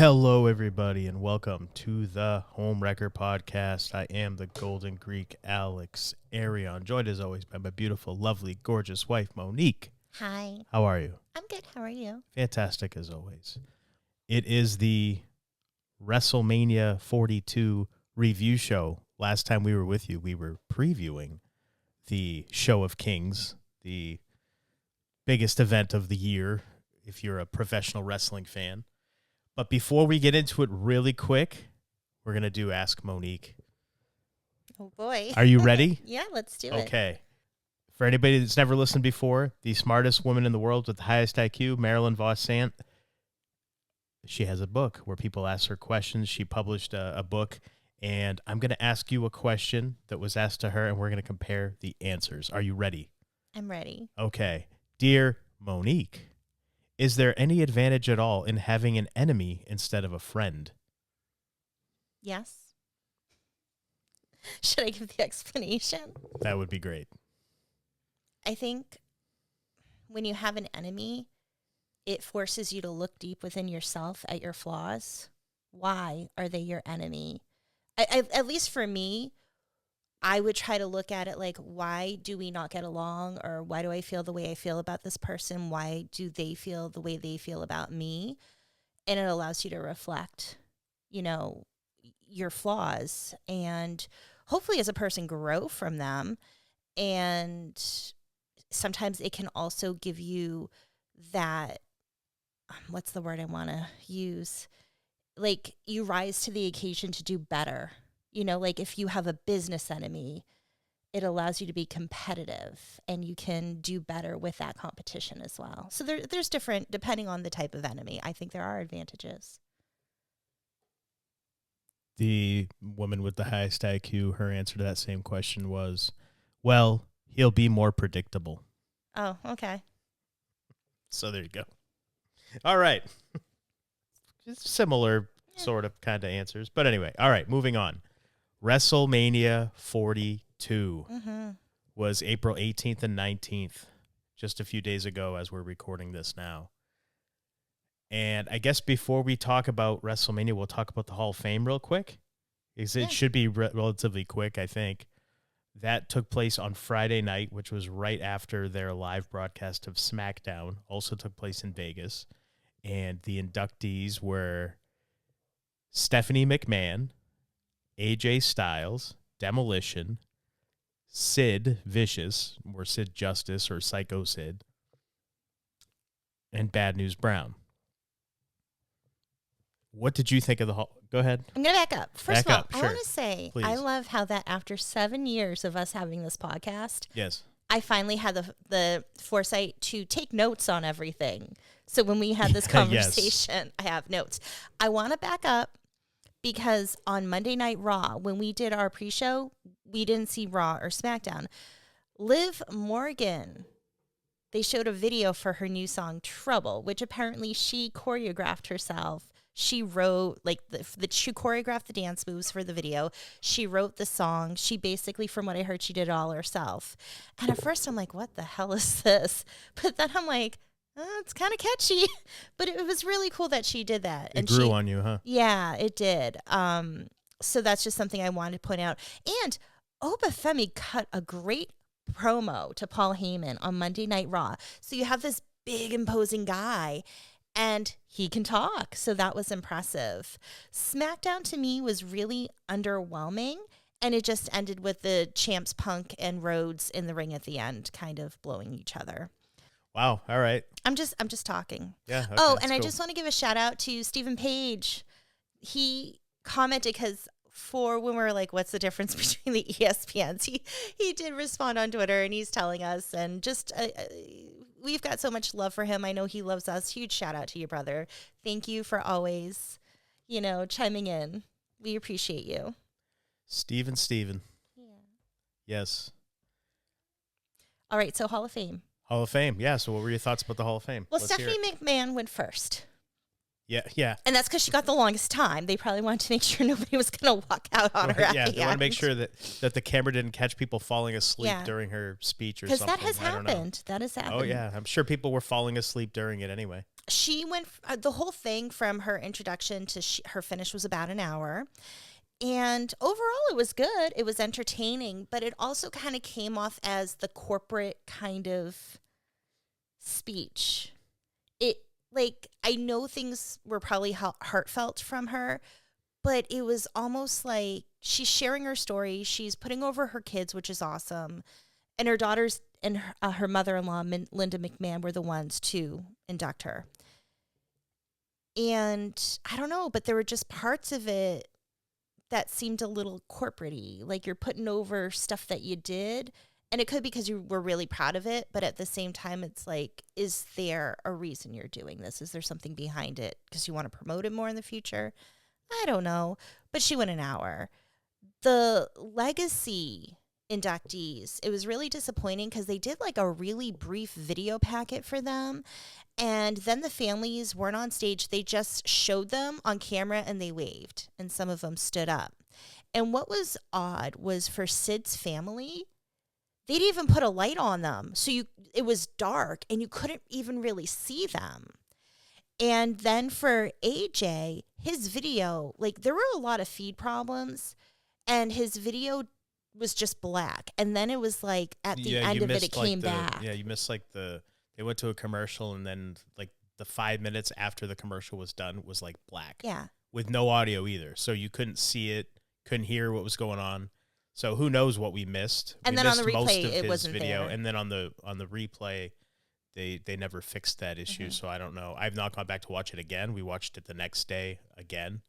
Hello, everybody, and welcome to the Homewrecker podcast. I am the Golden Greek Alex Arion, joined as always by my beautiful, lovely, gorgeous wife, Monique. Hi. How are you? I'm good. How are you? Fantastic, as always. It is the WrestleMania 42 review show. Last time we were with you, we were previewing the Show of Kings, the biggest event of the year, if you're a professional wrestling fan. But before we get into it really quick, we're going to do Ask Monique. Oh, boy. Are you ready? Yeah, let's do it. Okay. For anybody that's never listened before, the smartest woman in the world with the highest IQ, Marilyn Vos-Sant, she has a book where people ask her questions. She published a book, and I'm going to ask you a question that was asked to her, and we're going to compare the answers. Are you ready? I'm ready. Okay. Dear Monique, is there any advantage at all in having an enemy instead of a friend? Yes. Should I give the explanation? That would be great. I think when you have an enemy, it forces you to look deep within yourself at your flaws. Why are they your enemy? At least for me, I would try to look at it like, why do we not get along? Or why do I feel the way I feel about this person? Why do they feel the way they feel about me? And it allows you to reflect, your flaws and hopefully as a person grow from them. And sometimes it can also give you that, what's the word I want to use? Like you rise to the occasion to do better. Like if you have a business enemy, it allows you to be competitive and you can do better with that competition as well. So there's different, depending on the type of enemy. I think there are advantages. The woman with the highest IQ, her answer to that same question was, well, he'll be more predictable. Oh, okay. So there you go. All right. Just similar sort of kind of answers. But anyway, all right, moving on. WrestleMania 42 was April 18th and 19th, just a few days ago as we're recording this now. And I guess before we talk about WrestleMania, we'll talk about the Hall of Fame real quick. It should be relatively quick, I think. That took place on Friday night, which was right after their live broadcast of SmackDown. Also took place in Vegas. And the inductees were Stephanie McMahon, AJ Styles, Demolition, Sid Vicious, or Sid Justice, or Psycho Sid, and Bad News Brown. What did you think of the Hall? Go ahead. I'm going to back up. First of all, sure. I want to say, Please. I love how that after 7 years of us having this podcast, Yes, I finally had the foresight to take notes on everything. So when we had this conversation, I have notes. I want to back up because on Monday Night Raw, when we did our pre-show, we didn't see Raw or SmackDown. Liv Morgan, they showed a video for her new song, Trouble, which apparently she choreographed herself. She wrote, she choreographed the dance moves for the video. She wrote the song. She basically, from what I heard, she did it all herself. And at first I'm like, what the hell is this? But then I'm like, it's kind of catchy. But it was really cool that she did that. It grew on you, huh? Yeah, it did. So that's just something I wanted to point out. And Obafemi cut a great promo to Paul Heyman on Monday Night Raw. So you have this big, imposing guy, and he can talk. So that was impressive. SmackDown to me was really underwhelming. And it just ended with the champs Punk and Rhodes in the ring at the end, kind of blowing each other. Wow. All right. I'm just talking. Yeah. Okay, and cool. I just want to give a shout out to Stephen Page. He commented because for when we were like, what's the difference between the ESPNs? He did respond on Twitter and he's telling us, and just we've got so much love for him. I know he loves us. Huge shout out to you, brother. Thank you for always, chiming in. We appreciate you. Steven. Yeah. Yes. All right. So Hall of Fame. Hall of Fame. Yeah. So what were your thoughts about the Hall of Fame? Well, Stephanie McMahon went first. Yeah. And that's because she got the longest time. They probably wanted to make sure nobody was going to walk out on her. Yeah, they want to make sure that the camera didn't catch people falling asleep during her speech or something. Because that has happened. That has happened. Oh, yeah. I'm sure people were falling asleep during it anyway. She went, the whole thing from her introduction to her finish was about an hour. And overall, it was good. It was entertaining, but it also kind of came off as the corporate kind of speech. Like, I know things were probably heartfelt from her, but it was almost like she's sharing her story. She's putting over her kids, which is awesome. And her daughters and her mother-in-law, Linda McMahon, were the ones to induct her. And I don't know, but there were just parts of it that seemed a little corporate-y. Like you're putting over stuff that you did. And it could be because you were really proud of it. But at the same time, it's like, is there a reason you're doing this? Is there something behind it? Because you want to promote it more in the future? I don't know. But she went an hour. The legacy inductees, it was really disappointing because they did like a really brief video packet for them. And then the families weren't on stage. They just showed them on camera and they waved. And some of them stood up. And what was odd was for Sid's family, they didn't even put a light on them. So it was dark and you couldn't even really see them. And then for AJ, his video, like there were a lot of feed problems and his video was just black. And then it was like at the end of it came back. Yeah, you missed like they went to a commercial and then like the 5 minutes after the commercial was done was like black. Yeah. With no audio either. So you couldn't see it, couldn't hear what was going on. So who knows what we missed? And then on the replay, it wasn't there. And then on the replay, they never fixed that issue. Mm-hmm. So I don't know. I've not gone back to watch it again. We watched it the next day again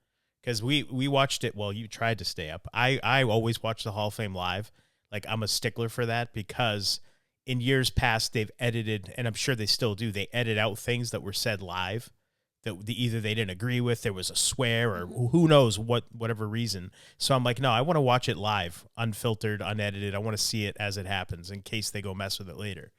because we watched it. Well, you tried to stay up. I always watch the Hall of Fame live. Like I'm a stickler for that because in years past they've edited, and I'm sure they still do. They edit out things that were said live that either they didn't agree with, there was a swear, or who knows whatever reason. So I'm like, no, I want to watch it live, unfiltered, unedited. I want to see it as it happens in case they go mess with it later.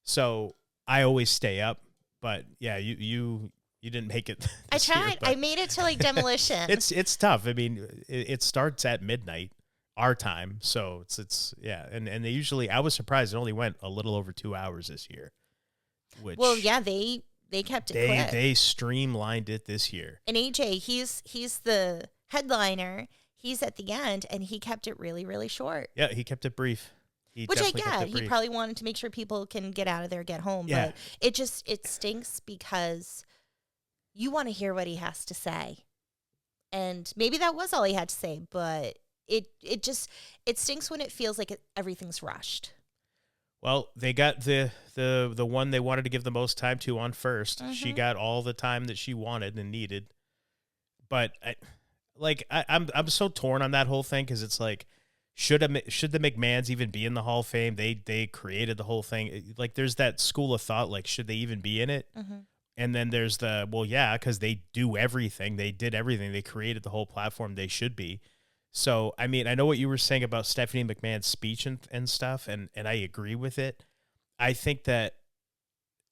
So I always stay up, but yeah, you didn't make it. I tried. I made it to like demolition. It's tough. I mean, it starts at midnight our time, so it's yeah, and they usually. I was surprised it only went a little over 2 hours this year. Which well, yeah, they kept it quick. They streamlined it this year. And AJ, he's the headliner. He's at the end, and he kept it really, really short. Yeah, he kept it brief. Which I get. He probably wanted to make sure people can get out of there, get home. Yeah. But it stinks because you want to hear what he has to say. And maybe that was all he had to say, but it stinks when it feels like everything's rushed. Well, they got the one they wanted to give the most time to on first. Mm-hmm. She got all the time that she wanted and needed. But I'm so torn on that whole thing because it's like, should the McMahons even be in the Hall of Fame? They created the whole thing. Like there's that school of thought, like should they even be in it? Mm-hmm. And then there's because they do everything. They did everything. They created the whole platform. They should be. So, I mean, I know what you were saying about Stephanie McMahon's speech and stuff, and I agree with it. I think that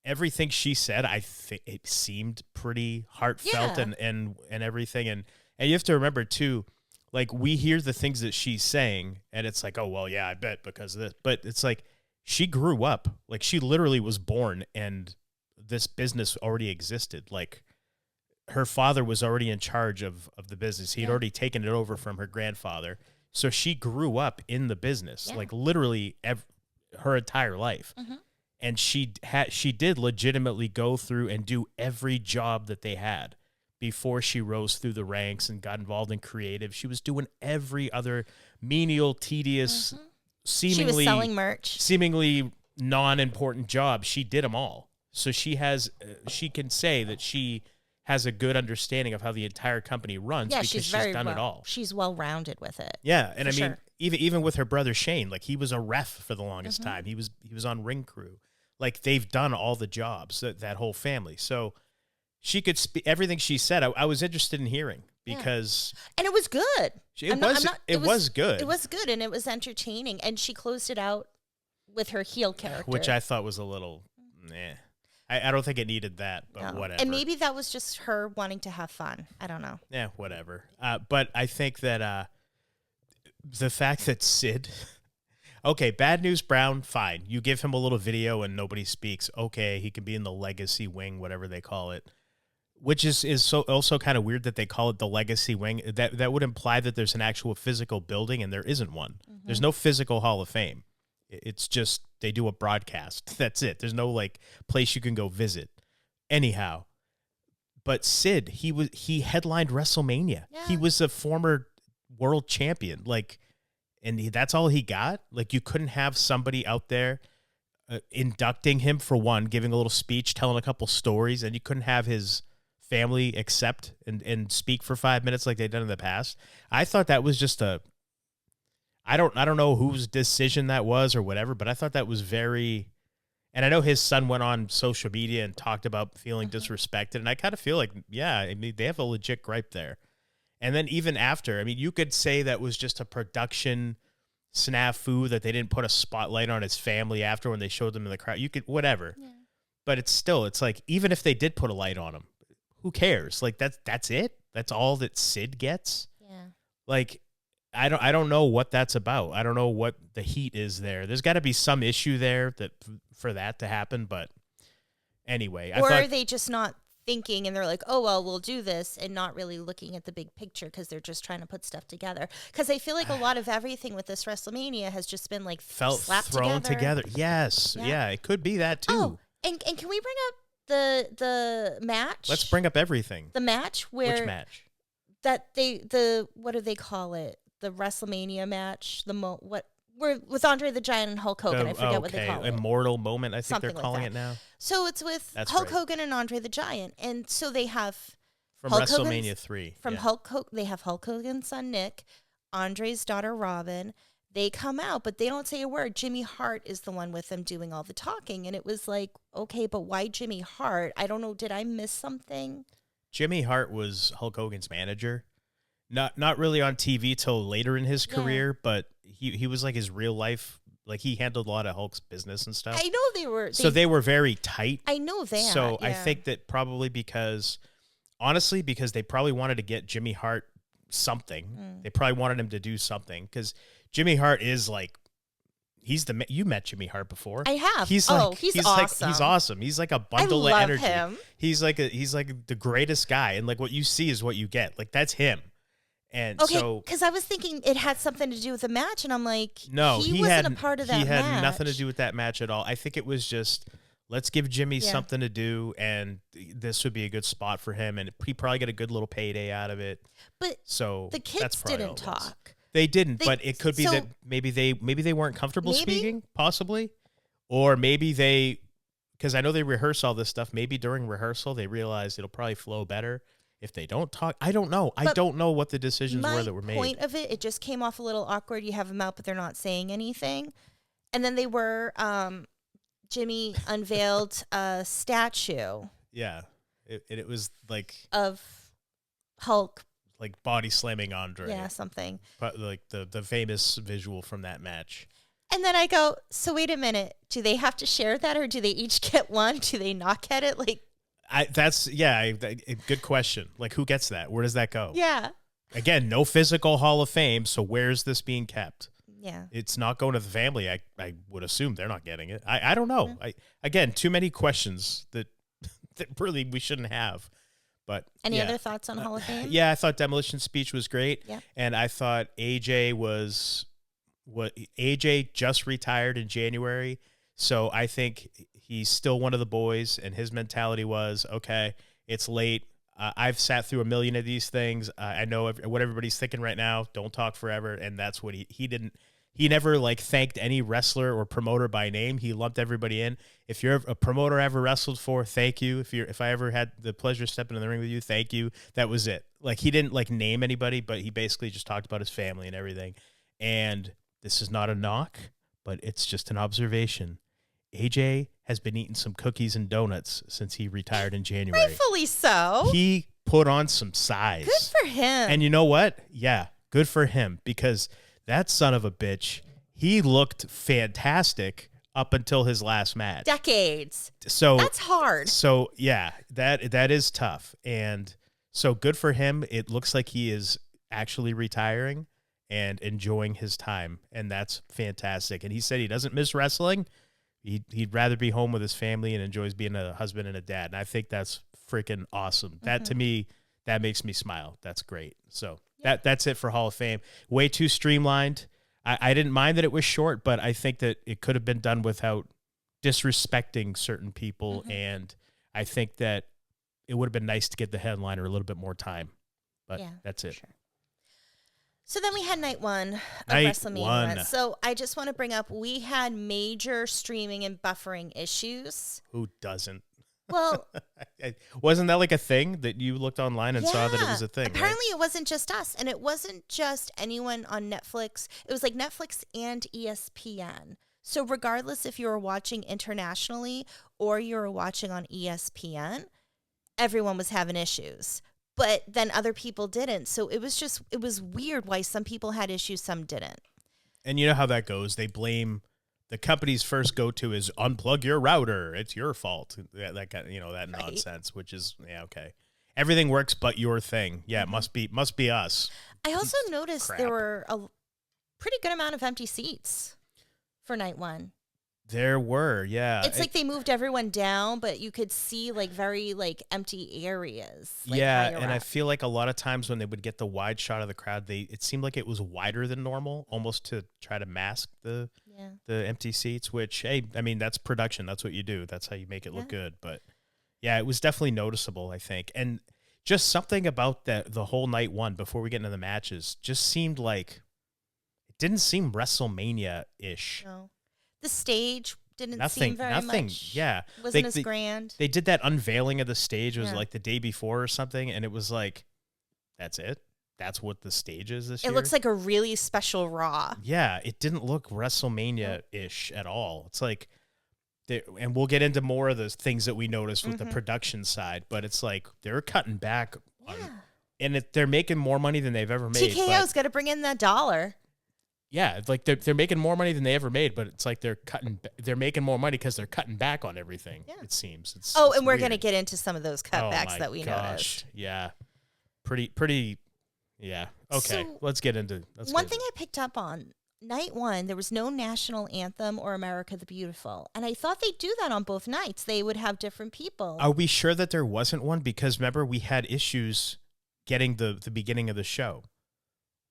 everything she said, I think it seemed pretty heartfelt and everything. And you have to remember, too, like, we hear the things that she's saying, and it's like, oh, well, yeah, I bet because of this. But it's like she grew up. Like, she literally was born, and this business already existed. Like, her father was already in charge of the business. He'd already taken it over from her grandfather. So she grew up in the business, like literally her entire life. Mm-hmm. And she did legitimately go through and do every job that they had before she rose through the ranks and got involved in creative. She was doing every other menial, tedious, seemingly she was selling merch, seemingly non-important job. She did them all. So she can say that she has a good understanding of how the entire company runs because she's done it all. She's well-rounded with it. Yeah, and I mean, even with her brother Shane, like he was a ref for the longest time. He was on ring crew. Like they've done all the jobs, that whole family. So she could speak everything she said. I was interested in hearing because and it was good. It was good. It was good and it was entertaining. And she closed it out with her heel character, which I thought was a little I don't think it needed that, but whatever. And maybe that was just her wanting to have fun. I don't know. Yeah, whatever. But I think that the fact that Sid, Okay, Bad News Brown, fine. You give him a little video and nobody speaks. Okay, he can be in the legacy wing, whatever they call it. Which is so also kind of weird that they call it the legacy wing. That would imply that there's an actual physical building, and there isn't one. There's no physical Hall of Fame. It's just they do a broadcast. That's it. There's no like place you can go visit. Anyhow, but Sid, he headlined WrestleMania. Yeah. He was a former world champion. Like, and that's all he got. Like, you couldn't have somebody out there inducting him for one, giving a little speech, telling a couple stories, and you couldn't have his family accept and speak for 5 minutes like they've done in the past. I thought that was just I don't know whose decision that was or whatever, but I thought that was very, and I know his son went on social media and talked about feeling disrespected, and I kind of feel like, yeah, I mean, they have a legit gripe there. And then even after, I mean, you could say that was just a production snafu that they didn't put a spotlight on his family after when they showed them in the crowd. You could, whatever. Yeah. But it's like, even if they did put a light on him, who cares? Like, that's it? That's all that Sid gets? Yeah. Like, I don't know what that's about. I don't know what the heat is there. There's got to be some issue there that for that to happen, but anyway. Or are they just not thinking and they're like, oh, well, we'll do this, and not really looking at the big picture because they're just trying to put stuff together? Because I feel like a lot of everything with this WrestleMania has just been like thrown together. Yes. Yeah, it could be that too. Oh, and can we bring up the match? Let's bring up everything. The match where which match? That what do they call it? The WrestleMania match. We're with Andre the Giant and Hulk Hogan. I forget what they call it. Immortal moment, I think Something they're calling like it now. So it's with Hulk Hogan and Andre the Giant, and so they have from WrestleMania 3. They have Hulk Hogan's son Nick, Andre's daughter Robin. They come out, but they don't say a word. Jimmy Hart is the one with them doing all the talking, and it was like, okay, but why Jimmy Hart? I don't know. Did I miss something? Jimmy Hart was Hulk Hogan's manager. Not really on TV till later in his career, but he was like his real life. Like, he handled a lot of Hulk's business and stuff. I know they were very tight. I know that. So I think that probably because they probably wanted to get Jimmy Hart something. They probably wanted him to do something because Jimmy Hart is like, you met Jimmy Hart before. I have. He's awesome. He's awesome. He's like a bundle of energy. Him. He's like the greatest guy, and like what you see is what you get. Like, that's him. And okay, because I was thinking it had something to do with the match, and I'm like, no, he wasn't a part of that match. He had nothing to do with that match at all. I think it was just, let's give Jimmy something to do, and this would be a good spot for him, and he probably get a good little payday out of it. But so the kids didn't talk. They didn't, but it could be that maybe they weren't comfortable speaking, possibly, or maybe because I know they rehearse all this stuff. Maybe during rehearsal they realized it'll probably flow better if they don't talk. I don't know. I don't know what the decisions were that were made. My point of it just came off a little awkward. You have them out, but they're not saying anything. And then they were, Jimmy unveiled a statue. Yeah. It was like... of Hulk. Like body slamming Andre. Yeah, something. But like the famous visual from that match. And then I go, so wait a minute. Do they have to share that, or do they each get one? Do they not get it? Like... good question. Like, who gets that? Where does that go? Yeah. Again, no physical Hall of Fame, so where's this being kept? Yeah. It's not going to the family. I would assume they're not getting it. I don't know. Again, too many questions that really we shouldn't have. But any other thoughts on Hall of Fame? Yeah, I thought Demolition's speech was great. Yeah. And I thought AJ just retired in January, so I think he's still one of the boys, and his mentality was, okay, it's late. I've sat through a million of these things. I know what everybody's thinking right now. Don't talk forever. And that's what he didn't. He never like thanked any wrestler or promoter by name. He lumped everybody in. If you're a promoter I ever wrestled for, thank you. If I ever had the pleasure of stepping in the ring with you, thank you. That was it. Like, he didn't like name anybody, but he basically just talked about his family and everything. And this is not a knock, but it's just an observation. AJ has been eating some cookies and donuts since he retired in January. Rightfully so. He put on some size. Good for him. And you know what? Yeah, good for him, because that son of a bitch, he looked fantastic up until his last match. Decades. So that's hard. So yeah, that is tough. And so good for him. It looks like he is actually retiring. and enjoying his time, and that's fantastic. And he said he doesn't miss wrestling. He'd rather be home with his family and enjoys being a husband and a dad. And I think that's freaking awesome. That to me, that makes me smile. That's great. So that's it for Hall of Fame. Way too streamlined. I didn't mind that it was short, but I think that it could have been done without disrespecting certain people. And I think that it would have been nice to get the headliner a little bit more time. But that's it. Sure. So then we had night one of Night WrestleMania. one. So I just want to bring up, we had major streaming and buffering issues. Who doesn't? Well, wasn't that like a thing that you looked online and saw that it was a thing? Apparently it wasn't just us, and it wasn't just anyone on Netflix. It was like Netflix and ESPN. So regardless if you were watching internationally or you were watching on ESPN, everyone was having issues. But then other people didn't. So it was weird why some people had issues, some didn't. And you know how that goes. They blame the company's first go-to is unplug your router. It's your fault. That kind of, that nonsense, which is, okay. Everything works but your thing. Yeah, it must be us. I also noticed there were a pretty good amount of empty seats for night one. There were, yeah. It's like they moved everyone down, but you could see like very like empty areas. Like, and I feel like a lot of times when they would get the wide shot of the crowd, it seemed like it was wider than normal, almost to try to mask the empty seats. Which, hey, I mean that's production. That's what you do. That's how you make it look good. But yeah, it was definitely noticeable, I think, and just something about the whole night one before we get into the matches just seemed like it didn't seem WrestleMania-ish. No. The stage didn't seem very much. Yeah. Wasn't as grand. They did that unveiling of the stage. It was like the day before or something. And it was like, that's it? That's what the stage is this year? It looks like a really special Raw. Yeah. It didn't look WrestleMania-ish at all. It's like, and we'll get into more of the things that we noticed with the production side, but it's like they're cutting back. And they're making more money than they've ever made. TKO's got to bring in that dollar. Yeah, like they're making more money than they ever made, but it's like they're making more money because they're cutting back on everything. Yeah. It seems. It's and we're weird. going to get into some of those cutbacks that we noticed. Yeah, pretty. Yeah. Okay, so let's get into. One thing I picked up on night one, there was no national anthem or America the Beautiful, and I thought they'd do that on both nights. They would have different people. Are we sure that there wasn't one? Because remember, we had issues getting the beginning of the show.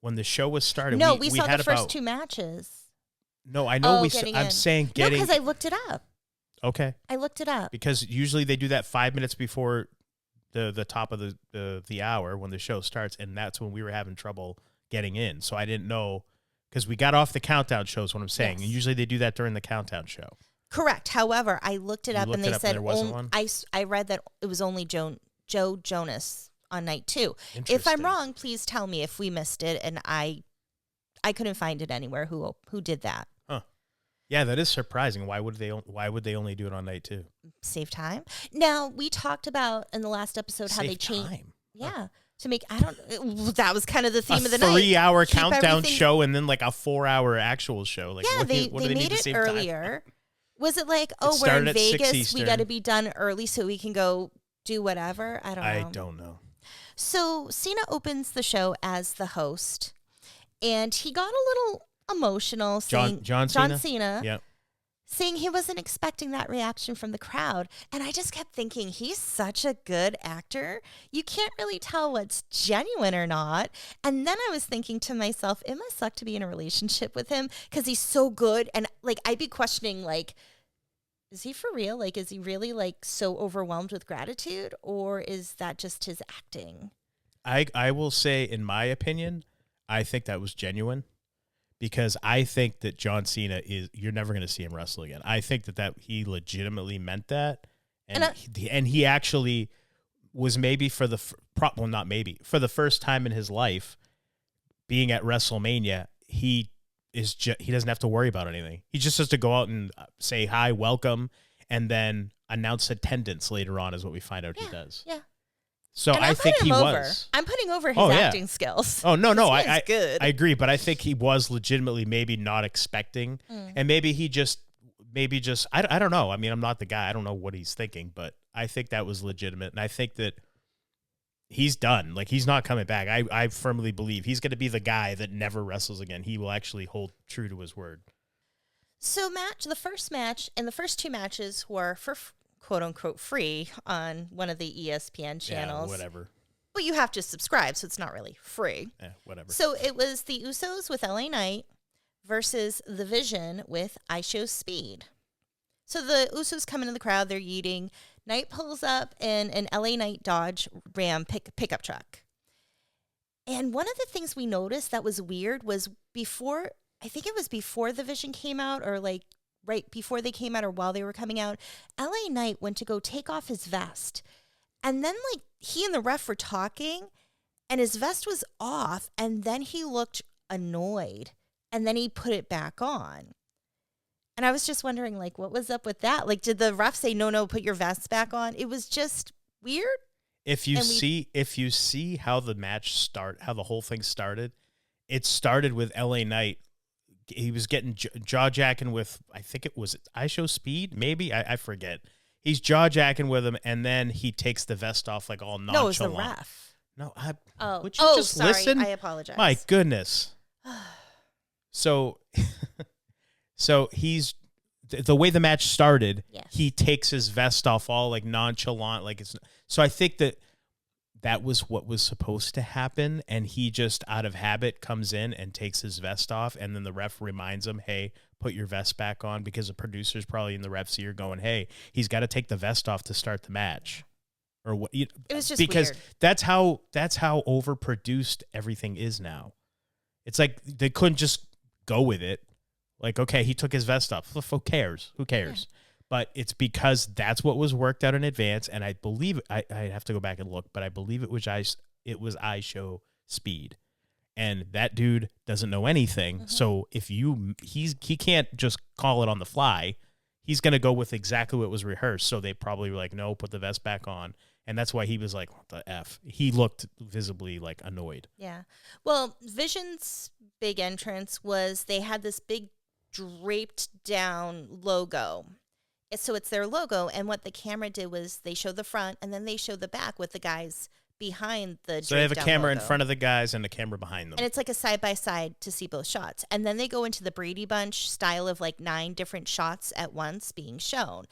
When the show was started, no, we saw the first two matches. No, I know I'm saying getting. No, because I looked it up. Okay. I looked it up. Because usually they do that 5 minutes before the top of the hour when the show starts, and that's when we were having trouble getting in. So I didn't know because we got off the countdown show is what I'm saying. Yes. And usually they do that during the countdown show. Correct. However, I looked it up and they said there wasn't one? I read that it was only Joe Jonas on night two. If I'm wrong, please tell me if we missed it and I couldn't find it anywhere who did that. Huh. Yeah, that is surprising. Why would they only do it on night two? Save time. Now, we talked about in the last episode how they changed. Yeah. Huh. To make that was kind of the theme of the night. 3-hour countdown show and then like a 4-hour actual show. Like they made it earlier. Was it like, we're in Vegas, we got to be done early so we can go do whatever? I don't know. So Cena opens the show as the host, and he got a little emotional, saying John Cena, yep. saying he wasn't expecting that reaction from the crowd. And I just kept thinking, he's such a good actor. You can't really tell what's genuine or not. And then I was thinking to myself, it must suck to be in a relationship with him because he's so good. And like I'd be questioning, like, is he for real? Like, is he really like so overwhelmed with gratitude, or is that just his acting? I will say, in my opinion, I think that was genuine because I think that John Cena you're never going to see him wrestle again. I think that he legitimately meant that. And he actually was maybe for the first time in his life being at WrestleMania, he doesn't have to worry about anything. He just has to go out and say hi, welcome, and then announce attendance later on is what we find out he does. Yeah. So I think he was. I'm putting over his acting skills. Oh, no. I agree, but I think he was legitimately maybe not expecting. And maybe he just I don't know. I mean, I'm not the guy. I don't know what he's thinking, but I think that was legitimate. And I think that he's done. Like, he's not coming back. I firmly believe he's going to be the guy that never wrestles again. He will actually hold true to his word. So the first match and the first 2 matches were for quote unquote free on one of the ESPN channels. Yeah, whatever. But you have to subscribe, so it's not really free. Yeah, whatever. So it was the Usos with LA Knight versus The Vision with I Show Speed. So the Usos come into the crowd, they're yeeting. Knight pulls up in an LA Knight Dodge Ram pickup truck. And one of the things we noticed that was weird was I think it was before The Vision came out, or like right before they came out or while they were coming out, LA Knight went to go take off his vest. And then like he and the ref were talking and his vest was off, and then he looked annoyed, and then he put it back on. And I was just wondering, like, what was up with that? Like, did the ref say, no, put your vest back on? It was just weird. If you see how how the whole thing started, it started with LA Knight. He was getting jaw jacking with, I think it was I Show Speed, maybe, I forget. He's jaw jacking with him, and then he takes the vest off like all nonchalant. No, it was the ref. No, would you just sorry. listen? I apologize. My goodness. So he's the way the match started. Yes. He takes his vest off all like nonchalant, like it's. So I think that was what was supposed to happen, and he just out of habit comes in and takes his vest off, and then the ref reminds him, "Hey, put your vest back on," because the producer's probably in the ref's ear going, "Hey, he's got to take the vest off to start the match." Or what? It was just because weird. that's how overproduced everything is now. It's like they couldn't just go with it. Like, okay, he took his vest off. Who cares? Who cares? Yeah. But it's because that's what was worked out in advance, and I believe I have to go back and look, but I believe it was I Show Speed, and that dude doesn't know anything. Mm-hmm. So if he can't just call it on the fly. He's gonna go with exactly what was rehearsed. So they probably were like, no, put the vest back on. And that's why he was like, what the F? He looked visibly like annoyed. Yeah. Well, Vision's big entrance was they had this big draped down logo. So it's their logo. And what the camera did was they showed the front and then they showed the back with the guys behind the So they have a camera logo in front of the guys and a camera behind them. And it's like a side-by-side to see both shots. And then they go into the Brady Bunch style of like 9 different shots at once being shown.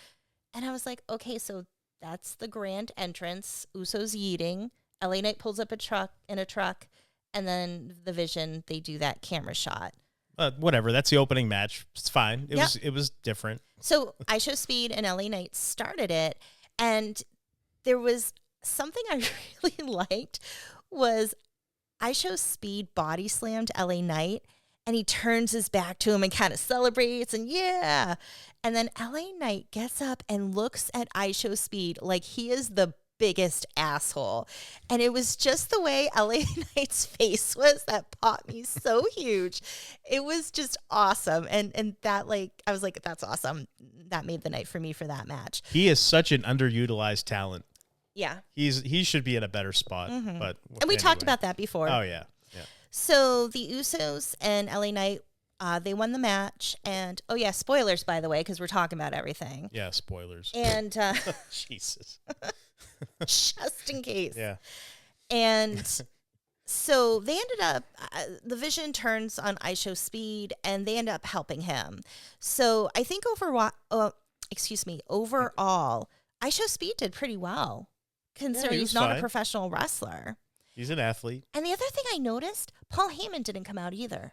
And I was like, okay, so that's the grand entrance. Usos yeeting. LA Knight pulls up in a truck. And then the Vision, they do that camera shot. Whatever. That's the opening match. It's fine. It was different. So I Show Speed and LA Knight started it. And there was something I really liked was I Show Speed body slammed LA Knight. And he turns his back to him and kind of celebrates and yeah. And then LA Knight gets up and looks at I Show Speed like he is the biggest asshole. And it was just the way LA Knight's face was that popped me so huge. It was just awesome. And that like, I was like, that's awesome. That made the night for me for that match. He is such an underutilized talent. Yeah. He should be in a better spot. Mm-hmm. But and we talked about that before. Oh, yeah. So the Usos and LA Knight, they won the match. And, oh, yeah, spoilers, by the way, because we're talking about everything. Yeah, spoilers. And Jesus. Just in case. Yeah. And so they ended up, the Vision turns on I Show Speed, and they end up helping him. So I think overall, I Show Speed did pretty well, considering he's not a professional wrestler. He's an athlete. And the other thing I noticed, Paul Heyman didn't come out either.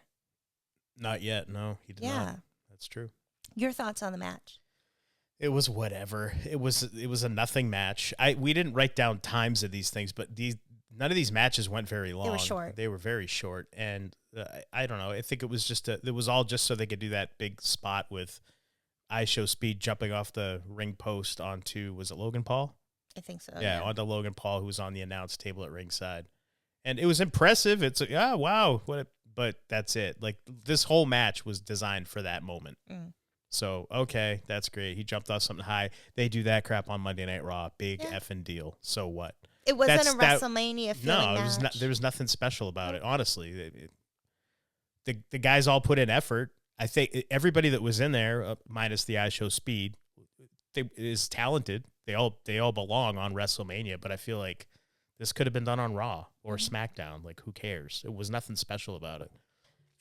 Not yet. No, he did not. That's true. Your thoughts on the match? It was whatever. It was a nothing match. We didn't write down times of these things, but none of these matches went very long. They were short. They were very short, and I don't know. I think it was it was all just so they could do that big spot with I Show Speed jumping off the ring post onto, was it Logan Paul? I think so. Yeah, onto Logan Paul, who was on the announce table at ringside. And it was impressive. It's like, wow. But that's it. Like, this whole match was designed for that moment. Mm. So, okay, that's great. He jumped off something high. They do that crap on Monday Night Raw. Big effing deal. So what? It wasn't a WrestleMania feeling match. There was nothing special about it, honestly. The guys all put in effort. I think everybody that was in there, minus the I Show Speed, is talented. They all belong on WrestleMania, but I feel like This could have been done on Raw or SmackDown. Like, who cares? It was nothing special about it.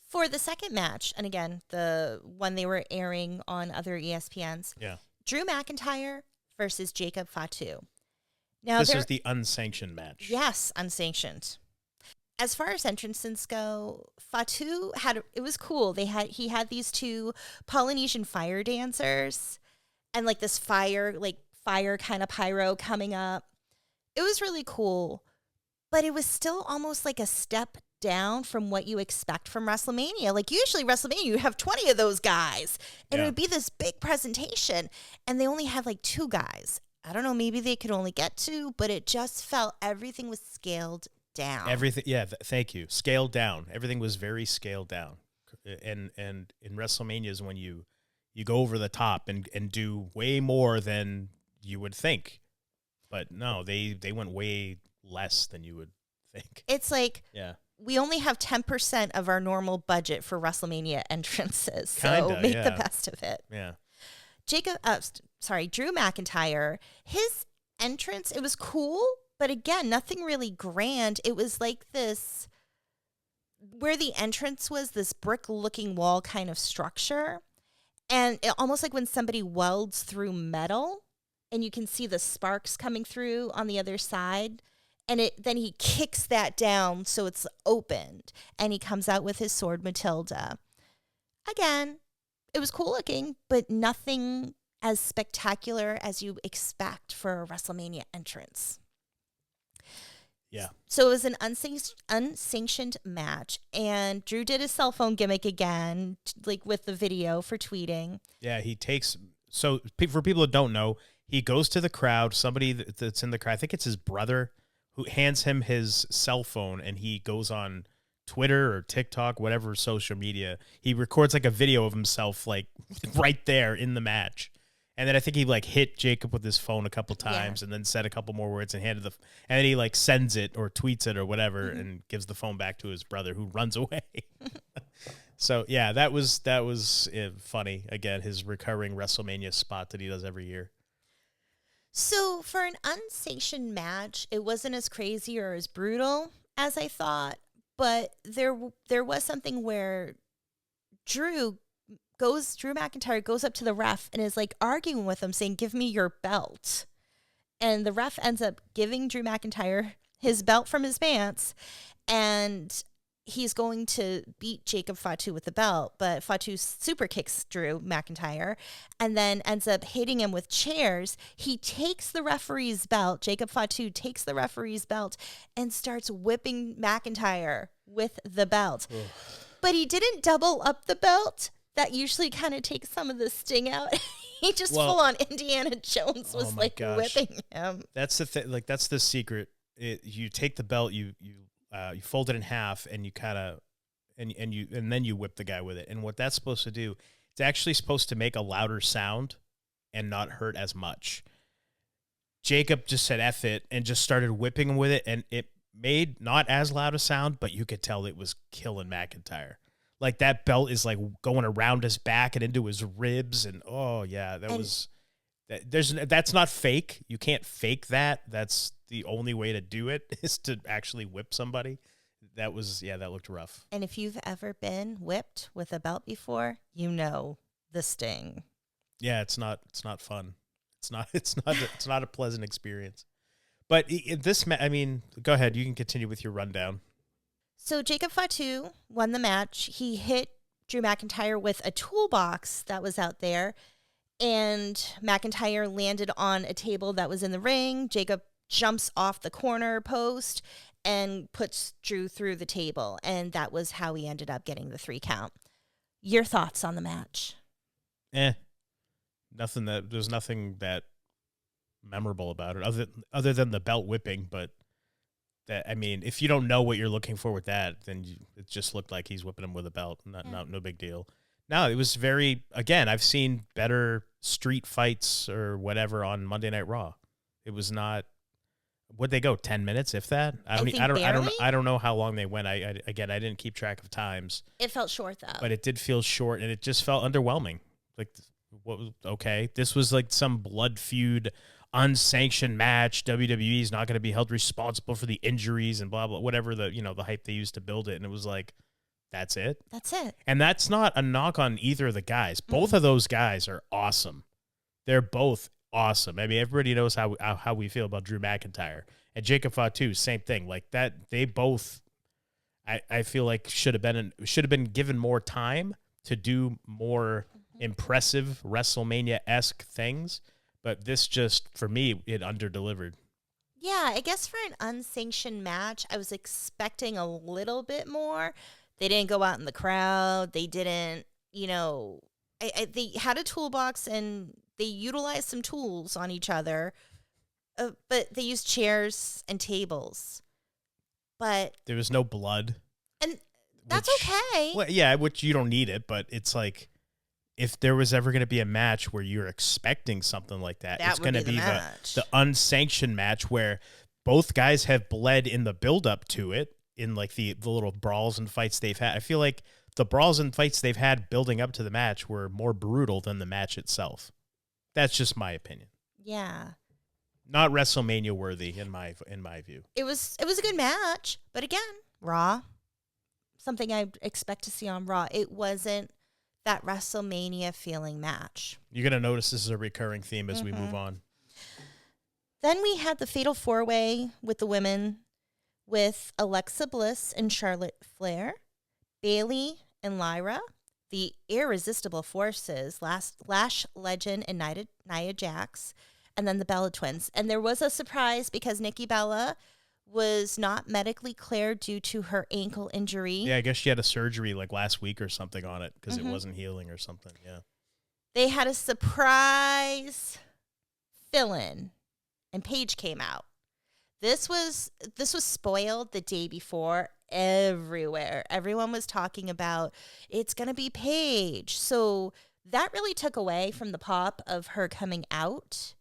For the second match, and again, the one they were airing on other ESPNs, Yeah. Drew McIntyre versus Jacob Fatu. Now, This is the unsanctioned match. Yes, unsanctioned. As far as entrances go, Fatu it was cool. He had these two Polynesian fire dancers and like this fire kind of pyro coming up. It was really cool, but it was still almost like a step down from what you expect from WrestleMania. Like usually WrestleMania, you have 20 of those guys and it would be this big presentation and they only had like 2 guys. I don't know, maybe they could only get 2, but it just felt everything was scaled down. Everything, thank you. Scaled down. Everything was very scaled down. And in WrestleMania is when you go over the top and do way more than you would think. But no, they went way less than you would think. It's like we only have 10% of our normal budget for WrestleMania entrances. So make the best of it. Yeah. Drew McIntyre, his entrance, it was cool, but again, nothing really grand. It was like this, where the entrance was, this brick-looking wall kind of structure. And almost like when somebody welds through metal, and you can see the sparks coming through on the other side. And then he kicks that down so it's opened. And he comes out with his sword, Matilda. Again, it was cool looking, but nothing as spectacular as you expect for a WrestleMania entrance. Yeah. So it was an unsanctioned match, and Drew did his cell phone gimmick again, like with the video for tweeting. Yeah, so for people that don't know, he goes to the crowd, somebody that's in the crowd, I think it's his brother, who hands him his cell phone, and he goes on Twitter or TikTok, whatever social media. He records like a video of himself, like right there in the match. And then I think he like hit Jacob with his phone a couple times and then said a couple more words and handed and then he like sends it or tweets it or whatever and gives the phone back to his brother, who runs away. So yeah, that was funny. Again, his recurring WrestleMania spot that he does every year. So for an unsanctioned match, it wasn't as crazy or as brutal as I thought, but there was something where Drew McIntyre goes up to the ref and is like arguing with him, saying, "Give me your belt." And the ref ends up giving Drew McIntyre his belt from his pants, and he's going to beat Jacob Fatu with the belt, but Fatu super kicks Drew McIntyre and then ends up hitting him with chairs. He takes the referee's belt. Jacob Fatu takes the referee's belt and starts whipping McIntyre with the belt. Ugh. But he didn't double up the belt. That usually kind of takes some of the sting out. He just full on Indiana Jones was whipping him. That's the thing. Like, that's the secret. You take the belt, you fold it in half, and you kind of, and then you whip the guy with it. And what that's supposed to do, it's actually supposed to make a louder sound and not hurt as much. Jacob just said F it and just started whipping him with it, and it made not as loud a sound, but you could tell it was killing McIntyre. Like, that belt is like going around his back and into his ribs, and that's not fake. You can't fake that. That's the only way to do it, is to actually whip somebody. That looked rough. And if you've ever been whipped with a belt before, you know the sting. Yeah, it's not fun. It's not a pleasant experience. But go ahead. You can continue with your rundown. So Jacob Fatu won the match. He hit Drew McIntyre with a toolbox that was out there, and McIntyre landed on a table that was in the ring. Jacob jumps off the corner post and puts Drew through the table, and that was how he ended up getting the 3 count. Your thoughts on the match? There's nothing that memorable about it other than the belt whipping, but if you don't know what you're looking for with that, then it just looked like he's whipping him with a belt. No big deal. No, it was I've seen better street fights or whatever on Monday Night Raw. It was not. Would they go 10 minutes, if that? I don't know how long they went. I didn't keep track of times. It felt short though. But it did feel short, and it just felt underwhelming. Like, what was okay? This was like some blood feud unsanctioned match. WWE is not going to be held responsible for the injuries and blah, blah, whatever the hype they used to build it. And it was like, that's it. That's it. And that's not a knock on either of the guys. Both of those guys are awesome. They're both awesome. I mean, everybody knows how we feel about Drew McIntyre and Jacob Fatu. Same thing. Like that, they both, I feel like should have been given more time to do more impressive WrestleMania-esque things. But this just, for me, it underdelivered. Yeah, I guess for an unsanctioned match, I was expecting a little bit more. They didn't go out in the crowd. They didn't, they had a toolbox and they utilized some tools on each other, but they used chairs and tables. But there was no blood. And that's okay. Well, yeah, which you don't need it, but it's like, if there was ever going to be a match where you're expecting something like that, it's going to be the unsanctioned match where both guys have bled in the build-up to it, in like the little brawls and fights they've had. I feel like the brawls and fights they've had building up to the match were more brutal than the match itself. That's just my opinion. Yeah. Not WrestleMania worthy in my view. It was a good match, but again, Raw. Something I expect to see on Raw. It wasn't that WrestleMania feeling match. You're going to notice this is a recurring theme as we move on. Then we had the Fatal 4-Way with the women, with Alexa Bliss and Charlotte Flair, Bayley and Lyra, the Irresistible Forces, Lash Legend and Nia Jax, and then the Bella Twins. And there was a surprise because Nikki Bella was not medically cleared due to her ankle injury. Yeah, I guess she had a surgery like last week or something on it because it wasn't healing or something. Yeah. They had a surprise fill-in, and Paige came out. This was spoiled the day before everywhere. Everyone was talking about it's going to be Paige. So that really took away from the pop of her coming out.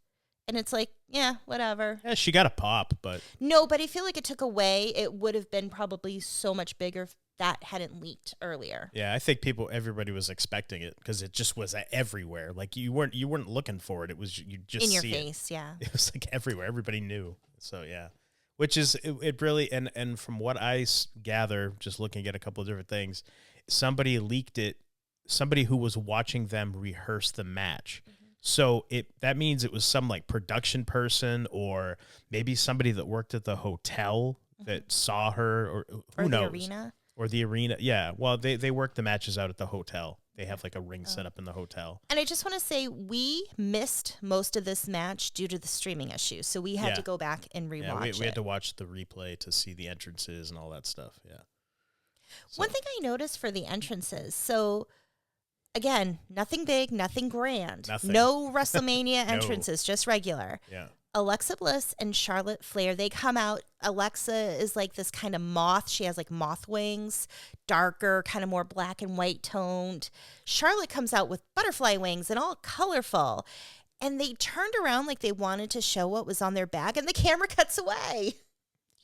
And it's like, yeah, whatever. Yeah, she got a pop, but... No, but I feel like it took away. It would have been probably so much bigger if that hadn't leaked earlier. Yeah, I think everybody was expecting it because it just was everywhere. Like, you weren't looking for it. It was, you just in your see face, yeah. It was like everywhere. Everybody knew. So, yeah. Which is, it really, and from what I gather, just looking at a couple of different things, somebody leaked it, somebody who was watching them rehearse the match. So that means it was some like production person or maybe somebody that worked at the hotel that saw her or who knows. The arena. Or the arena. Yeah. Well, they work the matches out at the hotel. They have like a ring set up in the hotel. And I just want to say we missed most of this match due to the streaming issues. So we had to go back and rewatch it. We had to watch the replay to see the entrances and all that stuff. Yeah. So. One thing I noticed for the entrances, so again, nothing big, nothing grand. Nothing. No WrestleMania entrances, just regular. Yeah. Alexa Bliss and Charlotte Flair, they come out. Alexa is like this kind of moth. She has like moth wings, darker, kind of more black and white toned. Charlotte comes out with butterfly wings and all colorful. And they turned around like they wanted to show what was on their back, and the camera cuts away.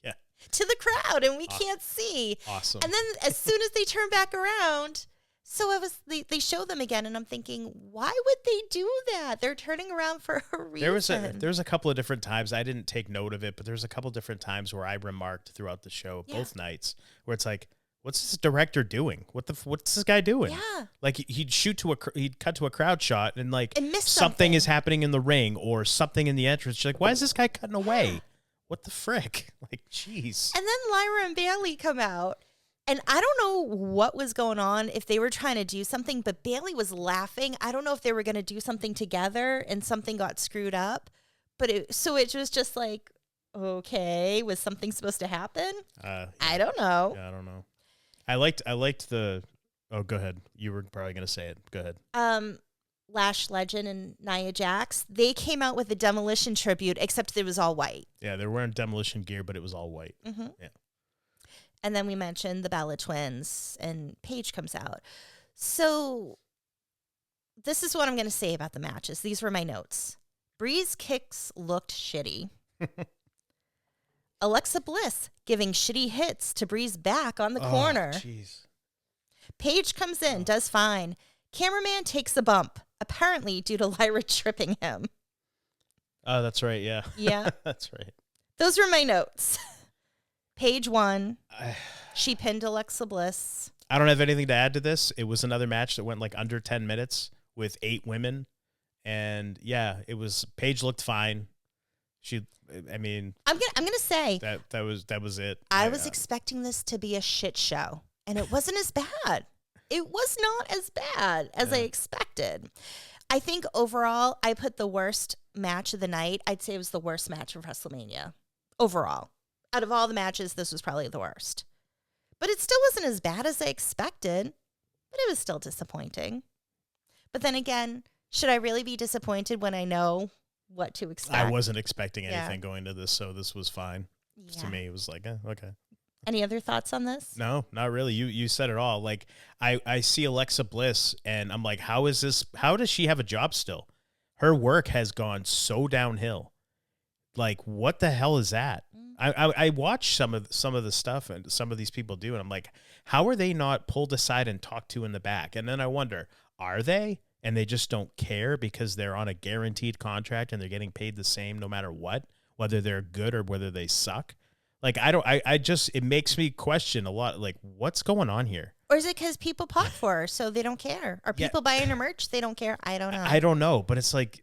Yeah. To the crowd, and we can't see. Awesome. And then as soon as they turn back around... So they show them again, and I'm thinking, why would they do that? They're turning around for a reason. There was a couple of different times. I didn't take note of it, but there's a couple of different times where I remarked throughout the show, both nights, where it's like, what's this director doing? What's this guy doing? Yeah. Like he'd cut to a crowd shot and like and miss something is happening in the ring or something in the entrance. You're like, why is this guy cutting away? What the frick? Like, jeez. And then Lyra and Bayley come out. And I don't know what was going on, if they were trying to do something, but Bayley was laughing. I don't know if they were going to do something together and something got screwed up. But it was just like, okay, was something supposed to happen? I don't know. Yeah, I don't know. I liked the, oh, go ahead. You were probably going to say it. Go ahead. Lash Legend and Nia Jax, they came out with a Demolition tribute, except it was all white. Yeah, they were wearing Demolition gear, but it was all white. Mm-hmm. Yeah. And then we mentioned the Bella Twins, and Paige comes out. So this is what I'm going to say about the matches. These were my notes. Bree's kicks looked shitty. Alexa Bliss giving shitty hits to Bree's back on the corner. Jeez. Paige comes in, does fine. Cameraman takes a bump, apparently due to Lyra tripping him. Oh, that's right. Yeah. Yeah. That's right. Those were my notes. Page 1, she pinned Alexa Bliss. I don't have anything to add to this. It was another match that went like under 10 minutes with 8 women. And yeah, Paige looked fine. I'm gonna say that was it. I was expecting this to be a shit show, and it wasn't as bad. It was not as bad as I expected. I think overall, I put the worst match of the night. I'd say it was the worst match of WrestleMania. Overall. Out of all the matches, this was probably the worst. But it still wasn't as bad as I expected. But it was still disappointing. But then again, should I really be disappointed when I know what to expect? I wasn't expecting anything going to this, so this was fine. Yeah. To me, it was like, okay. Any other thoughts on this? No, not really. You said it all. Like, I see Alexa Bliss, and I'm like, how does she have a job still? Her work has gone so downhill. Like, what the hell is that? I watch some of the stuff and some of these people do, and I'm like, how are they not pulled aside and talked to in the back? And then I wonder, are they? And they just don't care because they're on a guaranteed contract and they're getting paid the same no matter what, whether they're good or whether they suck. Like, it makes me question a lot, like, what's going on here? Or is it because people pop for her, so they don't care? Are people buying her merch, they don't care? I don't know. I don't know, but it's like,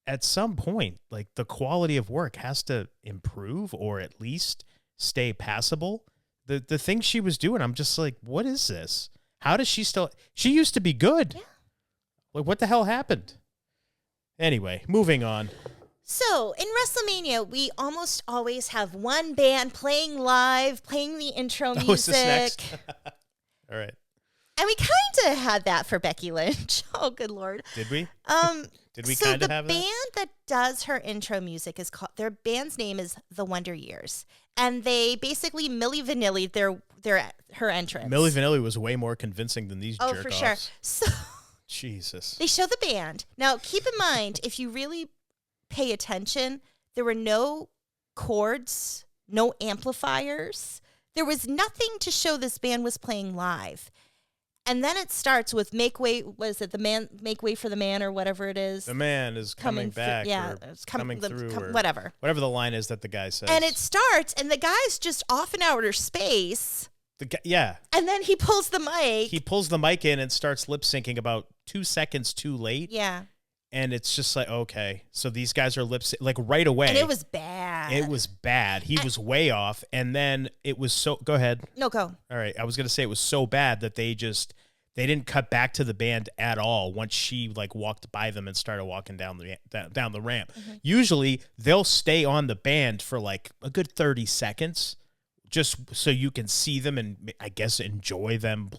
at some point, like, the quality of work has to improve or at least stay passable. The things she was doing, I'm just like, what is this? How does she used to be good. Yeah. Like, what the hell happened? Anyway, moving on. So, in WrestleMania, we almost always have one band playing live, playing the intro music. Is this next? All right. And we kind of had that for Becky Lynch. Oh, good Lord. Did we? Did we so kind of have that? the band that does her intro music is called, their band's name is The Wonder Years. And they basically Milli Vanilli her entrance. Milli Vanilli was way more convincing than these jerk-offs. Oh, for sure. So Jesus. they show the band. Now, keep in mind, if you really pay attention, there were no chords, no amplifiers. There was nothing to show this band was playing live. And then it starts with Make Way for the Man or whatever it is. The man is coming back. It's coming through. Or Whatever. Whatever the line is that the guy says. And it starts, and the guy's just off in outer space. Yeah. And then he pulls the mic. He pulls the mic in and starts lip syncing about 2 seconds too late. Yeah. And it's just like, okay, so these guys are lip sync like right away. And it was bad. It was bad. He was way off. And then it was so, go ahead. No, go. All right. I was going to say it was so bad that they didn't cut back to the band at all once she like walked by them and started walking down the ramp. Mm-hmm. Usually they'll stay on the band for like a good 30 seconds just so you can see them and I guess enjoy them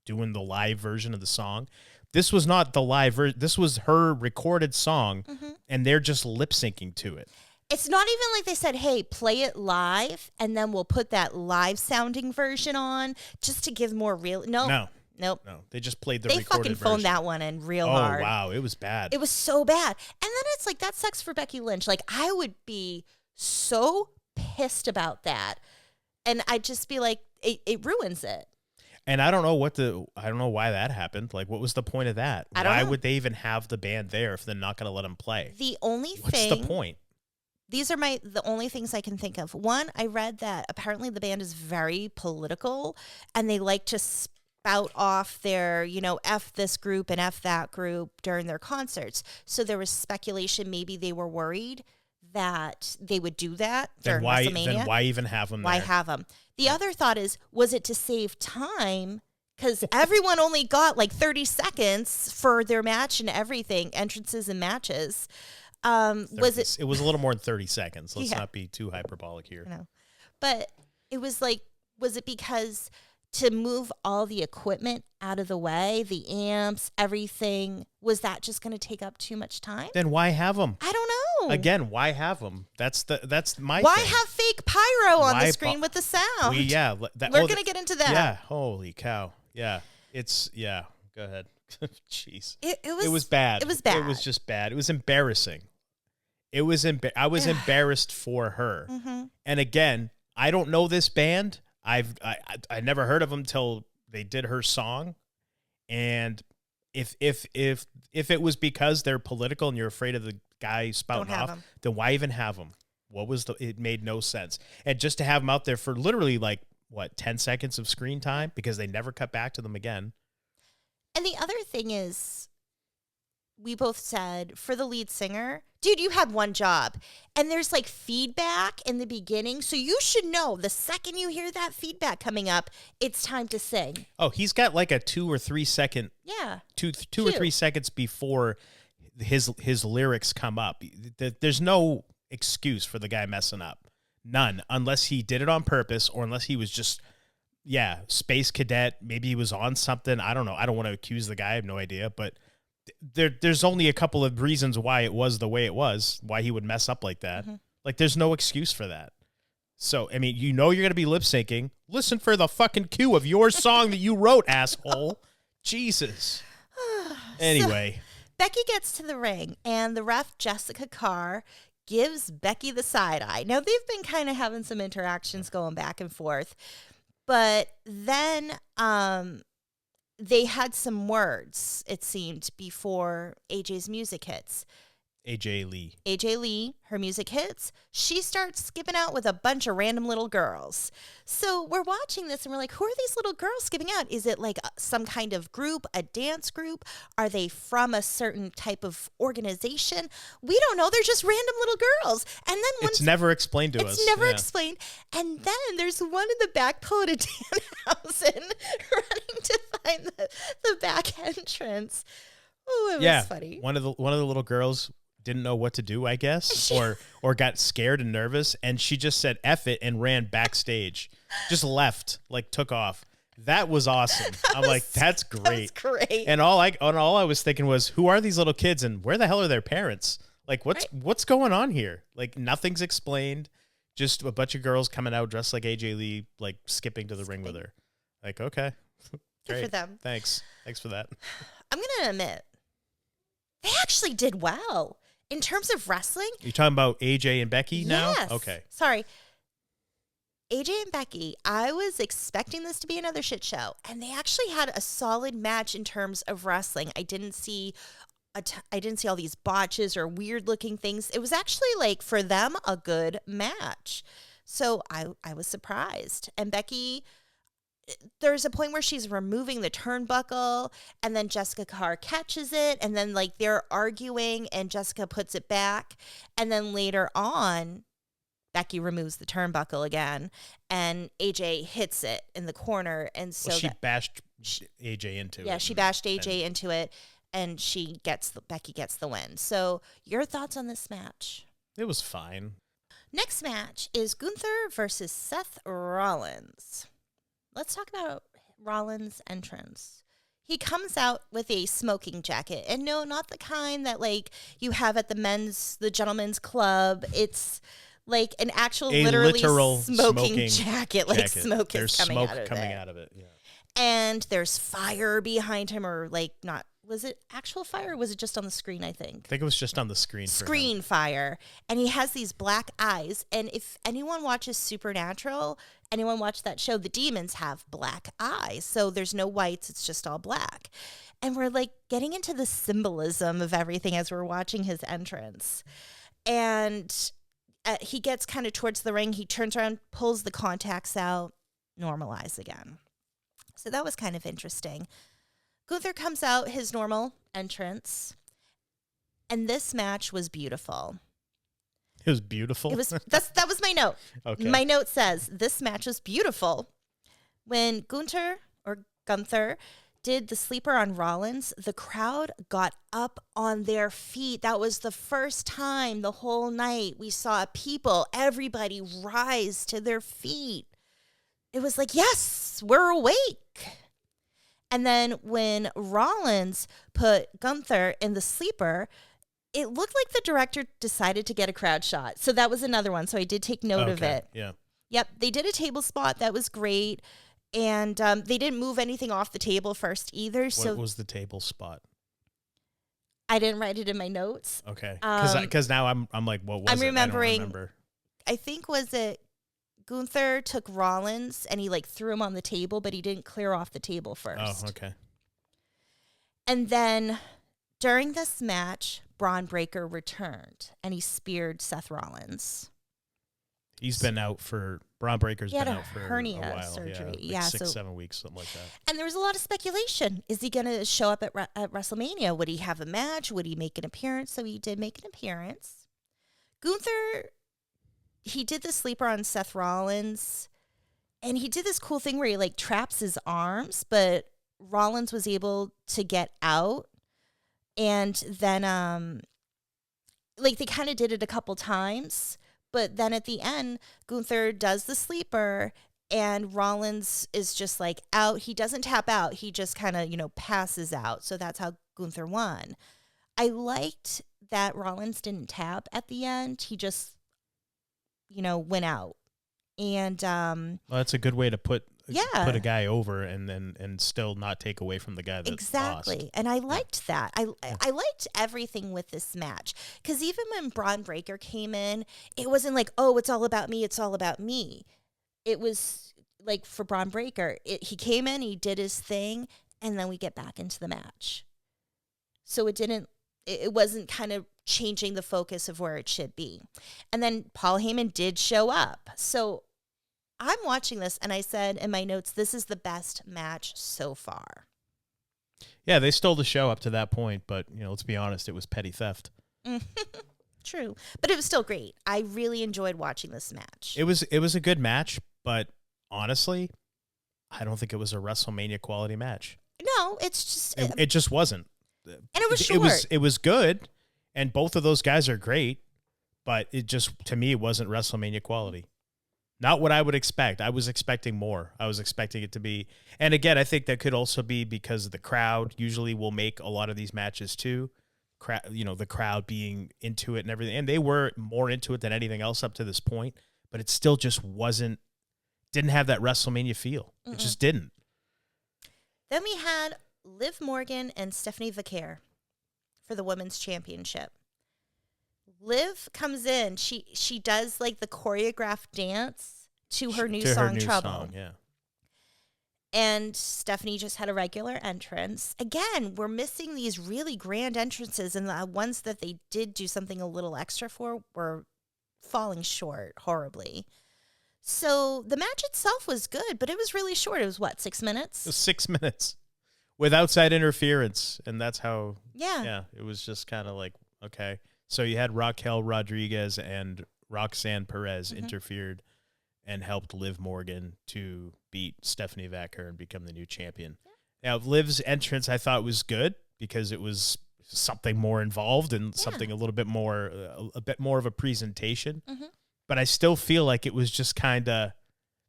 doing the live version of the song. This was not the live version. This was her recorded song, and they're just lip syncing to it. It's not even like they said, hey, play it live, and then we'll put that live sounding version on just to give more real. Nope. No. They just played the recorded version. They fucking phoned that one in real hard. Oh, wow. It was bad. It was so bad. And then it's like, that sucks for Becky Lynch. Like, I would be so pissed about that. And I'd just be like, it ruins it. And I don't know why that happened. Like, what was the point of that? Why would they even have the band there if they're not going to let them play? What's the point? These are the only things I can think of. One, I read that apparently the band is very political and they like to spout off their, F this group and F that group during their concerts. So there was speculation maybe they were worried that they would do that during WrestleMania. Then why even have them there? Why have them? The other thought is, was it to save time? Because everyone only got like 30 seconds for their match and everything, entrances and matches. Was it? It was a little more than 30 seconds. Let's not be too hyperbolic here. No, but it was like, was it because to move all the equipment out of the way, the amps, everything, was that just going to take up too much time? Then why have them? I don't know. Again, why have them? That's my Why thing. have fake pyro on the screen with the sound? We're going to get into that. Yeah, holy cow. Yeah, go ahead. Jeez. It was bad. It was bad. It was just bad. It was embarrassing. I was embarrassed for her. Mm-hmm. And again, I don't know this band. I never heard of them till they did her song. And if it was because they're political and you're afraid of guy spouting have off, him. then why even have him? It made no sense. And just to have him out there for literally 10 seconds of screen time because they never cut back to them again. And the other thing is, we both said for the lead singer, dude, you had one job. And there's feedback in the beginning. So you should know the second you hear that feedback coming up, it's time to sing. Oh, he's got a 2 or 3 second. Yeah. Two or 3 seconds before his lyrics come up. There's no excuse for the guy messing up. None. Unless he did it on purpose or unless he was just, space cadet. Maybe he was on something. I don't know. I don't want to accuse the guy. I have no idea. But there's only a couple of reasons why it was the way it was, why he would mess up like that. Mm-hmm. There's no excuse for that. So, I mean, you're going to be lip syncing. Listen for the fucking cue of your song that you wrote, asshole. Jesus. Anyway. So, Becky gets to the ring, and the ref, Jessica Carr, gives Becky the side eye. Now, they've been kind of having some interactions going back and forth, but then they had some words, it seemed, before AJ's music hits. AJ Lee, her music hits. She starts skipping out with a bunch of random little girls. So we're watching this and we're like, who are these little girls skipping out? Is it some kind of group, a dance group? Are they from a certain type of organization? We don't know. They're just random little girls. And then it's never explained to us. It's never explained. And then there's one in the back pulling a Danhausen running to find the back entrance. Oh, it was funny. One of the little girls didn't know what to do, I guess, or got scared and nervous, and she just said F it and ran backstage. Just left, took off. That was awesome. That's great. That's great. And all I was thinking was, who are these little kids and where the hell are their parents? What's going on here? Nothing's explained. Just a bunch of girls coming out dressed like AJ Lee, skipping to the ring with her. Okay. Good for them. Thanks for that. I'm going to admit, they actually did well. In terms of wrestling. You're talking about AJ and Becky now? Yes. Okay. Sorry. AJ and Becky, I was expecting this to be another shit show. And they actually had a solid match in terms of wrestling. I didn't see all these botches or weird looking things. It was actually for them, a good match. So I was surprised. And Becky, there's a point where she's removing the turnbuckle and then Jessica Carr catches it and then they're arguing and Jessica puts it back. And then later on, Becky removes the turnbuckle again and AJ hits it in the corner. And so she bashed AJ into it. Yeah, she bashed AJ into it and Becky gets the win. So your thoughts on this match? It was fine. Next match is Gunther versus Seth Rollins. Let's talk about Rollins' entrance. He comes out with a smoking jacket. And no, not the kind that you have at the gentleman's club. It's an actual literal smoking jacket. Smoke There's is coming smoke out of coming it. out of it. Yeah. And there's fire behind him or not. Was it actual fire or was it just on the screen, I think? I think it was just on the screen. Screen fire. And he has these black eyes. And if anyone watches Supernatural, anyone watch that show, the demons have black eyes. So there's no whites. It's just all black. And we're getting into the symbolism of everything as we're watching his entrance. And he gets kind of towards the ring. He turns around, pulls the contacts out, normalize again. So that was kind of interesting. Gunther comes out his normal entrance, and this match was beautiful. It was beautiful? That was my note. Okay. My note says, this match was beautiful. When Gunther did the sleeper on Rollins, the crowd got up on their feet. That was the first time the whole night we saw everybody rise to their feet. It was yes, we're awake. And then when Rollins put Gunther in the sleeper, it looked like the director decided to get a crowd shot. So that was another one. So I did take note of it. Yeah. Yep. They did a table spot. That was great. And they didn't move anything off the table first either. What was the table spot? I didn't write it in my notes. Okay. Because now I'm what was it? I'm remembering. I don't remember. I think was it Gunther took Rollins and he threw him on the table, but he didn't clear off the table first. Oh, okay. And then during this match, Braun Breaker returned and he speared Seth Rollins. He's been out for Braun Breaker's He had been a out for hernia a while. surgery. Yeah, like 6, so 7 weeks, something like that. And there was a lot of speculation. Is he going to show up at WrestleMania? Would he have a match? Would he make an appearance? So he did make an appearance. Gunther, he did the sleeper on Seth Rollins, and he did this cool thing where he like traps his arms, but Rollins was able to get out. And then like they kind of did it a couple times, but then at the end, Gunther does the sleeper and Rollins is just like out. He doesn't tap out. He just kind of, passes out. So that's how Gunther won. I liked that Rollins didn't tap at the end. He just, went out. And well, that's a good way to put Yeah. put a guy over and still not take away from the guy that Exactly. lost. And I liked that. I liked everything with this match. Because even when Braun Breaker came in, it wasn't like, oh, it's all about me. It's all about me. It was like for Braun Breaker, he came in, he did his thing, and then we get back into the match. So it wasn't kind of changing the focus of where it should be. And then Paul Heyman did show up. So I'm watching this, and I said in my notes, this is the best match so far. Yeah, they stole the show up to that point, but let's be honest, it was petty theft. True, but it was still great. I really enjoyed watching this match. It was a good match, but honestly, I don't think it was a WrestleMania quality match. No, it's just It just wasn't. and it was short. It was good, and both of those guys are great, but it just, to me, it wasn't WrestleMania quality. Not what I would expect. I was expecting more. I was expecting it to be, and again, I think that could also be because the crowd usually will make a lot of these matches too. The crowd being into it and everything, and they were more into it than anything else up to this point. But it still just didn't have that WrestleMania feel. Mm-mm. It just didn't. Then we had Liv Morgan and Stephanie Vaquer for the women's championship. Liv comes in. She does like the choreographed dance to her new song, Trouble. Yeah. And Stephanie just had a regular entrance. Again, we're missing these really grand entrances, and the ones that they did do something a little extra for were falling short horribly. So the match itself was good, but it was really short. It was, 6 minutes? It was 6 minutes with outside interference, and that's how, yeah, it was just kind of like, okay. So you had Raquel Rodriguez and Roxanne Perez interfered and helped Liv Morgan to beat Stephanie Vaquer and become the new champion. Yeah. Now, Liv's entrance I thought was good because it was something more involved and something a bit more of a presentation. Mm-hmm. But I still feel like it was just kind of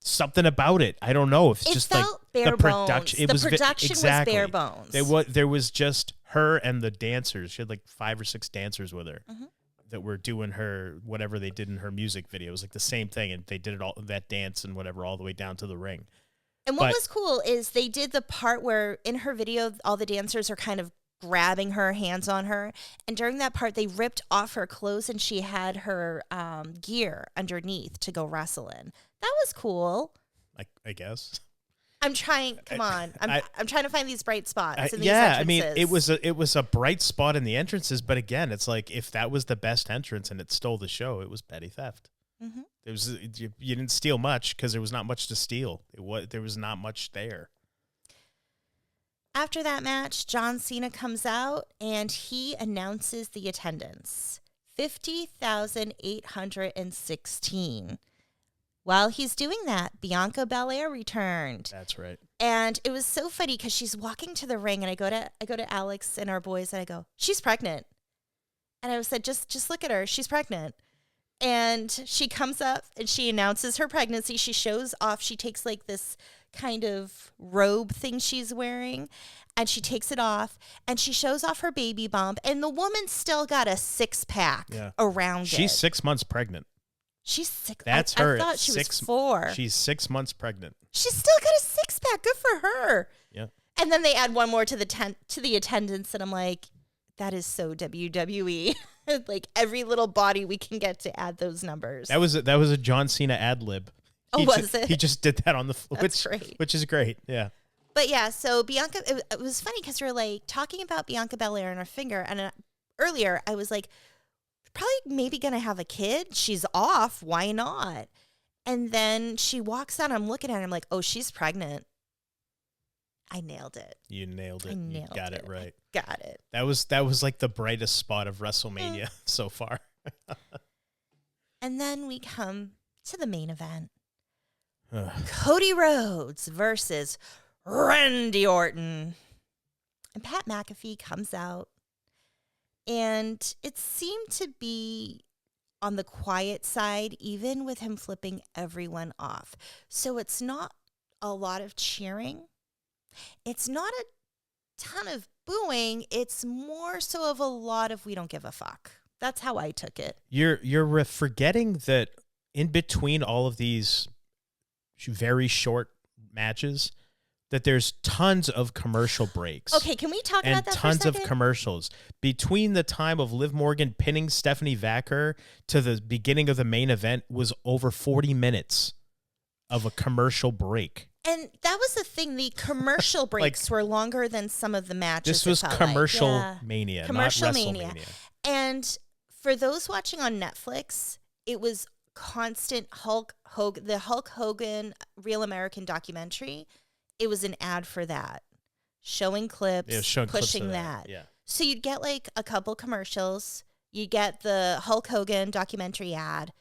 something about it. I don't know if it's just felt like bare the production. bones. The production exactly. was bare bones. There was just her and the dancers. She had like 5 or 6 dancers with her. Mm-hmm. That were doing her, whatever they did in her music video. It was like the same thing, and they did it all, that dance and whatever, all the way down to the ring. And what was cool is they did the part where in her video, all the dancers are kind of grabbing her, hands on her. And during that part, they ripped off her clothes, and she had her gear underneath to go wrestle in. That was cool. I guess. I'm trying. Come on, I'm trying to find these bright spots in these entrances. I mean, it was a bright spot in the entrances, but again, it's like if that was the best entrance and it stole the show, it was petty theft. Mm-hmm. You didn't steal much because there was not much to steal. There was not much there. After that match, John Cena comes out and he announces the attendance: 50,816. While he's doing that, Bianca Belair returned. That's right. And it was so funny because she's walking to the ring, and I go to Alex and our boys, and I go, she's pregnant. And I said, just look at her. She's pregnant. And she comes up and she announces her pregnancy. She shows off. She takes like this kind of robe thing she's wearing, and she takes it off, and she shows off her baby bump. And the woman still got a 6-pack around it. She's 6 months pregnant. She's 6. That's her. I thought she was 4. She's 6 months pregnant. She's still got a 6-pack. Good for her. Yeah. And then they add one more to the attendance, and I'm like, that is so WWE. Like every little body we can get to add those numbers. That was a John Cena ad lib. Was it? He just did that on the floor, which is great. Yeah. But yeah, so Bianca, it was funny because we were like talking about Bianca Belair and her finger, and earlier, I was like, probably maybe going to have a kid. She's off. Why not? And then she walks out. I'm looking at her. I'm like, oh, she's pregnant. I nailed it. You nailed it. I nailed You got it right. Got it. That was like the brightest spot of WrestleMania so far. And then we come to the main event. Cody Rhodes versus Randy Orton. And Pat McAfee comes out. And it seemed to be on the quiet side, even with him flipping everyone off. So it's not a lot of cheering. It's not a ton of booing. It's more so of a lot of we don't give a fuck. That's how I took it. You're forgetting that in between all of these very short matches, that there's tons of commercial breaks. Okay, can we talk about that for a tons of second? commercials. Between the time of Liv Morgan pinning Stephanie Vacker to the beginning of the main event was over 40 minutes of a commercial break. And that was the thing. The commercial breaks were longer than some of the matches. This was commercial mania, commercial not mania. WrestleMania. And for those watching on Netflix, it was constant the Hulk Hogan Real American documentary. It was an ad for that, showing clips, pushing that. Yeah. So you'd get like a couple commercials, you'd get the Hulk Hogan documentary ad,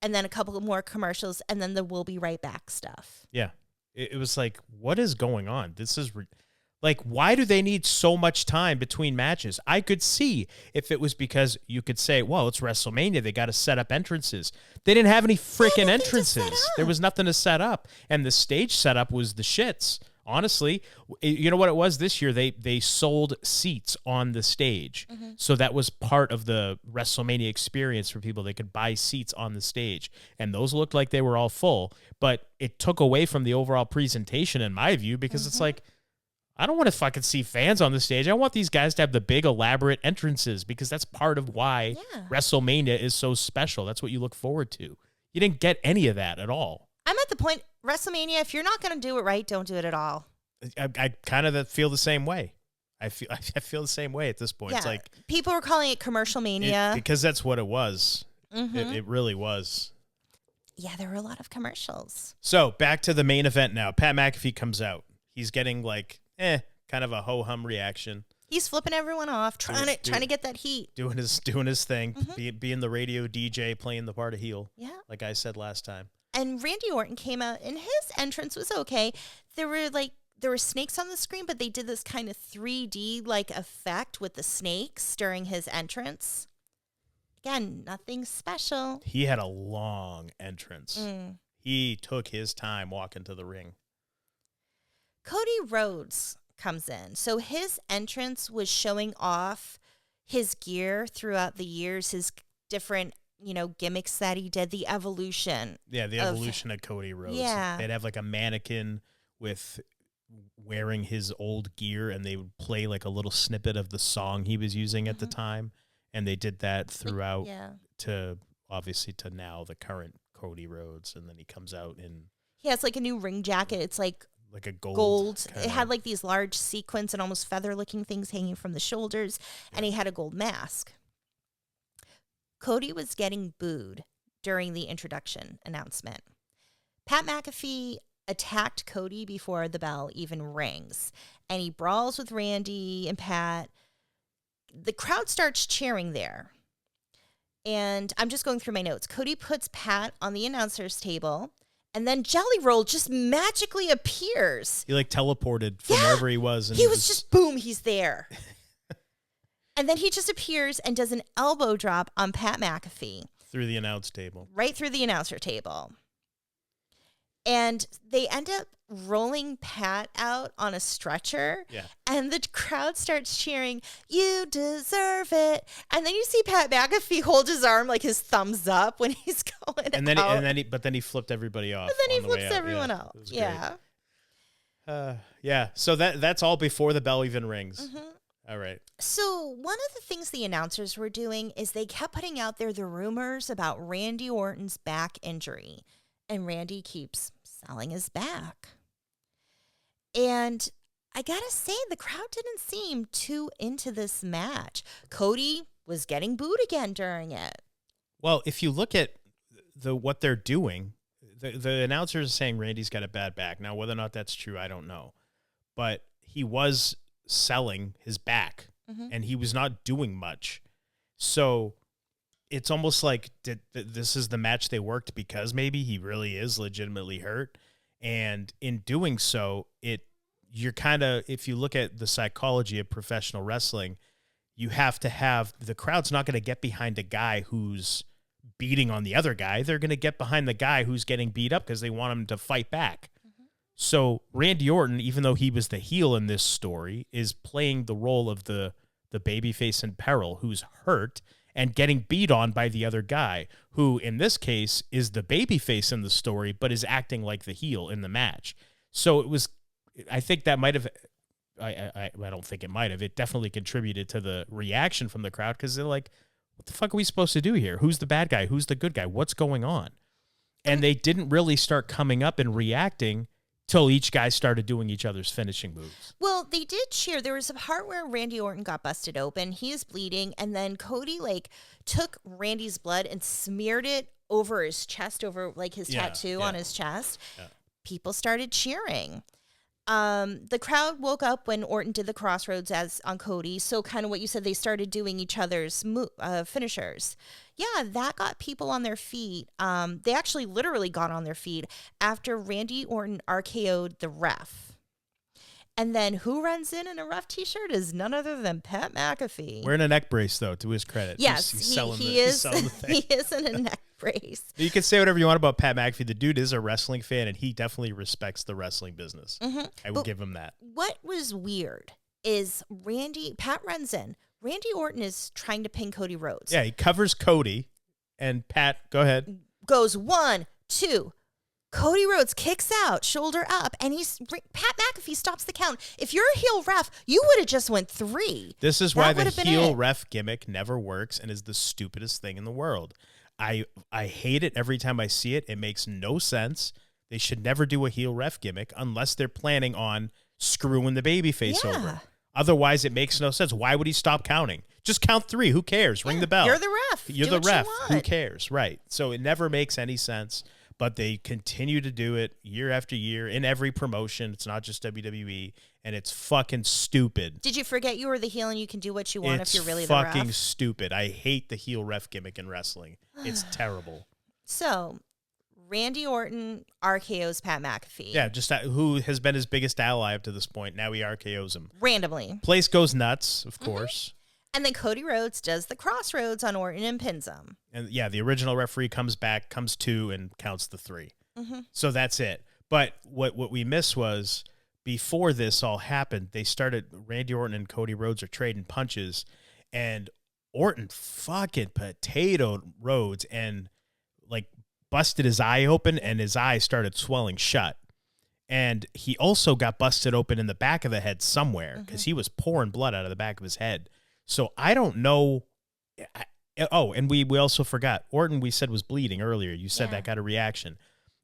and then a couple more commercials, and then the "We'll Be Right Back" stuff. Yeah. It was like, what is going on? This is like, why do they need so much time between matches? I could see if it was because you could say, well, it's WrestleMania. They got to set up entrances. They didn't have any freaking entrances. There was nothing to set up. And the stage setup was the shits. Honestly, you know what it was this year? They sold seats on the stage. Mm-hmm. So that was part of the WrestleMania experience for people. They could buy seats on the stage. And those looked like they were all full. But it took away from the overall presentation, in my view, because it's like, I don't want to fucking see fans on the stage. I want these guys to have the big, elaborate entrances because that's part of why WrestleMania is so special. That's what you look forward to. You didn't get any of that at all. I'm at the point, WrestleMania, if you're not going to do it right, don't do it at all. I kind of feel the same way. I feel the same way at this point. Yeah. It's like people were calling it commercial mania. because that's what it was. Mm-hmm. It really was. Yeah, there were a lot of commercials. So back to the main event now. Pat McAfee comes out. He's getting like, kind of a ho-hum reaction. He's flipping everyone off, trying to get that heat. Doing his thing, being the radio DJ, playing the part of heel. Yeah. Like I said last time. And Randy Orton came out, and his entrance was okay. There were snakes on the screen, but they did this kind of 3D like effect with the snakes during his entrance. Again, nothing special. He had a long entrance. He took his time walking to the ring. Cody Rhodes comes in. So his entrance was showing off his gear throughout the years, his different, gimmicks that he did, the evolution. Yeah, the evolution of Cody Rhodes. Yeah. They'd have like a mannequin with wearing his old gear, and they would play like a little snippet of the song he was using at the time. And they did that throughout to obviously to now the current Cody Rhodes. And then he comes out in... He has like a new ring jacket. It's like a gold. It had like these large sequins and almost feather-looking things hanging from the shoulders. And he had a gold mask. Cody was getting booed during the introduction announcement. Pat McAfee attacked Cody before the bell even rings. And he brawls with Randy and Pat. The crowd starts cheering there. And I'm just going through my notes. Cody puts Pat on the announcer's table, and then Jelly Roll just magically appears. He like teleported from wherever he was. And he was just, boom, he's there. And then he just appears and does an elbow drop on Pat McAfee. Through the announce table. Right through the announcer table. And they end up rolling Pat out on a stretcher. Yeah. And the crowd starts cheering, "You deserve it." And then you see Pat McAfee hold his arm like his thumbs up when he's going out. But then he flipped everybody off. But then he flips everyone out. Yeah. So that's all before the bell even rings. Mm-hmm. All right. So one of the things the announcers were doing is they kept putting out there the rumors about Randy Orton's back injury. And Randy keeps selling his back. And I gotta say, the crowd didn't seem too into this match. Cody was getting booed again during it. Well, if you look at what they're doing, the announcers are saying Randy's got a bad back. Now, whether or not that's true, I don't know. But he was selling his back, and he was not doing much. So it's almost like this is the match they worked because maybe he really is legitimately hurt. And in doing so, you're kind of, if you look at the psychology of professional wrestling, you have to have, the crowd's not going to get behind a guy who's beating on the other guy. They're going to get behind the guy who's getting beat up because they want him to fight back. So Randy Orton, even though he was the heel in this story, is playing the role of the babyface in peril who's hurt and getting beat on by the other guy, who in this case is the babyface in the story, but is acting like the heel in the match. So it was, I think that might have, I don't think it might have, it definitely contributed to the reaction from the crowd because they're like, what the fuck are we supposed to do here? Who's the bad guy? Who's the good guy? What's going on? And they didn't really start coming up and reacting till each guy started doing each other's finishing moves. Well, they did cheer. There was a part where Randy Orton got busted open. He is bleeding, and then Cody took Randy's blood and smeared it over his chest, over his tattoo on his chest. Yeah. People started cheering. The crowd woke up when Orton did the crossroads as on Cody. So kind of what you said, they started doing each other's finishers. Yeah, that got people on their feet. They actually literally got on their feet after Randy Orton RKO'd the ref. And then who runs in a ref t-shirt is none other than Pat McAfee. Wearing a neck brace, though, to his credit. Yes, he is in a neck brace. You can say whatever you want about Pat McAfee. The dude is a wrestling fan, and he definitely respects the wrestling business. I will give him that. What was weird is Pat runs in. Randy Orton is trying to pin Cody Rhodes. Yeah, he covers Cody, and Pat, go ahead. Goes 1, 2. Cody Rhodes kicks out, shoulder up, and Pat McAfee stops the count. If you're a heel ref, you would have just went 3. This is why the heel ref gimmick never works and is the stupidest thing in the world. I hate it every time I see it. It makes no sense. They should never do a heel ref gimmick unless they're planning on screwing the babyface over. Otherwise, it makes no sense. Why would he stop counting? Just count 3. Who cares? Ring the bell. You're the ref. You're the ref. Who cares? Right. So it never makes any sense. But they continue to do it year after year in every promotion. It's not just WWE, and it's fucking stupid. Did you forget you were the heel and you can do what you want if you're really the ref? It's fucking stupid. I hate the heel ref gimmick in wrestling. It's terrible. So, Randy Orton RKO's Pat McAfee. Yeah, just who has been his biggest ally up to this point. Now he RKO's him. Randomly. Place goes nuts, of course. And then Cody Rhodes does the crossroads on Orton and pins him. And yeah, the original referee comes back, comes 2, and counts the 3. So that's it. But what we missed was before this all happened, they started, Randy Orton and Cody Rhodes are trading punches, and Orton fucking potatoed Rhodes and busted his eye open, and his eye started swelling shut. And he also got busted open in the back of the head somewhere because he was pouring blood out of the back of his head. So I don't know. And we also forgot. Orton, we said, was bleeding earlier. You said that got a reaction.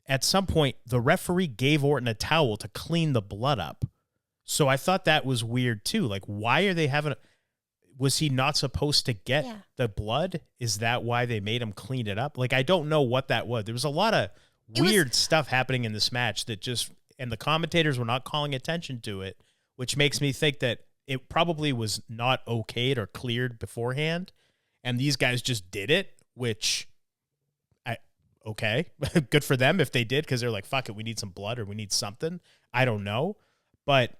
At some point, the referee gave Orton a towel to clean the blood up. So I thought that was weird, too. Why are they having... Was he not supposed to get the blood? Is that why they made him clean it up? I don't know what that was. There was a lot of weird stuff happening in this match that just... And the commentators were not calling attention to it, which makes me think that it probably was not okayed or cleared beforehand, and these guys just did it, which, okay, good for them if they did, because they're like, fuck it, we need some blood or we need something. I don't know, but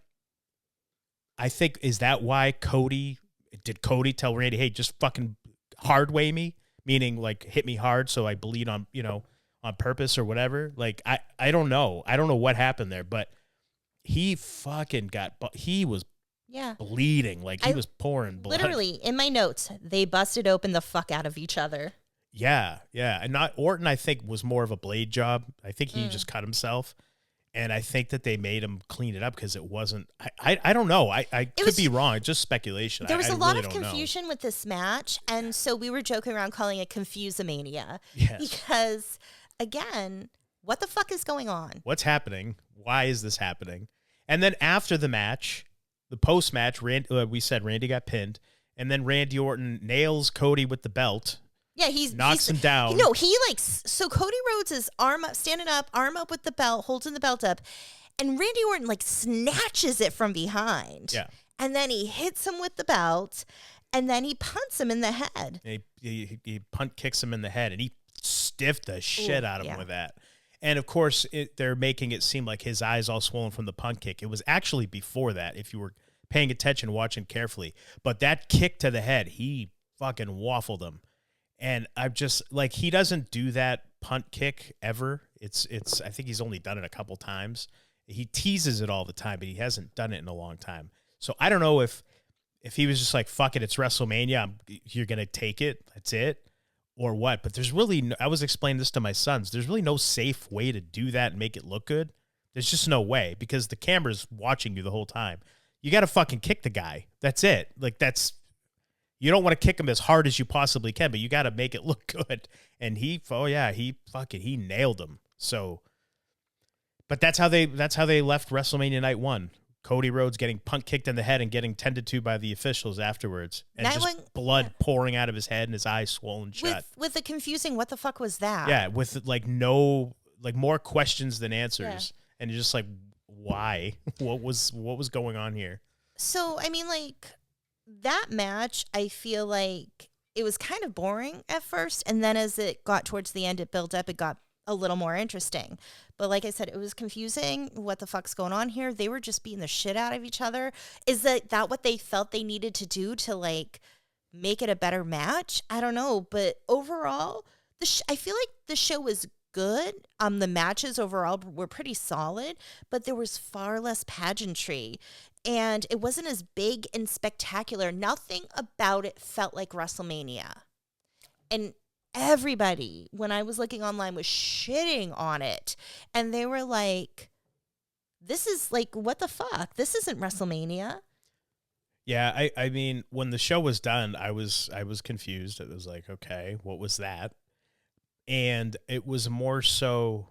I think, is that why did Cody tell Randy, hey, just fucking hard way me, meaning hit me hard so I bleed on, on purpose or whatever? I don't know. I don't know what happened there, but he fucking he was bleeding. He was pouring blood. Literally, in my notes, they busted open the fuck out of each other. Yeah. And Orton, I think, was more of a blade job. I think he just cut himself. And I think that they made him clean it up because it wasn't... I don't know. I could be wrong. It's just speculation. There was a lot of confusion with this match. And so we were joking around calling it Confuse-a-mania. Yes. Because, again, what the fuck is going on? What's happening? Why is this happening? And then after the match... The post-match, we said Randy got pinned, and then Randy Orton nails Cody with the belt. Yeah, knocks him down. No, he like, so Cody Rhodes is arm up, standing up, arm up with the belt, holding the belt up, and Randy Orton like snatches it from behind. Yeah. And then he hits him with the belt, and then he punts him in the head. He punt kicks him in the head, and he stiffed the shit out of him with that. And of course, they're making it seem like his eyes all swollen from the punt kick. It was actually before that, if you were paying attention, watching carefully. But that kick to the head, he fucking waffled him. And I'm just like, he doesn't do that punt kick ever. It's. I think he's only done it a couple times. He teases it all the time, but he hasn't done it in a long time. So I don't know if he was just like, fuck it, it's WrestleMania, you're gonna take it, that's it, or what. But there's really, I was explaining this to my sons. There's really no safe way to do that and make it look good. There's just no way, because the camera's watching you the whole time. You got to fucking kick the guy. That's it. Like, you don't want to kick him as hard as you possibly can, but you got to make it look good. And he nailed him. So, but that's how they left WrestleMania Night 1. Cody Rhodes getting punt kicked in the head and getting tended to by the officials afterwards. And blood pouring out of his head and his eyes swollen shut. With the confusing, what the fuck was that? Yeah, with like more questions than answers. Yeah. And you're just like, why? What was going on here? So, I mean, like, that match, I feel like it was kind of boring at first, and then as it got towards the end, it built up, it got a little more interesting. But like I said, it was confusing. What the fuck's going on here? They were just beating the shit out of each other. Is that what they felt they needed to do to like make it a better match? I don't know. But overall, I feel like the show was good. The matches overall were pretty solid, but there was far less pageantry. And it wasn't as big and spectacular. Nothing about it felt like WrestleMania. And everybody, when I was looking online, was shitting on it. And they were like, this is like, what the fuck? This isn't WrestleMania. Yeah, I mean, when the show was done, I was confused. It was like, okay, what was that? And it was more so,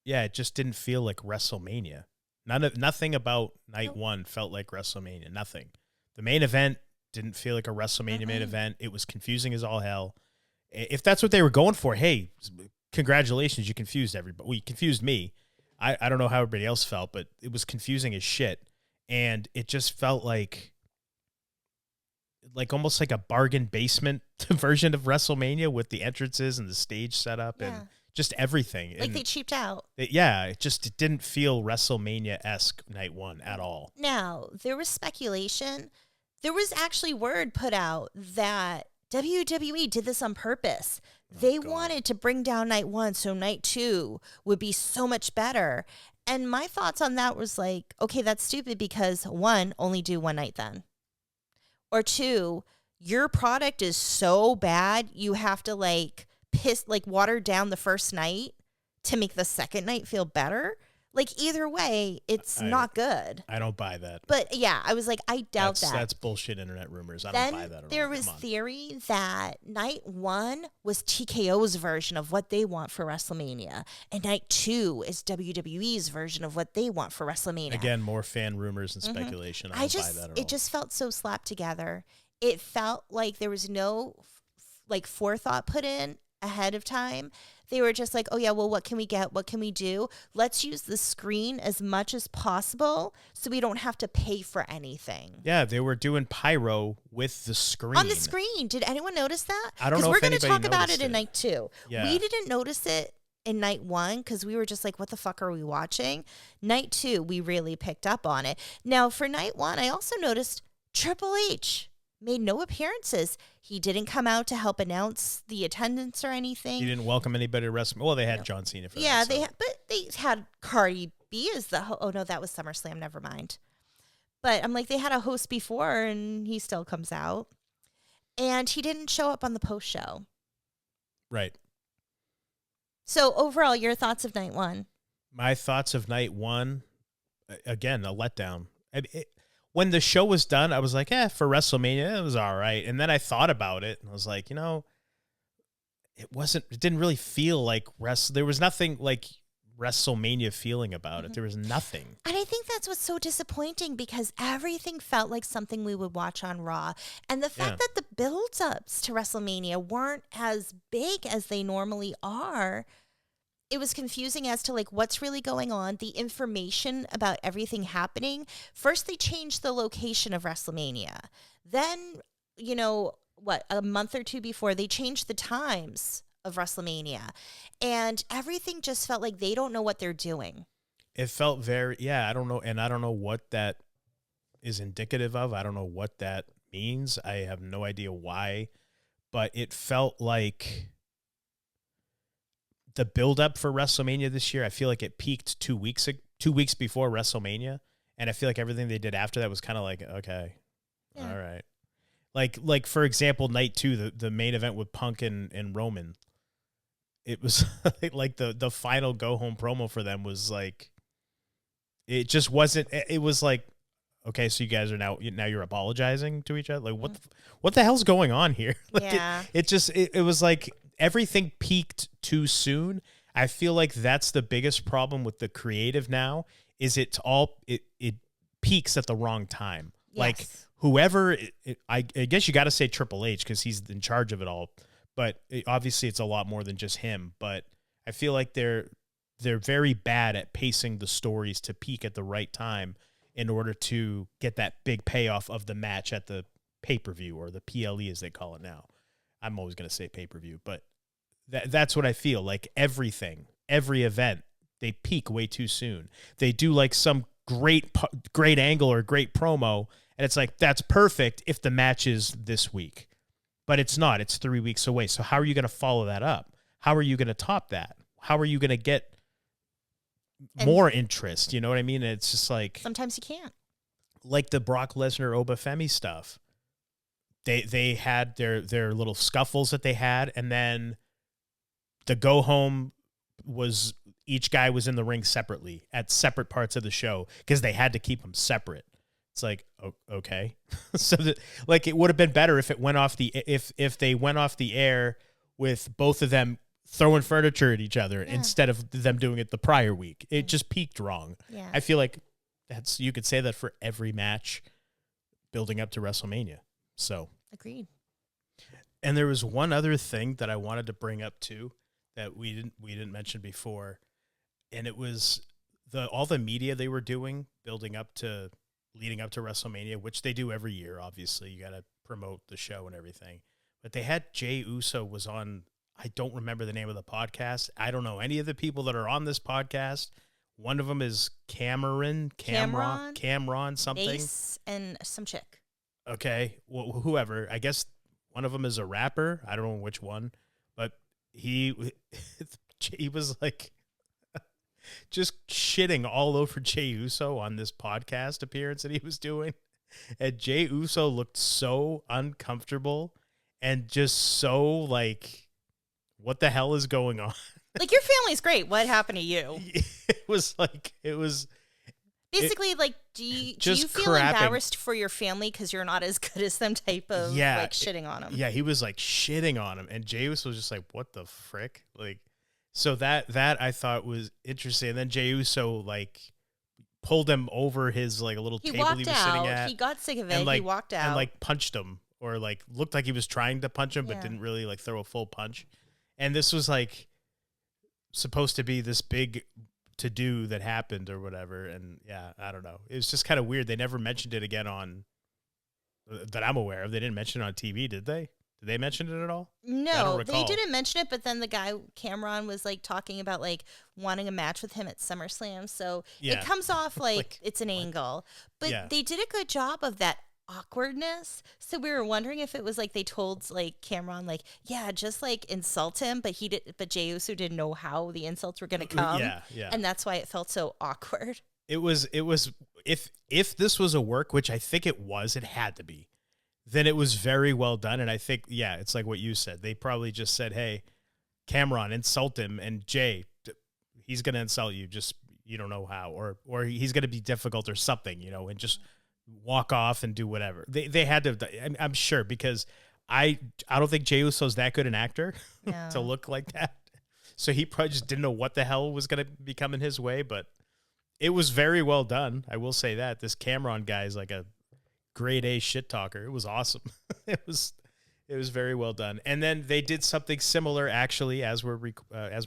yeah, it just didn't feel like WrestleMania. Nothing about Night 1 felt like WrestleMania. Nothing. The main event didn't feel like a WrestleMania main event. It was confusing as all hell. If that's what they were going for, hey, congratulations, you confused everybody. Well, you confused me. I don't know how everybody else felt, but it was confusing as shit. And it just felt like almost like a bargain basement version of WrestleMania with the entrances and the stage setup and just everything. Like, and they cheaped out. It didn't feel WrestleMania-esque Night 1 at all. Now, there was speculation. There was actually word put out that WWE did this on purpose. They wanted to bring down Night 1 so Night 2 would be so much better. And my thoughts on that was like, okay, that's stupid because, one, only do one night then. Or two, your product is so bad, you have to water down the first night to make the second night feel better. Like, either way, it's not good. I don't buy that. But yeah, I was like, I doubt that. That's bullshit internet rumors. I don't buy that at all. There was theory that Night 1 was TKO's version of what they want for WrestleMania. And Night 2 is WWE's version of what they want for WrestleMania. Again, more fan rumors and speculation. I don't buy that at all. It just felt so slapped together. It felt like there was no forethought put in ahead of time. They were just like, oh yeah, well, what can we get? What can we do? Let's use the screen as much as possible so we don't have to pay for anything. Yeah, they were doing pyro with the screen. On the screen. Did anyone notice that? I don't know if anybody noticed it. Because we're going to talk about it in Night 2. Yeah. We didn't notice it in Night 1 because we were just like, what the fuck are we watching? Night 2, we really picked up on it. Now, for Night 1, I also noticed Triple H made no appearances. He didn't come out to help announce the attendance or anything. He didn't welcome anybody to WrestleMania. Well, they had John Cena for that. Yeah, but they had Cardi B as the oh no, that was SummerSlam. Never mind. But I'm like, they had a host before, and he still comes out, and he didn't show up on the post show. Right. So overall, your thoughts of Night 1? My thoughts of Night 1, again, a letdown. When the show was done, I was like, for WrestleMania, it was all right. And then I thought about it, and I was like, it didn't really feel like there was nothing like WrestleMania feeling about it. There was nothing. And I think that's what's so disappointing because everything felt like something we would watch on Raw. And the fact that the build-ups to WrestleMania weren't as big as they normally are, it was confusing as to like what's really going on, the information about everything happening. First, they changed the location of WrestleMania. Then, you know, a month or two before, they changed the times of WrestleMania. And everything just felt like they don't know what they're doing. It felt very, I don't know. And I don't know what that is indicative of. I don't know what that means. I have no idea why. But it felt like the buildup for WrestleMania this year, I feel like it peaked 2 weeks before WrestleMania. And I feel like everything they did after that was kind of like, okay, all right. Like for example, night 2, the main event with Punk and Roman. It was like the final go home promo for them was like, it just wasn't. It was like, okay, so you guys are now you're apologizing to each other. Like what the hell's going on here? Like it was like everything peaked too soon. I feel like that's the biggest problem with the creative now. Is it peaks at the wrong time? Yes. Like whoever, I guess you got to say Triple H because he's in charge of it all. But obviously, it's a lot more than just him. But I feel like they're very bad at pacing the stories to peak at the right time in order to get that big payoff of the match at the pay-per-view or the PLE as they call it now. I'm always going to say pay-per-view, but that's what I feel like. Every event, they peak way too soon. They do like some great angle or great promo, and it's like that's perfect if the match is this week. But it's not. It's 3 weeks away. So how are you going to follow that up? How are you going to top that? How are you going to get more interest? You know what I mean? It's just like sometimes you can't. Like the Brock Lesnar Obafemi stuff. They had their little scuffles that they had, and then the go home was each guy was in the ring separately at separate parts of the show because they had to keep them separate. It's like, okay. So that, like, it would have been better if it went off if they went off the air with both of them throwing furniture at each other instead of them doing it the prior week. It just peaked wrong. Yeah. I feel like you could say that for every match building up to WrestleMania. So agreed. And there was one other thing that I wanted to bring up too that we didn't mention before, and it was all the media they were doing leading up to WrestleMania, which they do every year. Obviously, you got to promote the show and everything. But they had Jey Uso was on. I don't remember the name of the podcast. I don't know any of the people that are on this podcast. One of them is Cameron something, Ace and some chick. Okay, well, whoever. I guess one of them is a rapper. I don't know which one, but he was like just shitting all over Jey Uso on this podcast appearance that he was doing. And Jey Uso looked so uncomfortable and just so like, what the hell is going on? Like, your family's great. What happened to you? It was basically like, do you feel embarrassed for your family because you're not as good as them type of like shitting on them? Yeah, he was like shitting on him, and Jey Uso was just like, what the frick? Like, so that I thought was interesting. And then Jey Uso like pulled him over his like a little table he was sitting at. He got sick of it. And, like, he walked out and like punched him, or like looked like he was trying to punch him, but didn't really like throw a full punch. And this was like supposed to be this big to do that happened or whatever. And I don't know. It was just kind of weird. They never mentioned it again on that I'm aware of. They didn't mention it on TV, did they? Did they mention it at all? No, they didn't mention it, but then the guy, Cameron, was like talking about like wanting a match with him at SummerSlam. So it comes off like it's an angle, but they did a good job of that awkwardness. So we were wondering if it was like they told like Cameron like, just like insult him, but Jey Uso didn't know how the insults were going to come. And that's why it felt so awkward. It was if this was a work, which I think it was, it had to be, then it was very well done. And I think, it's like what you said. They probably just said, hey, Cameron, insult him. And Jay, he's going to insult you. Just, you don't know how, or he's going to be difficult or something, and just walk off and do whatever. They had to, I'm sure, because I don't think Jey Uso's that good an actor to look like that. So he probably just didn't know what the hell was going to be coming his way, but it was very well done. I will say that. This Cameron guy is like a grade A shit talker. It was awesome. it was very well done. And then they did something similar actually as we're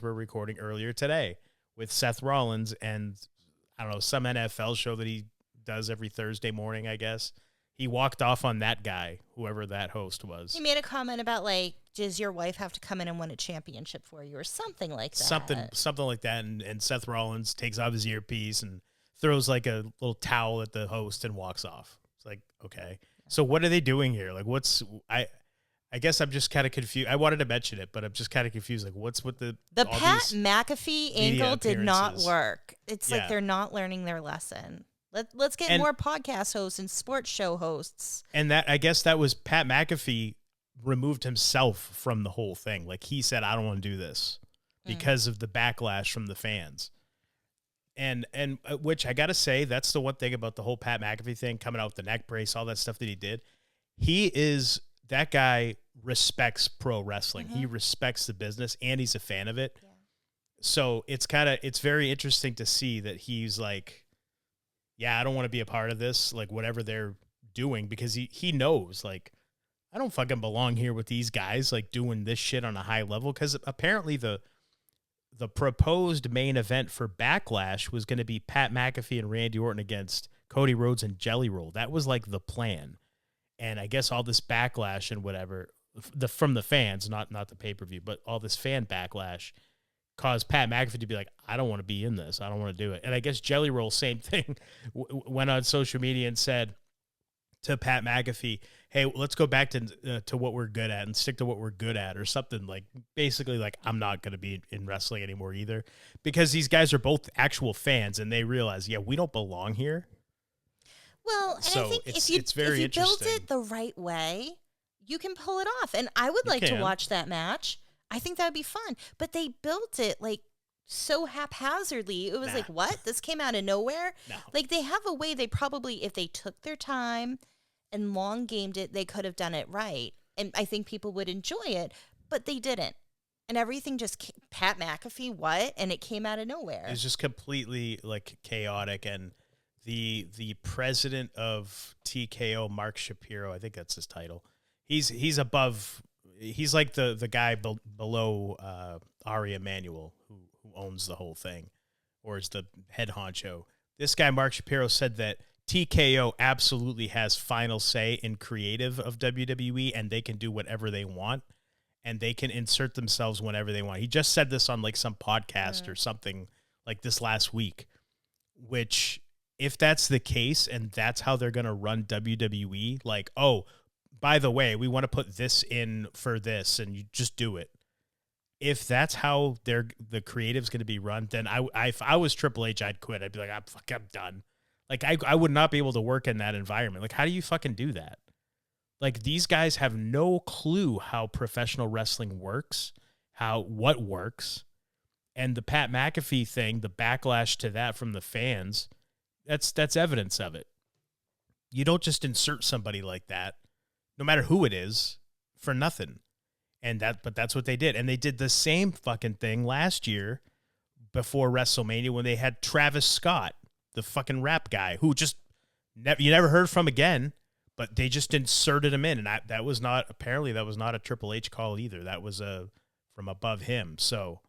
recording earlier today with Seth Rollins and I don't know, some NFL show that he does every Thursday morning, I guess. He walked off on that guy, whoever that host was. He made a comment about, like, does your wife have to come in and win a championship for you or something like that? Something like that. And Seth Rollins takes off his earpiece and throws, like, a little towel at the host and walks off. It's like, okay. So what are they doing here? Like, I guess I'm just kind of confused. I wanted to mention it, but I'm just kind of confused. Like, what's with the Pat McAfee angle did not work. It's like they're not learning their lesson. Let's get more podcast hosts and sports show hosts. And that, I guess that was Pat McAfee removed himself from the whole thing. Like he said, I don't want to do this because of the backlash from the fans. And which I got to say, that's the one thing about the whole Pat McAfee thing, coming out with the neck brace, all that stuff that he did. That guy respects pro wrestling. He respects the business and he's a fan of it. Yeah. So it's very interesting to see that he's like, yeah, I don't want to be a part of this, like whatever they're doing, because he knows, like, I don't fucking belong here with these guys, like doing this shit on a high level. Because apparently the proposed main event for Backlash was going to be Pat McAfee and Randy Orton against Cody Rhodes and Jelly Roll. That was like the plan. And I guess all this backlash and whatever from the fans, not the pay-per-view, but all this fan backlash caused Pat McAfee to be like, I don't want to be in this. I don't want to do it. And I guess Jelly Roll, same thing, went on social media and said to Pat McAfee, hey, let's go back to what we're good at and stick to what we're good at, or something, like basically like, I'm not going to be in wrestling anymore either, because these guys are both actual fans and they realize, yeah, we don't belong here. Well, and so I think it's if you build interesting. it the right way, you can pull it off. And I would like to watch that match. I think that would be fun. But they built it like so haphazardly. It was like, what? This came out of nowhere? No. Like they have a way they probably, if they took their time and long gamed it, they could have done it right. And I think people would enjoy it, but they didn't. And everything just, Pat McAfee, what? And it came out of nowhere. It's just completely like chaotic. And the president of TKO, Mark Shapiro, I think that's his title. He's above. He's like the guy below Ari Emanuel, who owns the whole thing, or is the head honcho. This guy, Mark Shapiro, said that TKO absolutely has final say in creative of WWE, and they can do whatever they want, and they can insert themselves whenever they want. He just said this on like some podcast or something like this last week, which, if that's the case and that's how they're going to run WWE, like, oh, by the way, we want to put this in for this, and you just do it. If that's how the creative's going to be run, then if I was Triple H, I'd quit. I'd be like, I'm done. Like, I would not be able to work in that environment. Like, how do you fucking do that? Like, these guys have no clue how professional wrestling works, what works. And the Pat McAfee thing, the backlash to that from the fans, that's evidence of it. You don't just insert somebody like that, no matter who it is, for nothing. But that's what they did. And they did the same fucking thing last year before WrestleMania when they had Travis Scott, the fucking rap guy, who just you never heard from again, but they just inserted him in. And that was not a Triple H call either. That was from above him. So,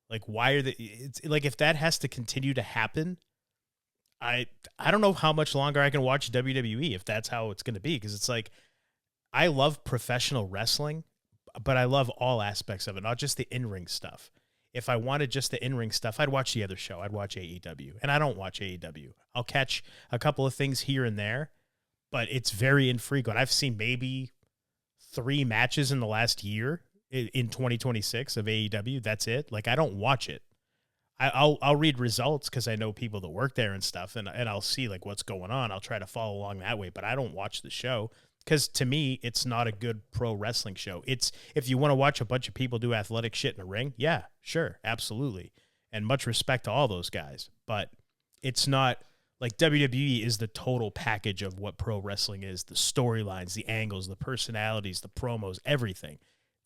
like, why are it's like, if that has to continue to happen, I don't know how much longer I can watch WWE if that's how it's going to be. Because it's like, I love professional wrestling, but I love all aspects of it, not just the in-ring stuff. If I wanted just the in-ring stuff, I'd watch the other show. I'd watch AEW. And I don't watch AEW. I'll catch a couple of things here and there, but it's very infrequent. I've seen maybe 3 matches in the last year in 2026 of AEW. That's it. Like, I don't watch it. I'll read results because I know people that work there and stuff, and I'll see like what's going on. I'll try to follow along that way, but I don't watch the show. Because to me, it's not a good pro wrestling show. It's, if you want to watch a bunch of people do athletic shit in a ring, yeah, sure, absolutely. And much respect to all those guys. But it's not, like, WWE is the total package of what pro wrestling is. The storylines, the angles, the personalities, the promos, everything.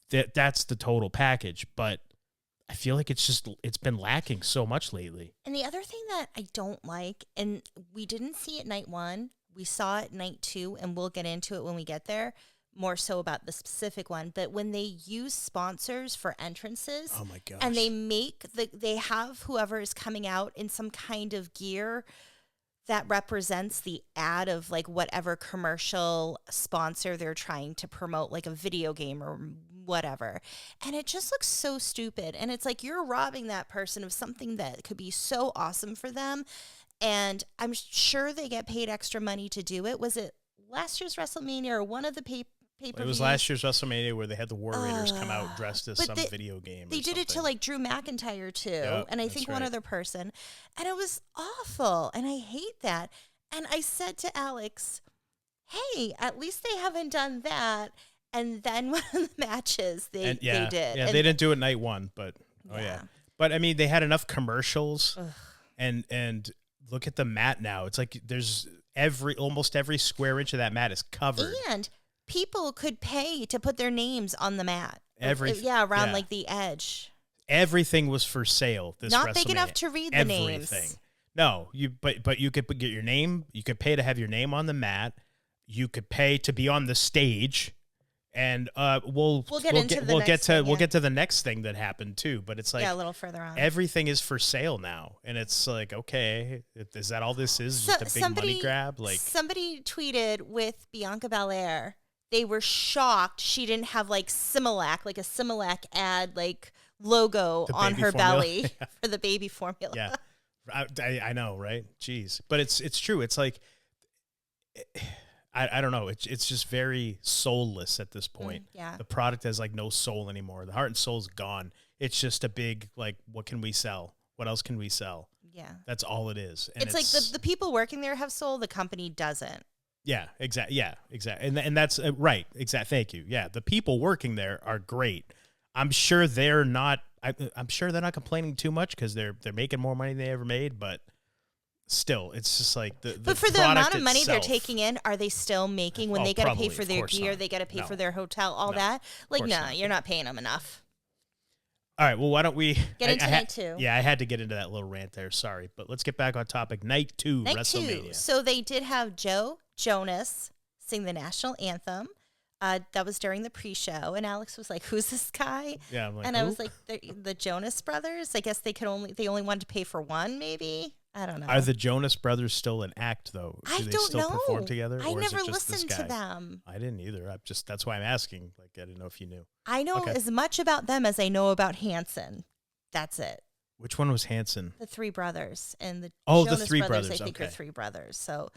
That's the total package. But I feel like it's been lacking so much lately. And the other thing that I don't like, and we didn't see it night 1, we saw it night 2, and we'll get into it when we get there, more so about the specific one, but when they use sponsors for entrances, Oh my gosh. and they have whoever is coming out in some kind of gear that represents the ad of like whatever commercial sponsor they're trying to promote, like a video game or whatever. And it just looks so stupid. And it's like you're robbing that person of something that could be so awesome for them. And I'm sure they get paid extra money to do it. Was it last year's WrestleMania or one of the pay-per-views? It was last year's WrestleMania where they had the War Raiders come out dressed as some video game. They did it to like Drew McIntyre too, Yep, and I think one other person, and it was awful, and I hate that. And I said to Alex, "Hey, at least they haven't done that." And then one of the matches they did. Yeah, and they didn't do it night 1, but but I mean they had enough commercials, and look at the mat now. It's like there's almost every square inch of that mat is covered. And people could pay to put their names on the mat. Around like the edge. Everything was for sale. Not big enough to read the names. No, but you could get your name. You could pay to have your name on the mat. You could pay to be on the stage, and we'll get to the next thing that happened too. But it's like a little further on. Everything is for sale now, and it's like, okay, is that all this is? Just a big money grab? Like somebody tweeted with Bianca Belair. They were shocked she didn't have like Similac, like a Similac ad, like logo on her belly for the baby formula. Yeah, I know, right? Jeez, but it's true. It's like I don't know. It's just very soulless at this point. The product has like no soul anymore. The heart and soul's gone. It's just a big like, what can we sell? What else can we sell? Yeah, that's all it is. And it's like the people working there have soul. The company doesn't. Yeah, exactly. Yeah, exactly. And that's right. Exactly. Thank you. Yeah, the people working there are great. I'm sure they're not. I'm sure they're not complaining too much because they're making more money than they ever made. But still, it's just like But for the amount of money they're taking in, are they still making when they got to pay for their gear? They got to pay for their hotel, all that. Like, no, you're not paying them enough. All right, well, why don't we get into night 2? Yeah, I had to get into that little rant there. Sorry, but let's get back on topic. Night 2, WrestleMania. 2. So they did have Joe Jonas sing the national anthem. That was during the pre-show, and Alex was like, "Who's this guy?" Yeah, I'm like, and I was like, "The Jonas Brothers." I guess they only wanted to pay for one, maybe. I don't know. Are the Jonas Brothers still an act though? I they don't still know. perform together? I or never is it just listened to them. I didn't either. That's why I'm asking. Like, I didn't know if you knew. I know as much about them as I know about Hanson. That's it. Which one was Hanson? The 3 brothers and the Jonas the 3 brothers. I think they're 3 brothers. So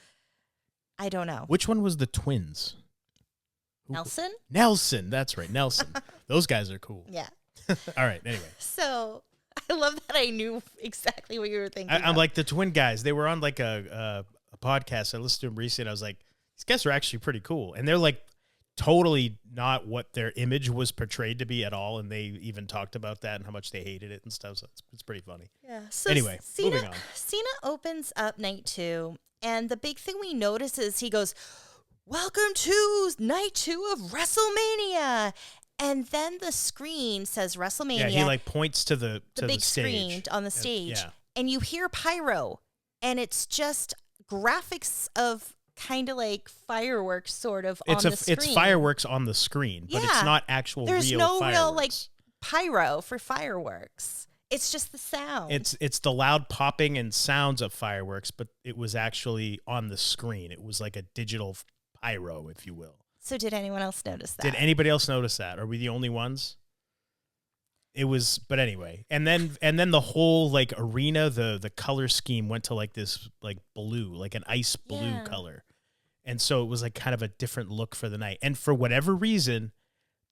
I don't know. Which one was the twins? Nelson. That's right. Nelson. Those guys are cool. Yeah. All right. Anyway. So I love that I knew exactly what you were thinking. I'm like the twin guys. They were on like a podcast. I listened to them recently. And I was like, these guys are actually pretty cool. And they're like totally not what their image was portrayed to be at all. And they even talked about that and how much they hated it and stuff. So it's pretty funny. Yeah. So anyway, moving on. Cena opens up night 2. And the big thing we notice is he goes, "Welcome to night 2 of WrestleMania." And then the screen says WrestleMania. Yeah, he like points to the big stage. screen on the stage. And you hear pyro. And it's just graphics of kind of like fireworks sort of on the screen. It's fireworks on the screen, but it's not actual There's real no fireworks. real like pyro for fireworks. It's just the sound. It's the loud popping and sounds of fireworks, but it was actually on the screen. It was like a digital pyro, if you will. So did anyone else notice that? Did anybody else notice that? Are we the only ones? It was, but anyway, and then the whole like arena, the color scheme went to like this like blue, like an ice blue color, and so it was like kind of a different look for the night. And for whatever reason,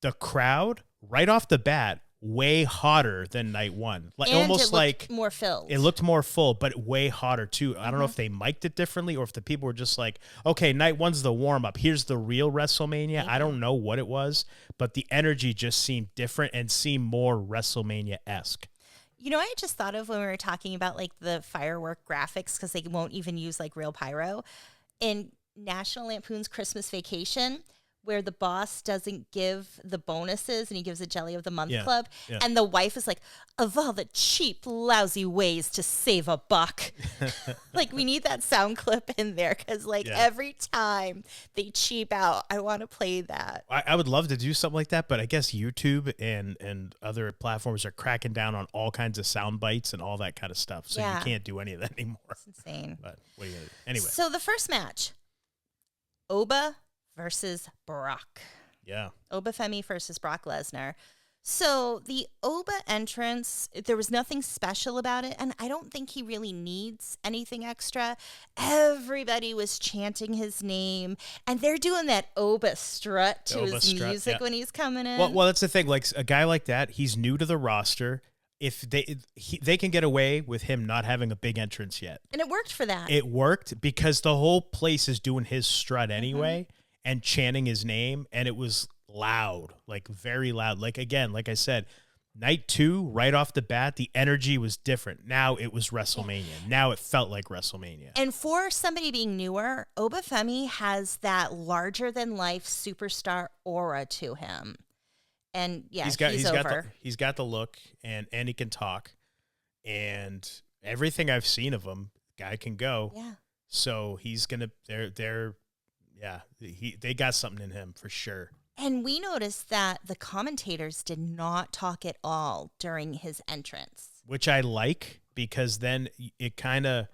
the crowd right off the bat way hotter than night 1, like and almost like more filled. It looked more full, but way hotter too. I don't know if they mic'd it differently or if the people were just like, okay, night 1's the warm up. Here's the real WrestleMania. I don't know what it was, but the energy just seemed different and seemed more WrestleMania-esque. You know, I just thought of when we were talking about like the firework graphics because they won't even use like real pyro in National Lampoon's Christmas Vacation. where the boss doesn't give the bonuses and he gives a Jelly of the Month Yeah, club. yeah. And the wife is like, of all the cheap, lousy ways to save a buck. Like, we need that sound clip in there because, like, Yeah. every time they cheap out, I want to play that. I would love to do something like that, but I guess YouTube and other platforms are cracking down on all kinds of sound bites and all that kind of stuff. So Yeah. you can't do any of that anymore. It's insane. But what do you anyway? So the first match, Oba versus Brock. Yeah. Oba Femi versus Brock Lesnar. So the Oba entrance, there was nothing special about it, and I don't think he really needs anything extra. Everybody was chanting his name, and they're doing that Oba strut to Oba his strut, music yeah. when he's coming in. Well, that's the thing. Like a guy like that, he's new to the roster. If they can get away with him not having a big entrance yet. And it worked for that. It worked because the whole place is doing his strut anyway and chanting his name, and it was loud, like very loud. Like again, like I said, night 2, right off the bat, the energy was different. Now it was WrestleMania. Now it felt like WrestleMania. And for somebody being newer, Oba Femi has that larger than life superstar aura to him. And yeah, he's got the look, and he can talk, and everything I've seen of him, guy can go. Yeah. So he's gonna. They got something in him for sure. And we noticed that the commentators did not talk at all during his entrance. Which I like, because then it kind of.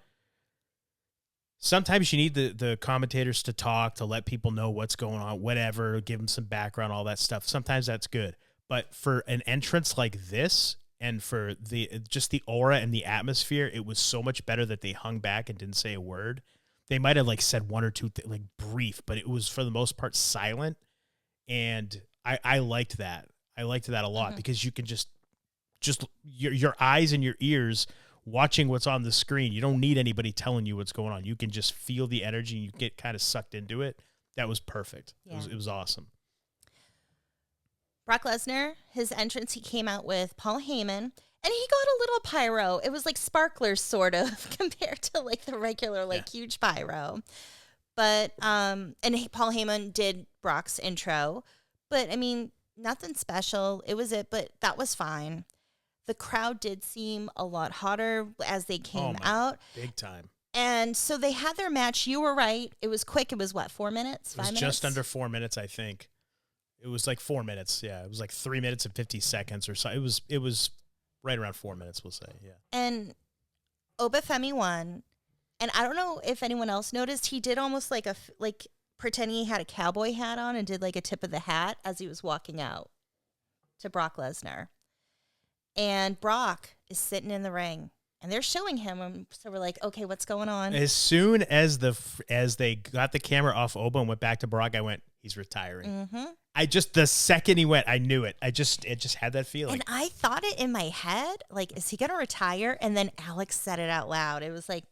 Sometimes you need the commentators to talk, to let people know what's going on, whatever, give them some background, all that stuff. Sometimes that's good. But for an entrance like this, and for just the aura and the atmosphere, it was so much better that they hung back and didn't say a word. They might have like said one or two like brief, but it was for the most part silent. And I liked that. I liked that a lot because you can just your eyes and your ears watching what's on the screen. You don't need anybody telling you what's going on. You can just feel the energy and you get kind of sucked into it. That was perfect. Yeah. It was awesome. Brock Lesnar, his entrance, he came out with Paul Heyman, and he got a little pyro. It was like sparklers, sort of, compared to like the regular, huge pyro. But, Paul Heyman did Brock's intro, but I mean, nothing special. It was it, but that was fine. The crowd did seem a lot hotter as they came out. Big time. And so they had their match. You were right. It was quick. It was what, 4 minutes? 5 minutes? Just under 4 minutes, I think. It was like 4 minutes. Yeah, it was like 3 minutes and 50 seconds or so. It was right around 4 minutes, we'll say. Yeah. And Oba Femi won. And I don't know if anyone else noticed. He did almost like pretending he had a cowboy hat on and did like a tip of the hat as he was walking out to Brock Lesnar. And Brock is sitting in the ring, and they're showing him. And so we're like, okay, what's going on? As soon as they got the camera off Oba and went back to Brock, I went, he's retiring. The second he went, I knew it. It just had that feeling. And I thought it in my head, like, is he going to retire? And then Alex said it out loud. It was like,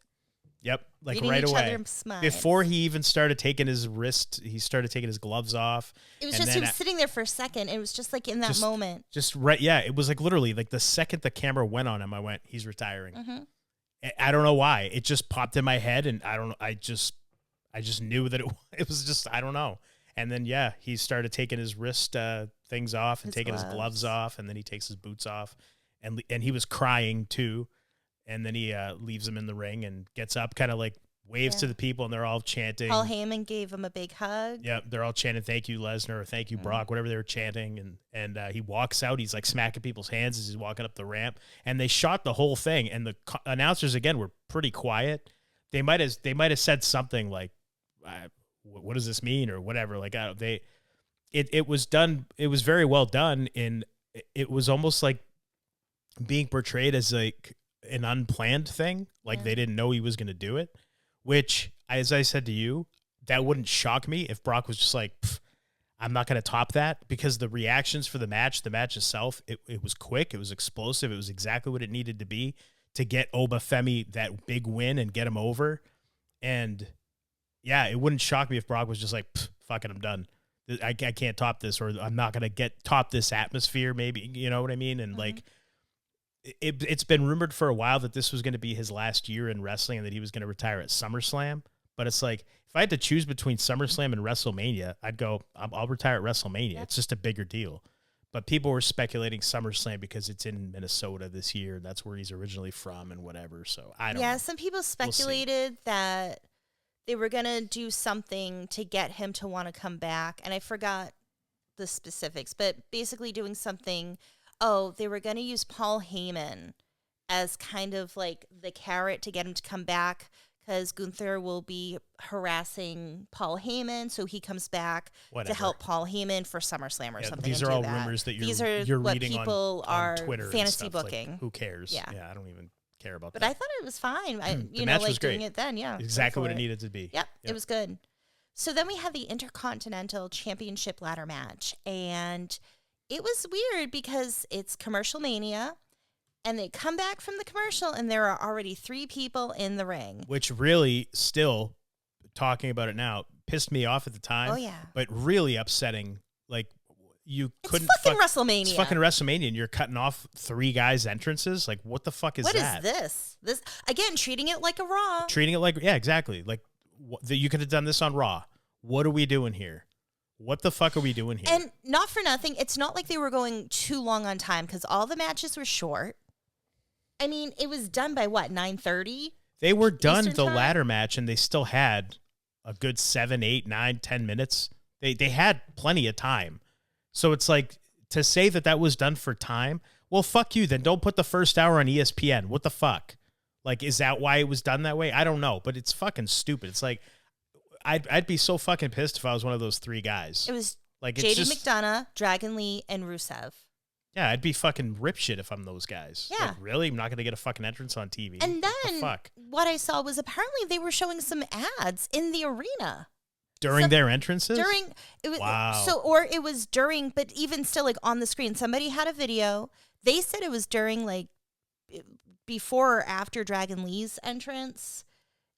yep, like reading right each away. other's minds. Before he even started taking his wrist, he started taking his gloves off. It was just, he was sitting there for a second. It was just like in that moment. Just right, yeah. It was like literally like the second the camera went on him, I went, he's retiring. I don't know why. It just popped in my head, and I don't know. I just knew that it was just, I don't know. And then, yeah, he started taking his wrist things off and taking his gloves off, and then he takes his boots off, and he was crying too. And then he leaves him in the ring and gets up, kind of like waves to the people, and they're all chanting. Paul Heyman gave him a big hug. Yeah, they're all chanting, "Thank you, Lesnar," or "Thank you, Brock," whatever they were chanting. And he walks out. He's like smacking people's hands as he's walking up the ramp. And they shot the whole thing. And the announcers again were pretty quiet. They might have said something like, "What does this mean?" or whatever. Like it was done. It was very well done. And it was almost like being portrayed as like an unplanned thing. Like they didn't know he was going to do it, which, as I said to you, that wouldn't shock me if Brock was just like, I'm not going to top that, because the reactions for the match itself, it was quick. It was explosive. It was exactly what it needed to be to get Oba Femi that big win and get him over. And yeah, it wouldn't shock me if Brock was just like, fuck it, I'm done. I can't top this, or I'm not going to top this atmosphere. Maybe, you know what I mean? And like, it's been rumored for a while that this was going to be his last year in wrestling and that he was going to retire at SummerSlam. But it's like, if I had to choose between SummerSlam and WrestleMania, I'd go, I'll retire at WrestleMania. Yep. It's just a bigger deal. But people were speculating SummerSlam because it's in Minnesota this year. That's where he's originally from and whatever. So I don't know. Yeah, some people speculated that they were going to do something to get him to want to come back. And I forgot the specifics, but basically doing something. Oh, they were going to use Paul Heyman as kind of like the carrot to get him to come back, because Gunther will be harassing Paul Heyman, so he comes back to help Paul Heyman for SummerSlam or something. These are all rumors that you're what reading people on Twitter fantasy and stuff. booking. Like, who cares? Yeah, I don't even care about but that. I thought it was fine. The match was great. Doing it then, yeah. Exactly what it needed to be. Yep, it was good. So then we had the Intercontinental Championship ladder match, and it was weird because it's Commercial Mania, and they come back from the commercial, and there are already 3 people in the ring. Which really, still, talking about it now, pissed me off at the time. Oh, yeah. But really upsetting. Like, you couldn't... It's fucking WrestleMania. It's fucking WrestleMania, and you're cutting off 3 guys' entrances? Like, what the fuck is that? What is this? Again, treating it like a Raw. Treating it like... Yeah, exactly. Like, you could have done this on Raw. What are we doing here? What the fuck are we doing here? And not for nothing, it's not like they were going too long on time, because all the matches were short. I mean, it was done by what, 9:30? They were done Eastern the time? ladder match, and they still had a good 7, 8, 9, 10 minutes. They had plenty of time. So it's like, to say that was done for time, well, fuck you. Then don't put the first hour on ESPN. What the fuck? Like, is that why it was done that way? I don't know, but it's fucking stupid. It's like, I'd be so fucking pissed if I was one of those 3 guys. It was like JD McDonough, Dragon Lee, and Rusev. Yeah, I'd be fucking rip shit if I'm those guys. Yeah. Like, really? I'm not going to get a fucking entrance on TV. And then fuck? What I saw was apparently they were showing some ads in the arena. During their entrances? Wow. It was during, but even still, like on the screen, somebody had a video. They said it was during, like, before or after Dragon Lee's entrance,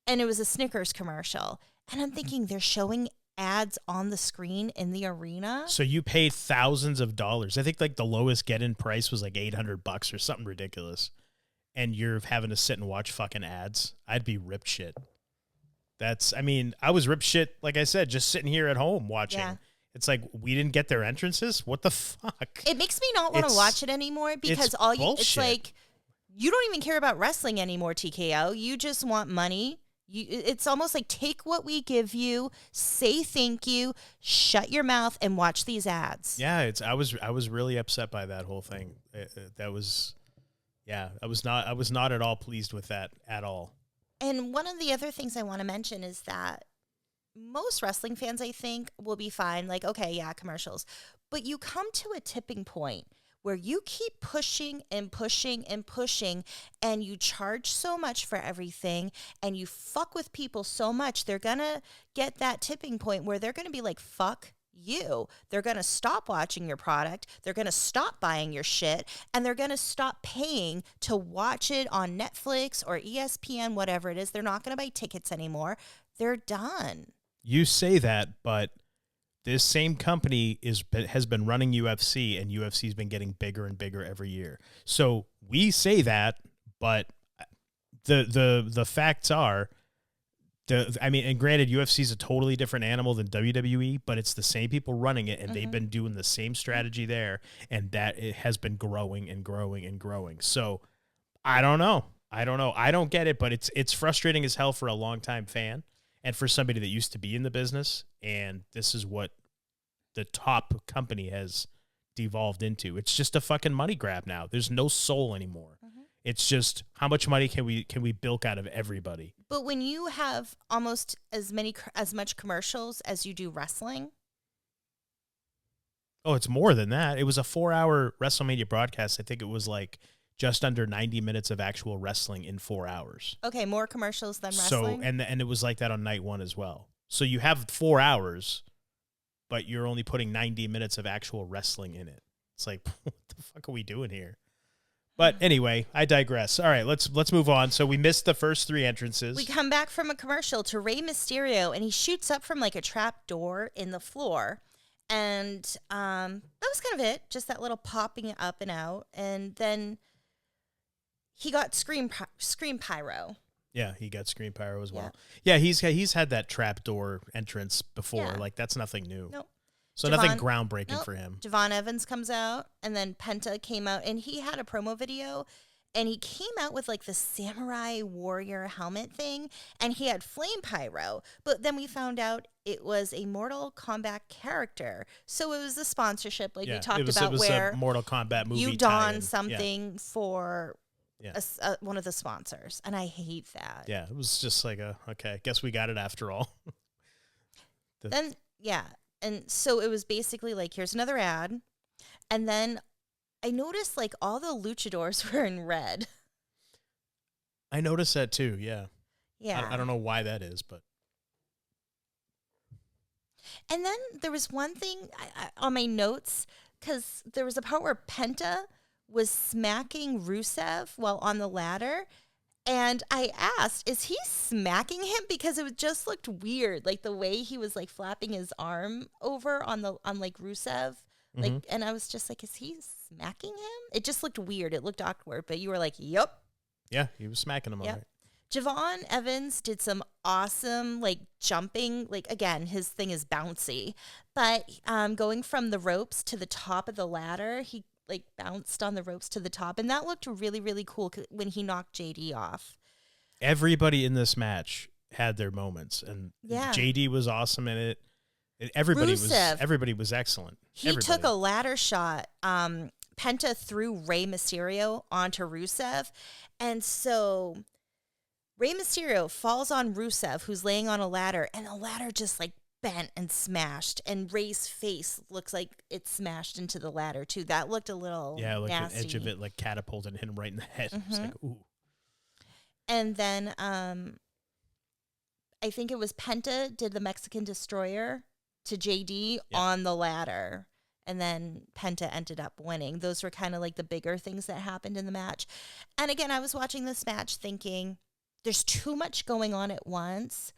and it was a Snickers commercial. And I'm thinking, they're showing ads on the screen in the arena. So you paid thousands of dollars. I think like the lowest get-in price was like $800 or something ridiculous. And you're having to sit and watch fucking ads. I'd be ripped shit. I was ripped shit, like I said, just sitting here at home watching. Yeah. It's like, we didn't get their entrances? What the fuck? It makes me not want to watch it anymore, because it's like, you don't even care about wrestling anymore, TKO. You just want money. It's almost like, take what we give you, say thank you, shut your mouth, and watch these ads. Yeah, I was really upset by that whole thing. I was not at all pleased with that at all. And one of the other things I want to mention is that most wrestling fans, I think, will be fine. Like, okay, yeah, commercials. But you come to a tipping point where you keep pushing and pushing and pushing, and you charge so much for everything, and you fuck with people so much, they're going to get that tipping point where they're going to be like, fuck you. They're going to stop watching your product. They're going to stop buying your shit, and they're going to stop paying to watch it on Netflix or ESPN, whatever it is. They're not going to buy tickets anymore. They're done. You say that, but this same company has been running UFC, and UFC's been getting bigger and bigger every year. So we say that, but the facts are, and granted, UFC is a totally different animal than WWE, but it's the same people running it, and they've been doing the same strategy there, and that it has been growing and growing and growing. So I don't know. I don't get it, but it's frustrating as hell for a longtime fan. And for somebody that used to be in the business, and this is what the top company has devolved into. It's just a fucking money grab now. There's no soul anymore. Mm-hmm. It's just, how much money can we bilk out of everybody? But when you have almost as much commercials as you do wrestling. Oh, it's more than that. It was a 4-hour WrestleMania broadcast. I think it was like just under 90 minutes of actual wrestling in 4 hours. Okay, more commercials than wrestling. So, and it was like that on night 1 as well. So you have 4 hours, but you're only putting 90 minutes of actual wrestling in it. It's like, what the fuck are we doing here? But anyway, I digress. All right, let's move on. So we missed the first 3 entrances. We come back from a commercial to Rey Mysterio, and he shoots up from like a trap door in the floor. And that was kind of it, just that little popping up and out. And then he got scream pyro. Yeah, he got screen pyro as Yeah. well. Yeah, he's had that trapdoor entrance before. Yeah. Like, that's nothing new. Nope. So Devon- nothing groundbreaking Nope. for him. Devon Evans comes out, and then Penta came out, and he had a promo video, and he came out with like the samurai warrior helmet thing, and he had flame pyro. But then we found out it was a Mortal Kombat character, so it was the sponsorship, like we talked about, it was where a Mortal Kombat movie. you tie-in. don something for Yeah. one of the sponsors, and I hate that. Yeah, it was just like okay, guess we got it after all. Then and so it was basically like, here's another ad, and then I noticed like all the luchadors were in red. I noticed that too. Yeah. Yeah. I don't know why that is, but. And then there was one thing on my notes, because there was a part where Penta was smacking Rusev while on the ladder. And I asked, is he smacking him? Because it just looked weird, like the way he was like flapping his arm over on like Rusev. Like, and I was just like, is he smacking him? It just looked weird. It looked awkward, but you were like, yep. Yeah, he was smacking him all right. Javon Evans did some awesome, like, jumping. Like, again, his thing is bouncy. But going from the ropes to the top of the ladder, he, like, bounced on the ropes to the top. And that looked really, really cool when he knocked JD off. Everybody in this match had their moments. And JD was awesome in it. Everybody was excellent. He took a ladder shot. Penta threw Rey Mysterio onto Rusev. And so Rey Mysterio falls on Rusev, who's laying on a ladder, and the ladder just like bent and smashed, and Rey's face looks like it smashed into the ladder too. That looked a little like nasty. The edge of it like catapulted and hit him right in the head. It's like, ooh. And then I think it was Penta did the Mexican Destroyer to JD on the ladder. And then Penta ended up winning. Those were kind of like the bigger things that happened in the match. And again, I was watching this match thinking, there's too much going on at once.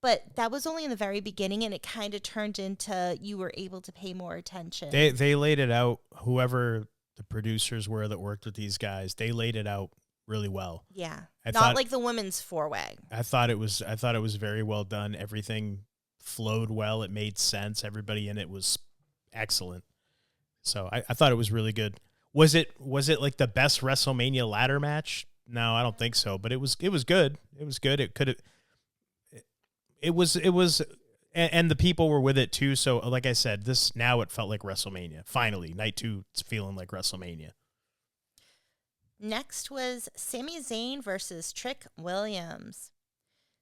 But that was only in the very beginning, and it kind of turned into you were able to pay more attention. They laid it out, whoever the producers were that worked with these guys, they laid it out really well. Yeah. Not like the women's four-way. I thought it was very well done. Everything flowed well. It made sense. Everybody in it was excellent. So I thought it was really good. Was it like the best WrestleMania ladder match? No, I don't think so, but it was good. It was good. It was and the people were with it too. So like I said, it felt like WrestleMania. Finally, night 2 it's feeling like WrestleMania. Next was Sami Zayn versus Trick Williams.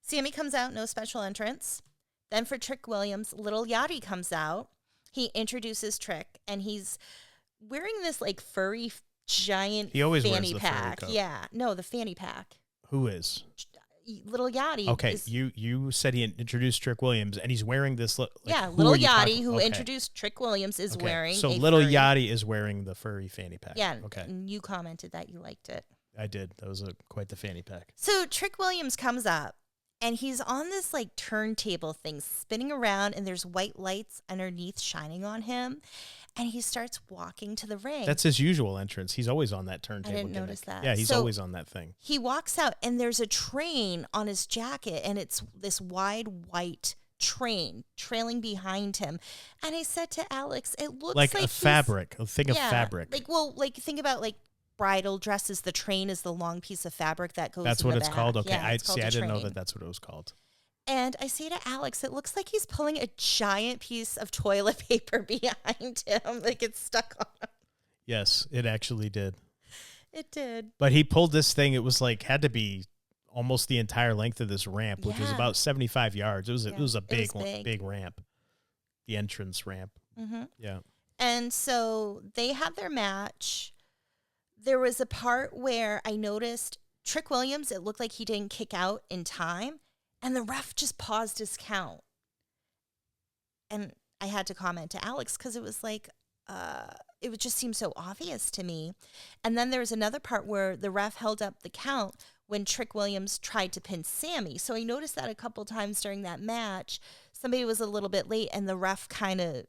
Sami comes out, no special entrance. Then for Trick Williams, Little Yachty comes out. He introduces Trick, and he's wearing this like furry giant he always fanny wears the pack. furry coat. Yeah, no, the fanny pack. Who is? Little Yachty. Okay, you said he introduced Trick Williams, and he's wearing this. Little Yachty, who introduced Trick Williams, is wearing. So Little Yachty is wearing the furry fanny pack. Yeah. Okay. And you commented that you liked it. I did. That was quite the fanny pack. So Trick Williams comes up, and he's on this like turntable thing spinning around, and there's white lights underneath shining on him. And he starts walking to the ring. That's his usual entrance. He's always on that turntable. I didn't notice that. Yeah, he's always on that thing. He walks out, and there's a train on his jacket, and it's this wide white train trailing behind him. And I said to Alex, it looks like a fabric. A thing of fabric. Think about like bridal dresses. The train is the long piece of fabric that goes. That's in what the it's back. called. Okay, Yeah, I didn't know that's what it was called. And I say to Alex, it looks like he's pulling a giant piece of toilet paper behind him. Like it's stuck on him. Yes, it actually did. It did. But he pulled this thing. It was like, had to be almost the entire length of this ramp, which was about 75 yards. It was a big ramp. The entrance ramp. Mm-hmm. Yeah. And so they had their match. There was a part where I noticed Trick Williams, it looked like he didn't kick out in time. And the ref just paused his count. And I had to comment to Alex because it was like, it would just seem so obvious to me. And then there was another part where the ref held up the count when Trick Williams tried to pin Sami. So I noticed that a couple times during that match. Somebody was a little bit late, and the ref kind of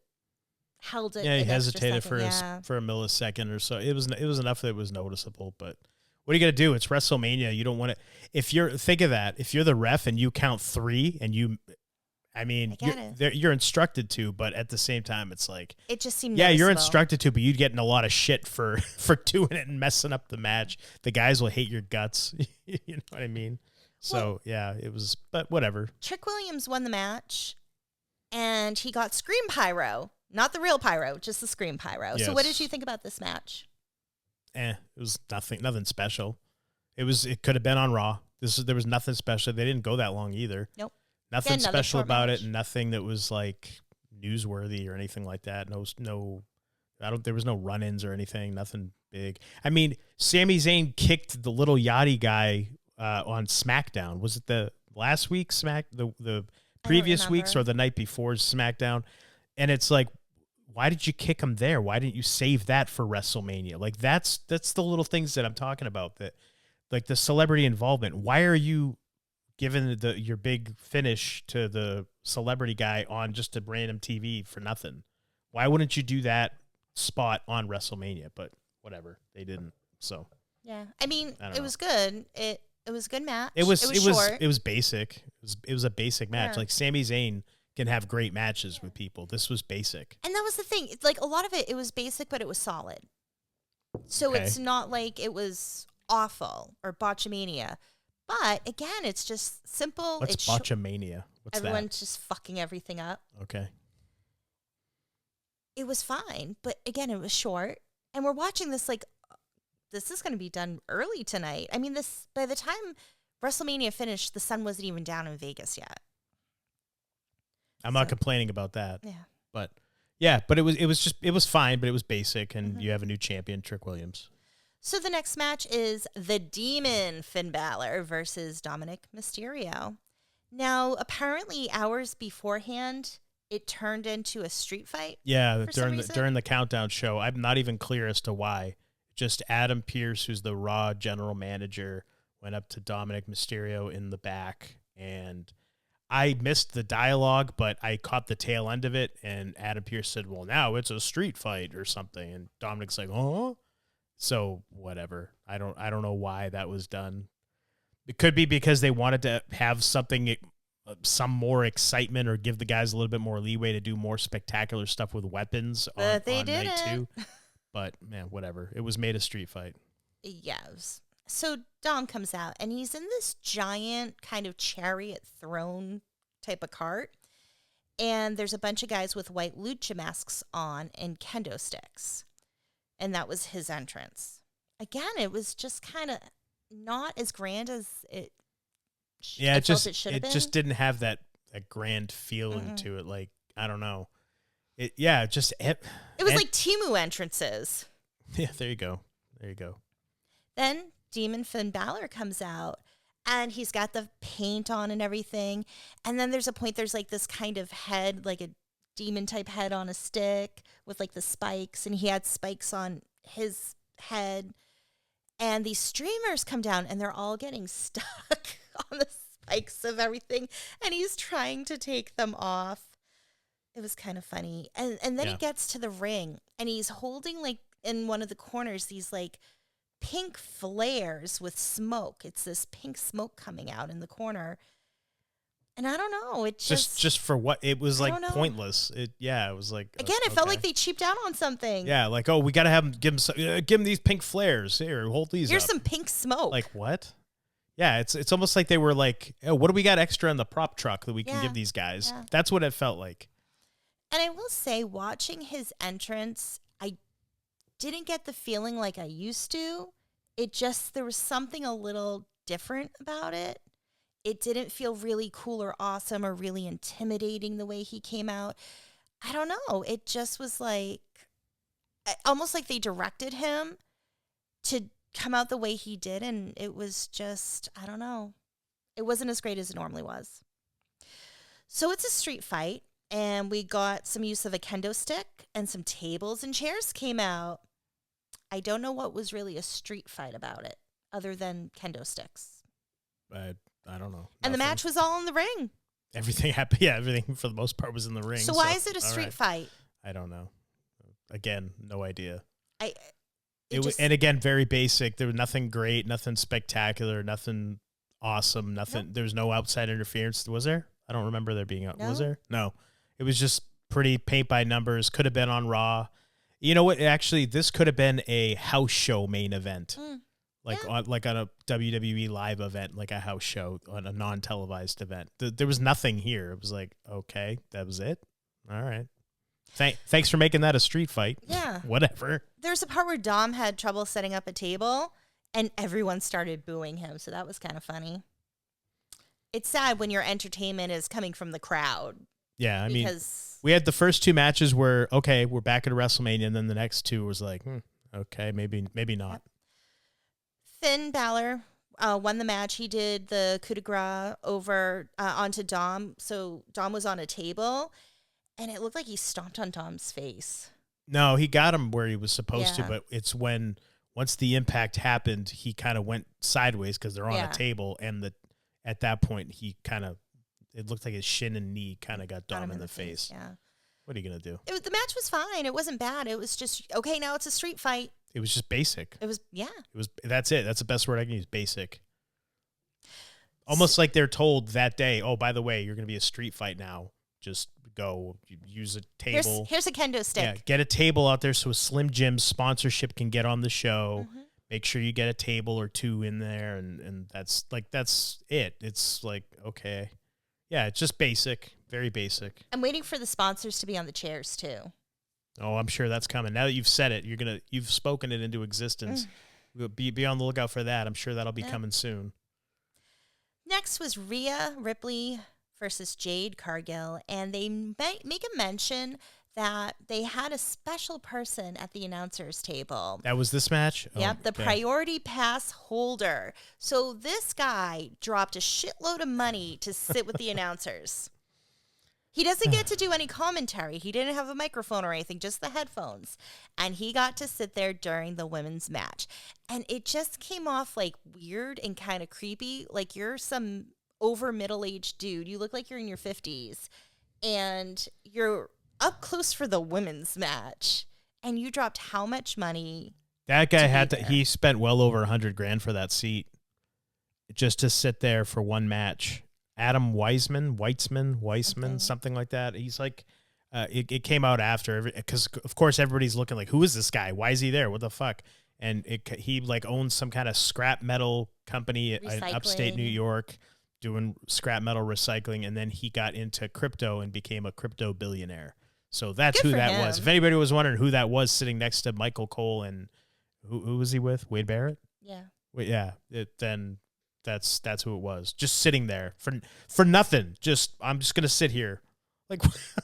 held it. Yeah, he hesitated for a millisecond or so. It was enough that it was noticeable, but What are you going to do? It's WrestleMania. You don't want to, think of that. If you're the ref and you count 3 and you're instructed to, but at the same time, it's like, it just seemed yeah, you're noticeable. instructed to, but you'd get in a lot of shit for doing it and messing up the match. The guys will hate your guts. You know what I mean? So yeah, it was, but whatever. Trick Williams won the match and he got Scream Pyro, not the real pyro, just the Scream Pyro. Yes. So what did you think about this match? It was nothing special. It could have been on Raw. There was nothing special. They didn't go that long either. Nope. Nothing special about it. Nothing that was like newsworthy or anything like that. There was no run-ins or anything. Nothing big. I mean, Sami Zayn kicked the little Yachty guy on SmackDown. Was it the last week the previous weeks or the night before's SmackDown? And it's like, why did you kick him there? Why didn't you save that for WrestleMania? Like that's the little things that I'm talking about, that like the celebrity involvement. Why are you giving your big finish to the celebrity guy on just a random TV for nothing? Why wouldn't you do that spot on WrestleMania? But whatever, they didn't. So yeah, I mean, it was good. It was a good match. It was short. It was basic. It was a basic match. Yeah. Like Sami Zayn can have great matches with people. This was basic. And that was the thing. It's like a lot of it was basic, but it was solid. So Okay. it's not like it was awful or botchamania. But again, it's just simple. What's it's botchamania? What's everyone's just fucking everything up. that? Okay. It was fine, but again, it was short. And we're watching this like, this is going to be done early tonight. I mean, by the time WrestleMania finished, the sun wasn't even down in Vegas yet. I'm not complaining about that. Yeah. But yeah, but it was fine, but it was basic, and you have a new champion, Trick Williams. So the next match is the Demon Finn Balor versus Dominic Mysterio. Now, apparently hours beforehand, it turned into a street fight. Yeah, for some reason. during the countdown show, I'm not even clear as to why. Just Adam Pearce, who's the Raw general manager, went up to Dominic Mysterio in the back, and I missed the dialogue, but I caught the tail end of it, and Adam Pearce said, well, now it's a street fight or something, and Dominic's like, oh? So whatever. I don't know why that was done. It could be because they wanted to have something, some more excitement, or give the guys a little bit more leeway to do more spectacular stuff with weapons on night 2. But man, whatever. It was made a street fight. Yes. So Dom comes out, and he's in this giant kind of chariot throne type of cart. And there's a bunch of guys with white lucha masks on and kendo sticks. And that was his entrance. Again, it was just kind of not as grand as it should have been. It just didn't have that grand feeling to it. Like, I don't know. It was like Temu entrances. Yeah, there you go. Then Demon Finn Balor comes out, and he's got the paint on and everything. And then there's a point, there's like this kind of head, like a demon type head on a stick with like the spikes, and he had spikes on his head. And these streamers come down, and they're all getting stuck on the spikes of everything, and he's trying to take them off. It was kind of funny. And then he gets to the ring, and he's holding, like, in one of the corners, these, like, pink flares with smoke. It's this pink smoke coming out in the corner. And I don't know. It just for what it was, like, pointless. It was like, again, it felt like they cheaped out on something. Yeah, like, oh, we got to have him give him these pink flares. Here, hold these. Here's up. some pink smoke. Like what? Yeah, it's almost like they were like, oh, what do we got extra in the prop truck that we can give these guys? Yeah. That's what it felt like. And I will say, watching his entrance, I didn't get the feeling like I used to. There was something a little different about it. It didn't feel really cool or awesome or really intimidating the way he came out. I don't know. It just was like, almost like they directed him to come out the way he did. And it was just, I don't know. It wasn't as great as it normally was. So it's a street fight. And we got some use of a kendo stick, and some tables and chairs came out. I don't know what was really a street fight about it, other than kendo sticks. I don't know. And the match was all in the ring. Everything happened. Yeah, everything for the most part was in the ring. So why is it a street fight? I don't know. Again, no idea. And again, very basic. There was nothing great, nothing spectacular, nothing awesome, nothing. Nope. There was no outside interference. Was there? I don't remember there being. No. Was there? No. It was just pretty paint by numbers. Could have been on Raw. You know what? Actually, this could have been a house show main event, like on a WWE live event, like a house show on a non-televised event. There was nothing here. It was like, okay, that was it. All right. Thanks for making that a street fight. Yeah. Whatever. There's a part where Dom had trouble setting up a table, and everyone started booing him, so that was kind of funny. It's sad when your entertainment is coming from the crowd. Yeah, I mean, we had the first 2 matches where, okay, we're back at WrestleMania, and then the next 2 was like, okay, maybe not. Yep. Finn Balor won the match. He did the coup de grace over onto Dom, so Dom was on a table, and it looked like he stomped on Dom's face. No, he got him where he was supposed to, Yeah. but it's once the impact happened, he kind of went sideways because they're on Yeah. a table, and at that point, he kind of, it looked like his shin and knee kind of got Dom in the face. Yeah. What are you going to do? The match was fine. It wasn't bad. It was just, okay, now it's a street fight. It was just basic. That's it. That's the best word I can use, basic. Almost like they're told that day, oh, by the way, you're going to be a street fight now. Just go use a table. Here's a kendo stick. Yeah, get a table out there so Slim Jim's sponsorship can get on the show. Mm-hmm. Make sure you get a table or 2 in there, and that's it. It's like, okay. Yeah, it's just basic, very basic. I'm waiting for the sponsors to be on the chairs too. Oh, I'm sure that's coming. Now that you've said it, you've spoken it into existence. Be on the lookout for that. I'm sure that'll be coming soon. Next was Rhea Ripley versus Jade Cargill, and they make a mention that they had a special person at the announcers table. That was this match? Yep, Oh, the priority pass holder. So this guy dropped a shitload of money to sit with the announcers. He doesn't get to do any commentary. He didn't have a microphone or anything, just the headphones. And he got to sit there during the women's match. And it just came off like weird and kind of creepy. Like you're some over middle-aged dude. You look like you're in your 50s. And you're up close for the women's match. And you dropped how much money? That guy he spent well over $100,000 for that seat just to sit there for one match. Adam Weissman, something like that. He's like, it came out after, because of course everybody's looking like, who is this guy? Why is he there? What the fuck? And he like owns some kind of scrap metal company in upstate New York doing scrap metal recycling. And then he got into crypto and became a crypto billionaire. So that's who that was. If anybody was wondering who that was sitting next to Michael Cole and who was he with? Wade Barrett? Yeah. Yeah. Then that's who it was. Just sitting there for nothing. I'm just gonna sit here. Like,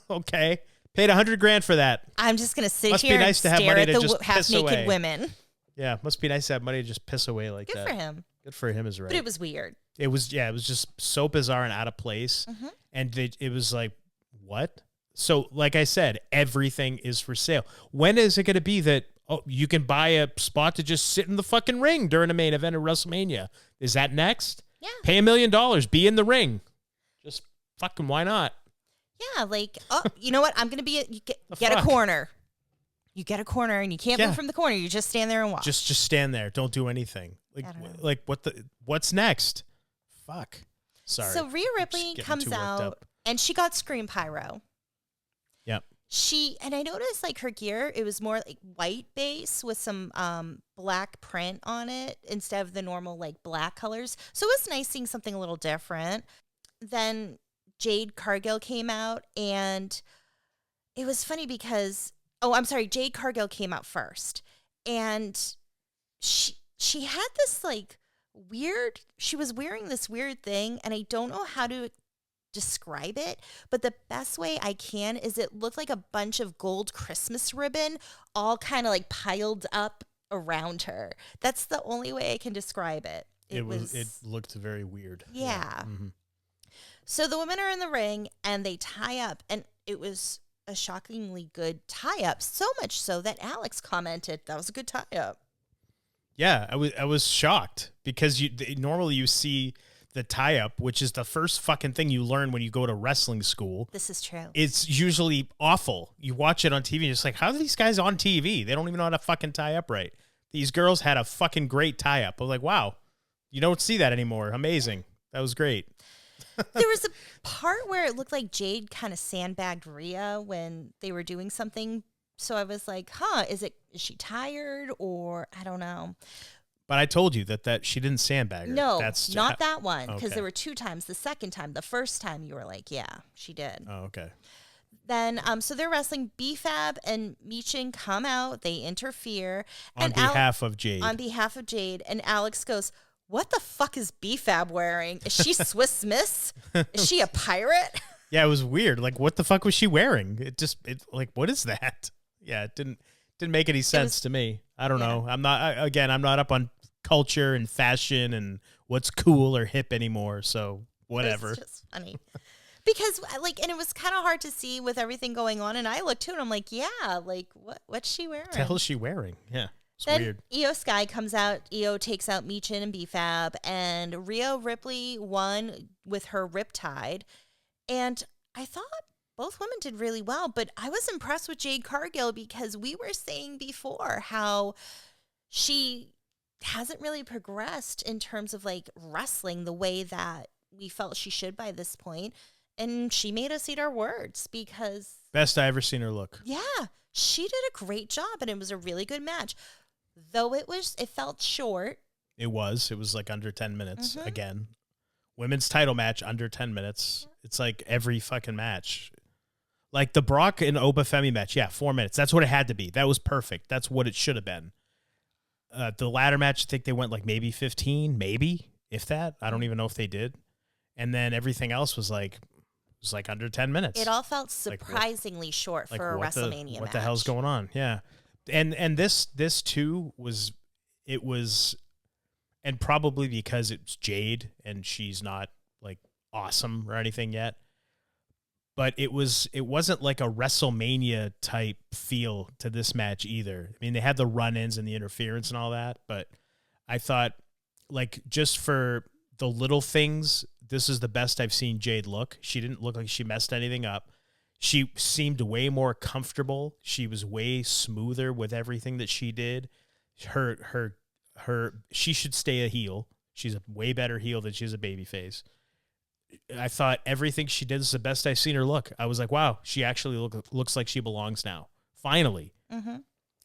okay, paid $100,000 for that. I'm just gonna sit must here be nice and to have stare money at to the just piss half-naked away. women. Yeah, must be nice to have money to just piss away like that. Good for him. Good for him is right. But it was weird. It was just so bizarre and out of place. Mm-hmm. And it was like, what? So, like I said, everything is for sale. When is it going to be that, you can buy a spot to just sit in the fucking ring during a main event of WrestleMania? Is that next? Yeah. Pay $1 million, be in the ring. Just fucking why not? Yeah, like, you know what? I'm going to get a corner. You get a corner and you can't move from the corner. You just stand there and watch. Just stand there. Don't do anything. Like what's next? Fuck. Sorry. So Rhea Ripley comes out and she got Scream Pyro. Yep. And I noticed like her gear, it was more like white base with some black print on it instead of the normal like black colors. So it was nice seeing something a little different. Then Jade Cargill came out, and it was funny because Jade Cargill came out first, and she had this like weird, she was wearing this weird thing, and I don't know how to describe it, but the best way I can is it looked like a bunch of gold Christmas ribbon all kind of like piled up around her. That's the only way I can describe it. It looked very weird. Yeah. Mm-hmm. So the women are in the ring and they tie up, and it was a shockingly good tie-up, so much so that Alex commented that was a good tie-up. Yeah, I was shocked because normally you see the tie-up, which is the first fucking thing you learn when you go to wrestling school. This is true. It's usually awful. You watch it on TV and you're just like, how are these guys on TV? They don't even know how to fucking tie up right. These girls had a fucking great tie-up. I was like, wow, you don't see that anymore. Amazing. That was great. There was a part where it looked like Jade kind of sandbagged Rhea when they were doing something. So I was like, is she tired or I don't know. But I told you that she didn't sandbag her. No, That's not that one. Because okay. there were 2 times. The second time, the first time you were like, yeah, she did. Oh, okay. Then, so they're wrestling. BFAB and Michin come out. They interfere. On behalf of Jade. On behalf of Jade. And Alex goes, what the fuck is BFAB wearing? Is she Swiss Miss? Is she a pirate? Yeah, it was weird. Like, what the fuck was she wearing? It like, what is that? Yeah, it didn't make any sense to me. I don't know. I'm not up on culture and fashion and what's cool or hip anymore. So whatever. It's just funny. Because and it was kind of hard to see with everything going on. And I looked too and I'm like, yeah, like what's she wearing? What the hell is she wearing? Yeah. It's then weird. Io Sky comes out. Io takes out Michin and BFAB, and Rhea Ripley won with her Riptide. And I thought both women did really well, but I was impressed with Jade Cargill because we were saying before how she hasn't really progressed in terms of like wrestling the way that we felt she should by this point. And she made us eat our words because best I ever seen her look. Yeah, she did a great job, and it was a really good match. Though it felt short. It was like under 10 minutes again. Women's title match under 10 minutes. It's like every fucking match. Like the Brock and Obafemi match, 4 minutes. That's what it had to be. That was perfect. That's what it should have been. The ladder match, I think they went like maybe 15, maybe, if that. I don't even know if they did. And then everything else was like under 10 minutes. It all felt surprisingly short for a WrestleMania match. What the hell's going on? Yeah. And this too was, and probably because it's Jade and she's not like awesome or anything yet, but it wasn't like a WrestleMania type feel to this match either. I mean, they had the run-ins and the interference and all that, but I thought like just for the little things, this is the best I've seen Jade look. She didn't look like she messed anything up. She seemed way more comfortable. She was way smoother with everything that she did. She should stay a heel. She's a way better heel than she's a babyface. I thought everything she did is the best I've seen her look. I was like, wow, she actually looks like she belongs now. Finally. Mm-hmm.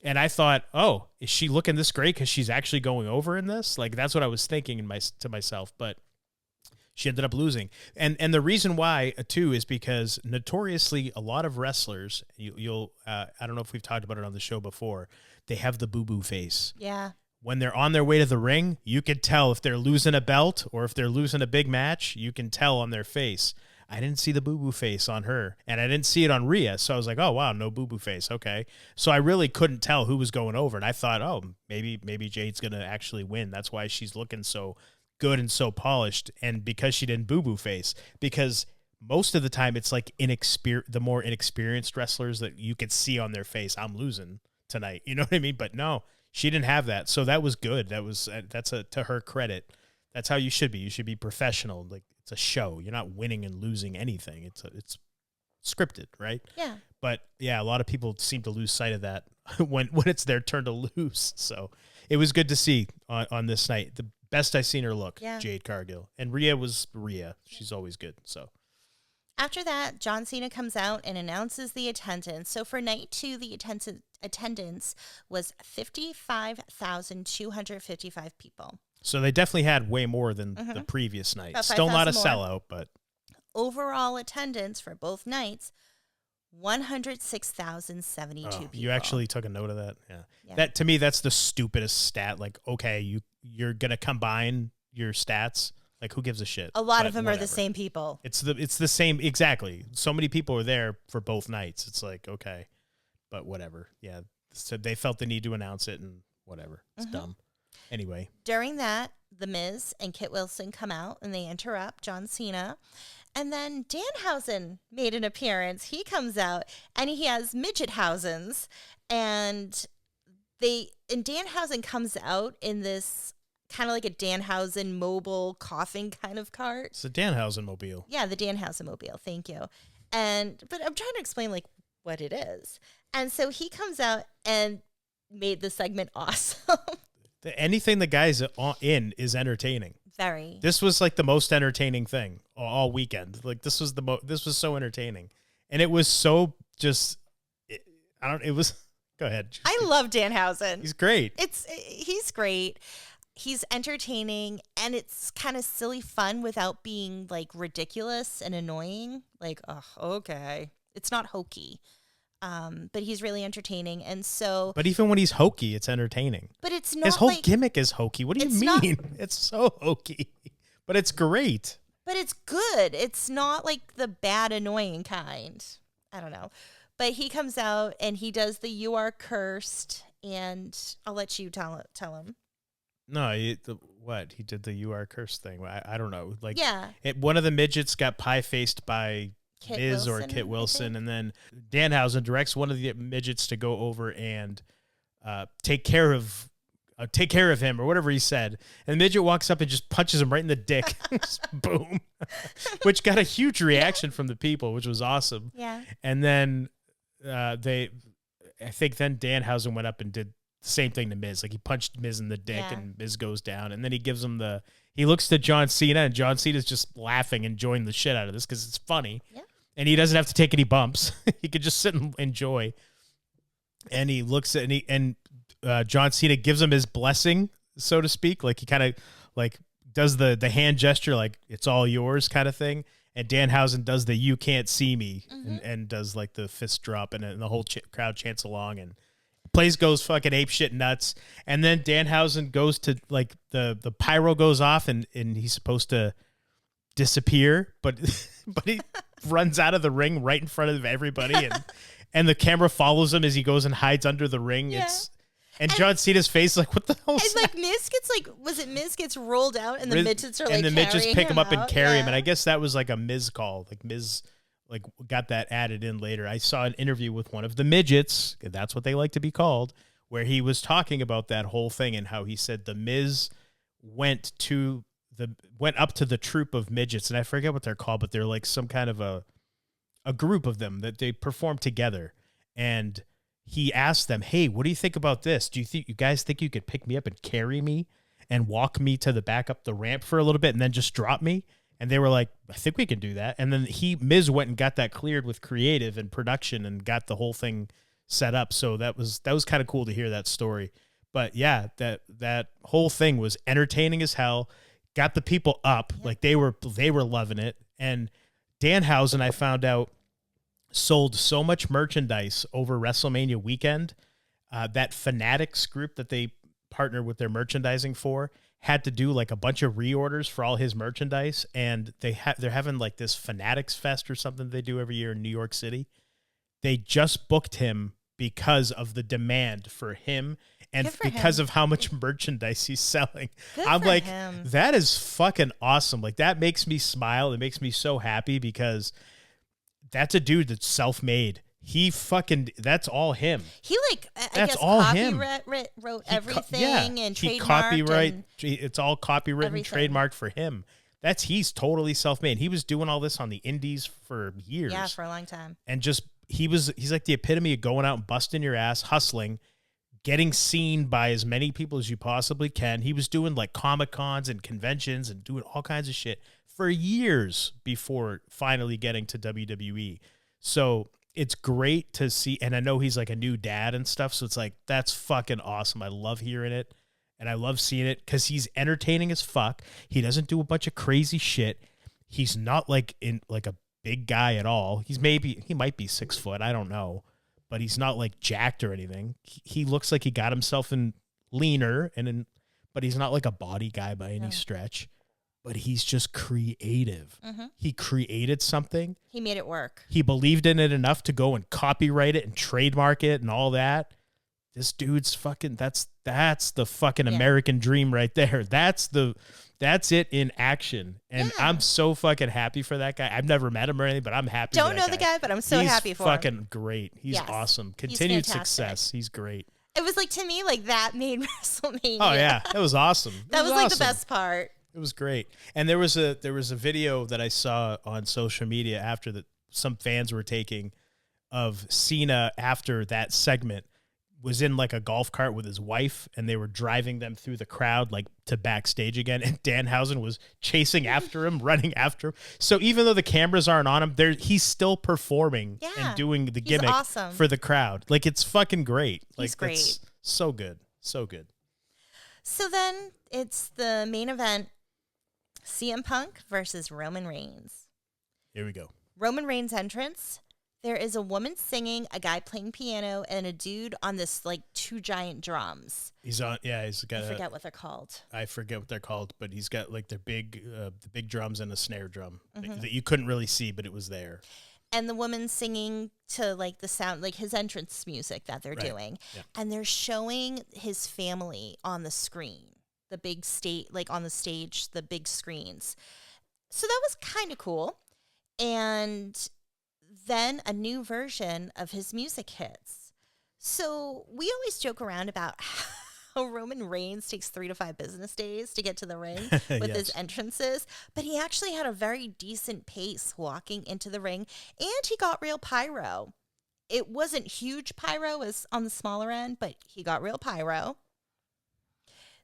And I thought, oh, is she looking this great because she's actually going over in this? Like, that's what I was thinking to myself. But she ended up losing. And the reason why, too, is because notoriously a lot of wrestlers, you'll I don't know if we've talked about it on the show before, they have the boo-boo face. Yeah. When they're on their way to the ring, you can tell if they're losing a belt or if they're losing a big match, you can tell on their face. I didn't see the boo-boo face on her, and I didn't see it on Rhea, so I was like, oh, wow, no boo-boo face, okay. So I really couldn't tell who was going over, and I thought, oh, maybe Jade's going to actually win. That's why she's looking so good and so polished, and because she didn't boo-boo face, because most of the time it's like the more inexperienced wrestlers that you could see on their face, I'm losing tonight, you know what I mean? But no, she didn't have that, so that was good. That's to her credit. That's how you should be. You should be professional. Like, it's a show. You're not winning and losing anything. It's scripted, right? Yeah. But yeah, a lot of people seem to lose sight of that when it's their turn to lose. So it was good to see on this night. The best I've seen her look, Jade Cargill. And Rhea was Rhea. She's always good. So after that, John Cena comes out and announces the attendance. So for night 2, the attendance was 55,255 people. So they definitely had way more than the previous night. Still not a sellout, but overall attendance for both nights, 106,072 people. You actually took a note of that? Yeah. That, to me, that's the stupidest stat. Like, okay, you're going to combine your stats. Like, who gives a shit? A lot of them are the same people. It's the same, exactly. So many people were there for both nights. It's like, okay, but whatever. Yeah. So they felt the need to announce it and whatever. It's dumb. Anyway. During that, The Miz and Kit Wilson come out and they interrupt John Cena. And then Danhausen made an appearance. He comes out and he has midget Hausens. And Danhausen comes out in this kind of like a Danhausen mobile coffin kind of cart. It's a Danhausen mobile. Yeah, the Danhausen mobile. Thank you. But I'm trying to explain like what it is. And so he comes out and made the segment awesome. Anything the guy's in is entertaining. Very. This was like the most entertaining thing all weekend. Like this was this was so entertaining, and it was so just. It was. Go ahead. I love Danhausen. He's great. He's great. He's entertaining, and it's kind of silly fun without being like ridiculous and annoying. Like, oh, okay, it's not hokey. But he's really entertaining, and so. But even when he's hokey, it's entertaining. But it's not. His whole like, gimmick is hokey. What do you mean? It's so hokey, but it's great. But it's good. It's not like the bad, annoying kind. I don't know. But he comes out and he does the "You Are Cursed," and I'll let you tell him. No, what he did the "You Are Cursed" thing. I don't know. Like, yeah, one of the midgets got pie faced by Miz or Kit Wilson, and then Danhausen directs one of the midgets to go over and take care of him or whatever he said. And the midget walks up and just punches him right in the dick. Boom. Which got a huge reaction from the people, which was awesome. Yeah. And then I think then Danhausen went up and did the same thing to Miz. Like he punched Miz in the dick and Miz goes down. And then he gives him he looks to John Cena, and John Cena's just laughing, enjoying the shit out of this because it's funny. Yeah. And he doesn't have to take any bumps. He could just sit and enjoy. And he looks at John Cena gives him his blessing, so to speak. Like he kind of like does the hand gesture, like it's all yours kind of thing. And Danhausen does the "you can't see me" and does like the fist drop, and the whole crowd chants along, and place goes fucking ape shit nuts. And then Danhausen goes to like the pyro goes off, and he's supposed to disappear, but he runs out of the ring right in front of everybody, and the camera follows him as he goes and hides under the ring. Yeah. And John Cena's face like, what the hell is that? Like Miz gets rolled out, and the midgets are like, and the midgets pick him up and carry him. And I guess guess that was like a Miz call. Like Miz like got that added in later. I saw an interview with one of the midgets, that's what they like to be called, where he was talking about that whole thing and how he said the Miz went up to the troop of midgets, and I forget what they're called, but they're like some kind of a group of them that they perform together. And he asked them, "Hey, what do you think about this? Do you guys think you could pick me up and carry me and walk me to the back up the ramp for a little bit and then just drop me?" And they were like, "I think we can do that." And then Miz went and got that cleared with creative and production and got the whole thing set up. So that was kind of cool to hear that story. But yeah, that whole thing was entertaining as hell. Got the people up, like they were loving it. And Danhausen, I found out, sold so much merchandise over WrestleMania weekend. That Fanatics group that they partner with their merchandising for had to do like a bunch of reorders for all his merchandise, and they're having like this Fanatics Fest or something they do every year in New York City. They just booked him because of the demand for him and because of how much merchandise he's selling. I'm like, that is fucking awesome. Like that makes me smile. It makes me so happy because that's a dude that's self-made. That's all him. He wrote everything and trademarked. It's all copywritten, trademarked for him. He's totally self-made. He was doing all this on the indies for years. Yeah, for a long time. And he's like the epitome of going out and busting your ass, hustling, getting seen by as many people as you possibly can. He was doing like Comic-Cons and conventions and doing all kinds of shit for years before finally getting to WWE. So it's great to see. And I know he's like a new dad and stuff. So it's like, that's fucking awesome. I love hearing it. And I love seeing it because he's entertaining as fuck. He doesn't do a bunch of crazy shit. He's not like a big guy at all. He might be 6 foot. I don't know. But he's not like jacked or anything. He looks like he got himself in leaner, but he's not like a body guy by any stretch. But he's just creative. Mm-hmm. He created something. He made it work. He believed in it enough to go and copyright it and trademark it and all that. This dude's fucking, that's the fucking American dream right there. That's it in action. And I'm so fucking happy for that guy. I've never met him or anything, but I'm happy Don't know the guy, but I'm so happy for him. He's fucking great. He's awesome. Continued success. He's great. It was like, to me, like that made WrestleMania. Oh yeah, it was awesome. That was like the best part. It was great. And there was a video that I saw on social media after that some fans were taking of Cena after that segment was in like a golf cart with his wife, and they were driving them through the crowd like to backstage again, and Danhausen was chasing after him, running after him. So even though the cameras aren't on him, he's still performing and doing the gimmick awesome. for the crowd. Like, it's fucking great. He's great. It's so good. So good. So then it's the main event, CM Punk versus Roman Reigns. Here we go. Roman Reigns' entrance. There is a woman singing, a guy playing piano, and a dude on this like 2 giant drums. He's got. I forget what they're called. I forget what they're called, but he's got like the big drums and a snare drum that you couldn't really see, but it was there. And the woman singing to like the sound, like his entrance music that they're doing, and they're showing his family on the screen, the big on the stage, the big screens. So that was kind of cool, and then a new version of his music hits. So we always joke around about how Roman Reigns takes 3 to 5 business days to get to the ring with his entrances, but he actually had a very decent pace walking into the ring, and he got real pyro. It wasn't huge pyro as on the smaller end, but he got real pyro.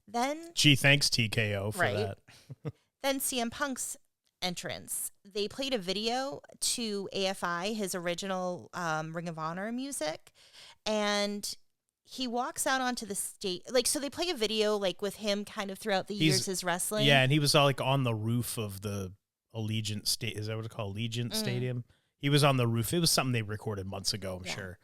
Then thanks TKO for that. Then CM Punk's entrance. They played a video to AFI, his original Ring of Honor music, and he walks out onto the stage. Like, so they play a video like with him kind of throughout the years as wrestling. Yeah, and he was all like on the roof of the Allegiant State. Is that what it's called? Allegiant Stadium. He was on the roof. It was something they recorded months ago, I'm sure.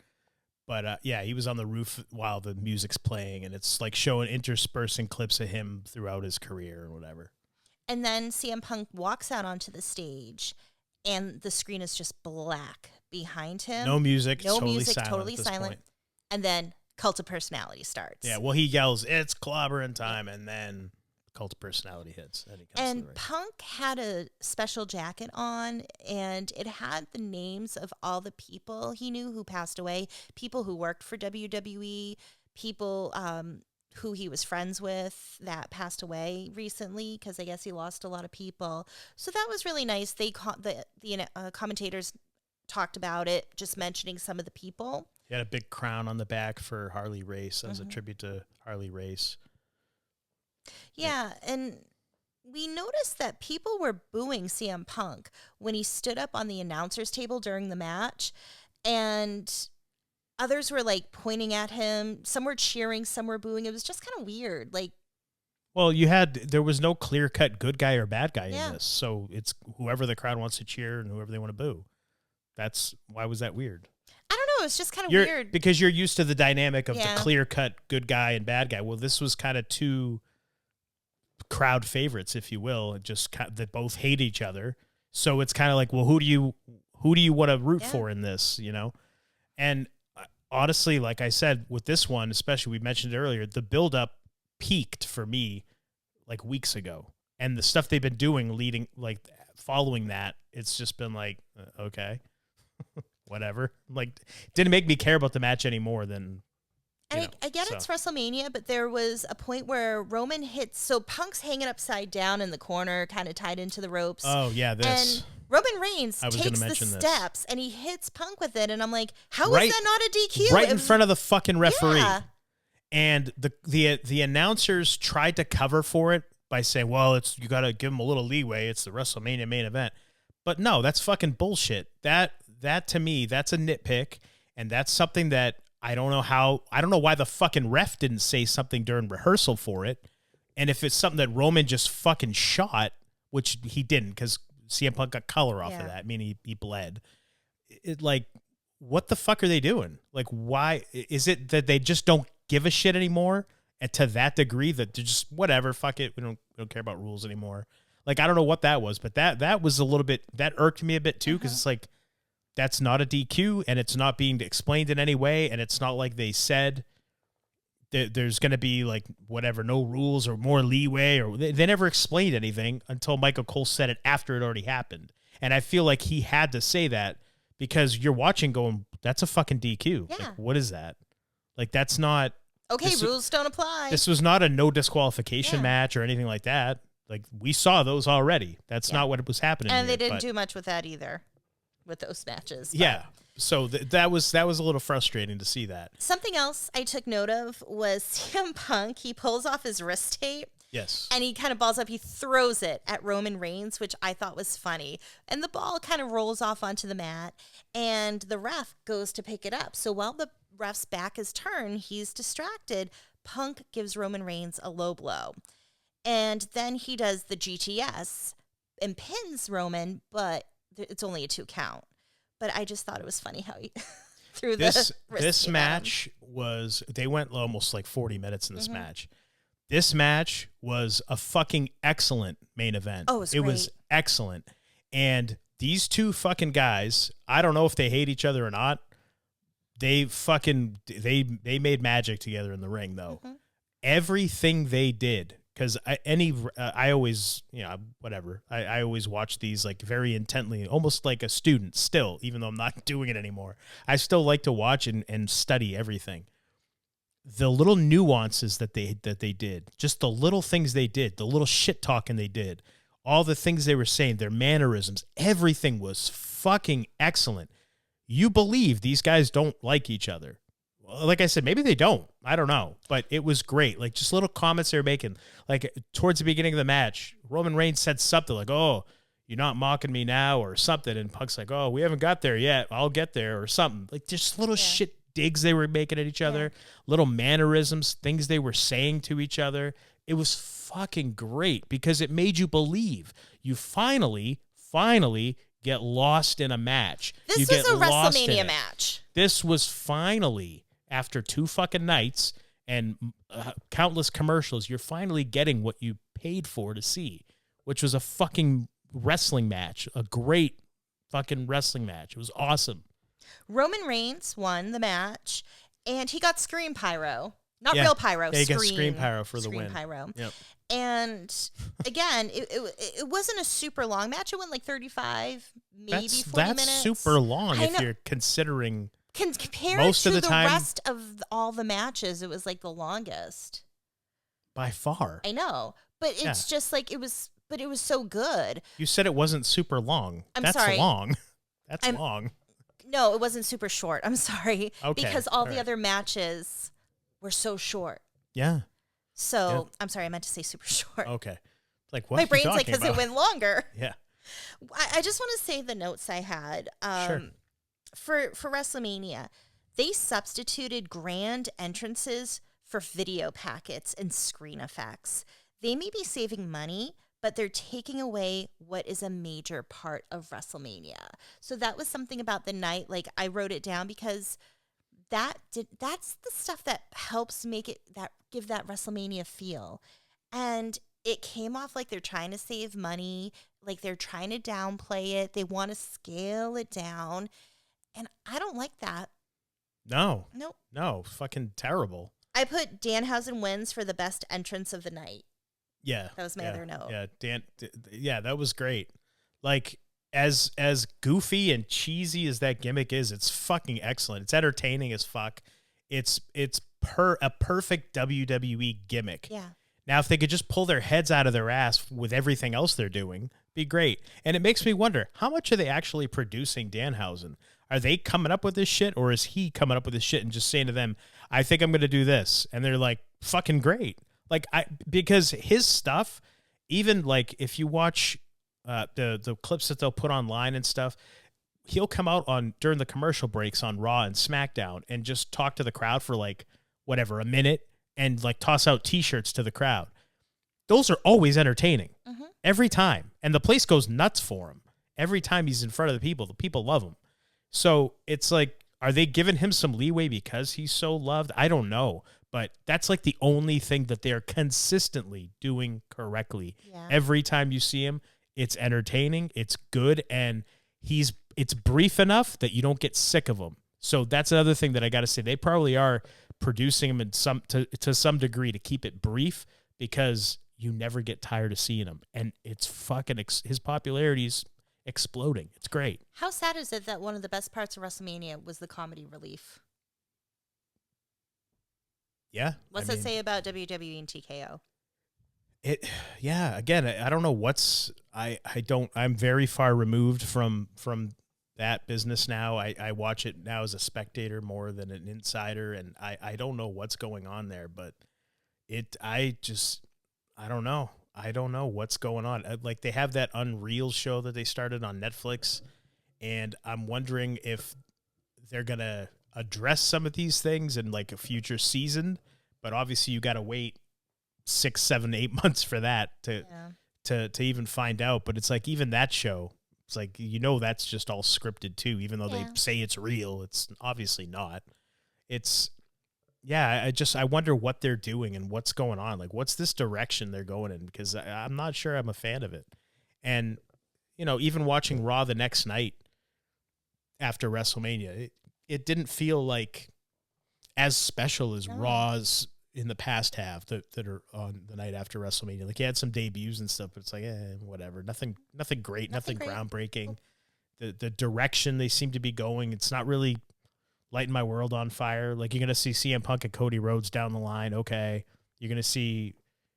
But he was on the roof while the music's playing, and it's like showing interspersing clips of him throughout his career or whatever. And then CM Punk walks out onto the stage, and the screen is just black behind him. No music. No totally music. Silent Totally silent. Point. And then Cult of Personality starts. Yeah, well, he yells, "It's clobbering time," and then Cult of Personality hits. And Punk had a special jacket on, and it had the names of all the people he knew who passed away, people who worked for WWE, people who he was friends with that passed away recently, because I guess he lost a lot of people. So that was really nice. The commentators talked about it, just mentioning some of the people. He had a big crown on the back for Harley Race as a tribute to Harley Race. Yeah, and we noticed that people were booing CM Punk when he stood up on the announcer's table during the match, and others were like pointing at him. Some were cheering, some were booing. It was just kind of weird. Like, well, there was no clear-cut good guy or bad guy in this, so it's whoever the crowd wants to cheer and whoever they want to boo. Why was that weird? I don't know. It's just kind of weird. Because you're used to the dynamic of the clear-cut good guy and bad guy. Well, this was kind of two crowd favorites, if you will, that both hate each other. So it's kind of like, well, who do you want to root for in this, you know? And honestly, like I said, with this one, especially we mentioned it earlier, the build-up peaked for me like weeks ago. And the stuff they've been doing following that, it's just been like, okay, whatever. Like, didn't make me care about the match any more than... And I get it's WrestleMania, but there was a point where Roman hits... So Punk's hanging upside down in the corner, kind of tied into the ropes. Oh, yeah, this. And Roman Reigns takes the steps, and he hits Punk with it. And I'm like, how is that not a DQ? Right in front of the fucking referee. Yeah. And the announcers tried to cover for it by saying, well, you got to give him a little leeway. It's the WrestleMania main event. But no, that's fucking bullshit. That to me, that's a nitpick. And that's something that I don't know why the fucking ref didn't say something during rehearsal for it. And if it's something that Roman just fucking shot, which he didn't, because CM Punk got color off of that. I mean, he bled. What the fuck are they doing? Like, why is it that they just don't give a shit anymore? And to that degree that they're just, whatever, fuck it. We don't care about rules anymore. Like, I don't know what that was, but that was a little bit, that irked me a bit too. Cause it's like, that's not a DQ, and it's not being explained in any way, and it's not like they said that there's going to be, like, whatever, no rules or more leeway, or they never explained anything until Michael Cole said it after it already happened. And I feel like he had to say that because you're watching going, that's a fucking DQ. Yeah. Like, what is that? Like, that's not... Okay, rules don't apply. This was not a no disqualification match or anything like that. Like, we saw those already. That's not what was happening. And they didn't do much with that either. With those matches. Yeah. So that was a little frustrating to see that. Something else I took note of was CM Punk. He pulls off his wrist tape. Yes. And he kind of balls up. He throws it at Roman Reigns, which I thought was funny. And the ball kind of rolls off onto the mat. And the ref goes to pick it up. So while the ref's back is turned, he's distracted. Punk gives Roman Reigns a low blow. And then he does the GTS and pins Roman, but it's only a 2 count. But I just thought it was funny how he threw the wrist This tape match they went almost like 40 minutes in this match. This match was a fucking excellent main event. Oh, it was great. Excellent. And these two fucking guys, I don't know if they hate each other or not. They made magic together in the ring, though. Everything they did, because I always, whatever. I always watch these like very intently, almost like a student still, even though I'm not doing it anymore. I still like to watch and study everything. The little nuances that they did, just the little things they did, the little shit talking they did, all the things they were saying, their mannerisms, everything was fucking excellent. You believe these guys don't like each other. Like I said, maybe they don't. I don't know. But it was great. Like just little comments they were making. Like towards the beginning of the match, Roman Reigns said something like, "Oh, you're not mocking me now," or something. And Punk's like, "Oh, we haven't got there yet. I'll get there," or something. Like just little shit digs they were making at each other, little mannerisms, things they were saying to each other. It was fucking great because it made you believe. You finally get lost in a match. This was a WrestleMania match. This was finally, after 2 fucking nights and countless commercials, you're finally getting what you paid for to see, which was a fucking wrestling match, a great fucking wrestling match. It was awesome. Roman Reigns won the match, and he got Scream Pyro. Not real pyro, he got Scream Pyro for the win. Pyro. Yep. And again, it wasn't a super long match. It went like 35, maybe 40 minutes. That's super long if you're considering compared most to of the time, rest of all the matches, it was like the longest. By far. I know. But it's just like it was so good. You said it wasn't super long. That's sorry. Long. That's long. No, it wasn't super short. I'm sorry. Okay. Because all the other matches were so short. Yeah. So, I'm sorry, I meant to say super short. Okay. Like, what? My brain's like, because it went longer. Yeah. I just want to say the notes I had. For WrestleMania, they substituted grand entrances for video packets and screen effects. They may be saving money, but they're taking away what is a major part of WrestleMania. So that was something about the night. Like, I wrote it down because that's the stuff that helps give that WrestleMania feel. And it came off like they're trying to save money, like they're trying to downplay it. They want to scale it down. And I don't like that. No. Nope. No, fucking terrible. I put Danhausen wins for the best entrance of the night. Yeah. That was my other note. Yeah, that was great. Like, as goofy and cheesy as that gimmick is, it's fucking excellent. It's entertaining as fuck. It's a perfect WWE gimmick. Yeah. Now, if they could just pull their heads out of their ass with everything else they're doing, be great. And it makes me wonder, how much are they actually producing Danhausen? Are they coming up with this shit, or is he coming up with this shit and just saying to them, I think I'm going to do this? And they're like, fucking great. Like, because his stuff, even like if you watch the clips that they'll put online and stuff, he'll come out during the commercial breaks on Raw and SmackDown and just talk to the crowd for like whatever, a minute, and like toss out T-shirts to the crowd. Those are always entertaining every time, and the place goes nuts for him every time he's in front of the people love him. So it's like, are they giving him some leeway because he's so loved? I don't know. But that's like the only thing that they're consistently doing correctly. Yeah. Every time you see him, it's entertaining, it's good, and it's brief enough that you don't get sick of him. So that's another thing that I got to say. They probably are producing him to some degree to keep it brief because you never get tired of seeing him. And it's fucking his popularity's exploding. It's great. How sad is it that one of the best parts of WrestleMania was the comedy relief? Yeah. What's that say about WWE and TKO? Again, I don't know I'm very far removed from that business now. I watch it now as a spectator more than an insider, and I don't know what's going on there, but I don't know. I don't know what's going on. Like, they have that Unreal show that they started on Netflix, and I'm wondering if they're going to address some of these things in like a future season, but obviously you got to wait 6, 7, 8 months for that to even find out. But it's like, even that show, it's like, that's just all scripted too, even though they say it's real. It's obviously not. It's, I wonder what they're doing and what's going on. Like, what's this direction they're going in? Because I'm not sure I'm a fan of it. And, even watching Raw the next night after WrestleMania, it didn't feel like as special as Raws in the past have that are on the night after WrestleMania. Like, you had some debuts and stuff, but it's like, whatever. Nothing great, nothing groundbreaking. The direction they seem to be going, it's not really lighting my world on fire. Like, you're going to see CM Punk and Cody Rhodes down the line. Okay. You're going to see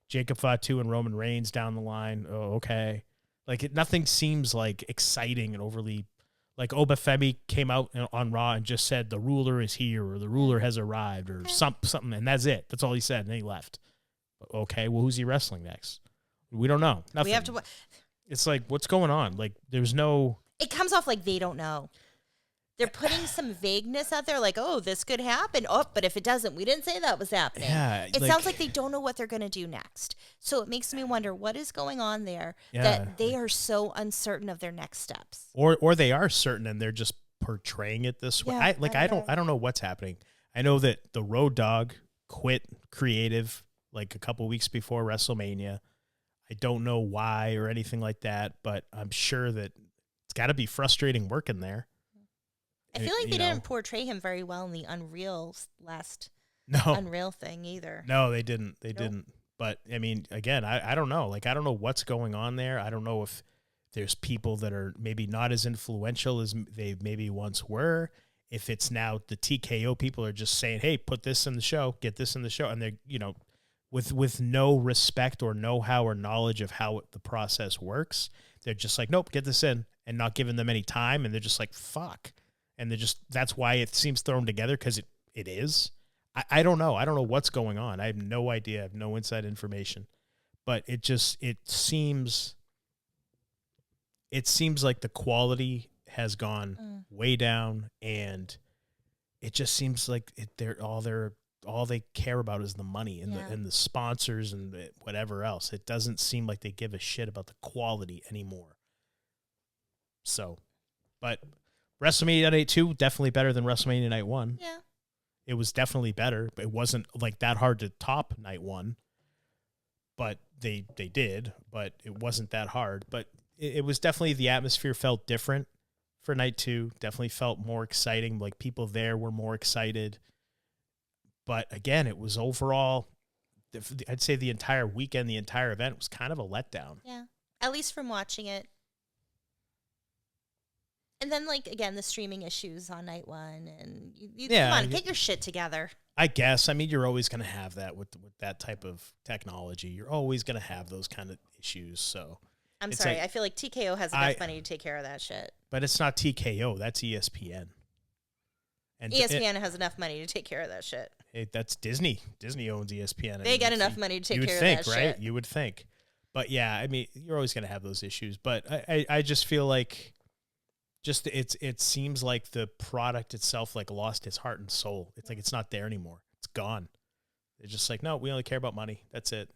Jacob Fatu and Roman Reigns down the line. Oh, okay. Like, nothing seems like exciting and overly, like, Obafemi came out on Raw and just said the ruler is here, or the ruler has arrived, or something. And that's it. That's all he said. And then he left. Okay. Well, who's he wrestling next? We don't know. Nothing. We have to. It's like, what's going on? Like, there's no. It comes off like they don't know. They're putting some vagueness out there, like, oh, this could happen. Oh, but if it doesn't, we didn't say that was happening. Yeah, it sounds like they don't know what they're going to do next. So it makes me wonder what is going on there that they are so uncertain of their next steps. Or they are certain and they're just portraying it this way. I don't know what's happening. I know that the Road Dogg quit creative like a couple weeks before WrestleMania. I don't know why or anything like that, but I'm sure that it's got to be frustrating working there. I feel like they didn't portray him very well in the Unreal thing either. No, they didn't. They didn't. But, I mean, again, I don't know. Like, I don't know what's going on there. I don't know if there's people that are maybe not as influential as they maybe once were. If it's now the TKO people are just saying, hey, put this in the show, get this in the show. And they're, with no respect or know-how or knowledge of how the process works, they're just like, nope, get this in, and not giving them any time. And they're just like, fuck. And that's why it seems thrown together, because it is. I don't know. I don't know what's going on. I have no idea. I have no inside information. But it seems like the quality has gone way down, and it just seems like all they care about is the money and the sponsors and whatever else. It doesn't seem like they give a shit about the quality anymore. So, but WrestleMania Night 2, definitely better than WrestleMania Night 1. Yeah. It was definitely better. It wasn't like that hard to top Night 1. But they did, but it wasn't that hard. But it was definitely, the atmosphere felt different for Night 2. Definitely felt more exciting. Like, people there were more excited. But again, it was overall, I'd say the entire weekend, the entire event was kind of a letdown. Yeah. At least from watching it. And then, like, again, the streaming issues on Night 1, and come on, get your shit together. I guess. I mean, you're always going to have that with that type of technology. You're always going to have those kind of issues. So I'm sorry. Like, I feel like TKO has enough money to take care of that shit. But it's not TKO. That's ESPN. And ESPN has enough money to take care of that shit. Hey, that's Disney. Disney owns ESPN. They got enough money to take care of that shit. You would think, right? You would think. But, yeah, I mean, you're always going to have those issues. But I just feel like it seems like the product itself like lost its heart and soul. It's like it's not there anymore. It's gone. They're just like, no, we only care about money. That's it.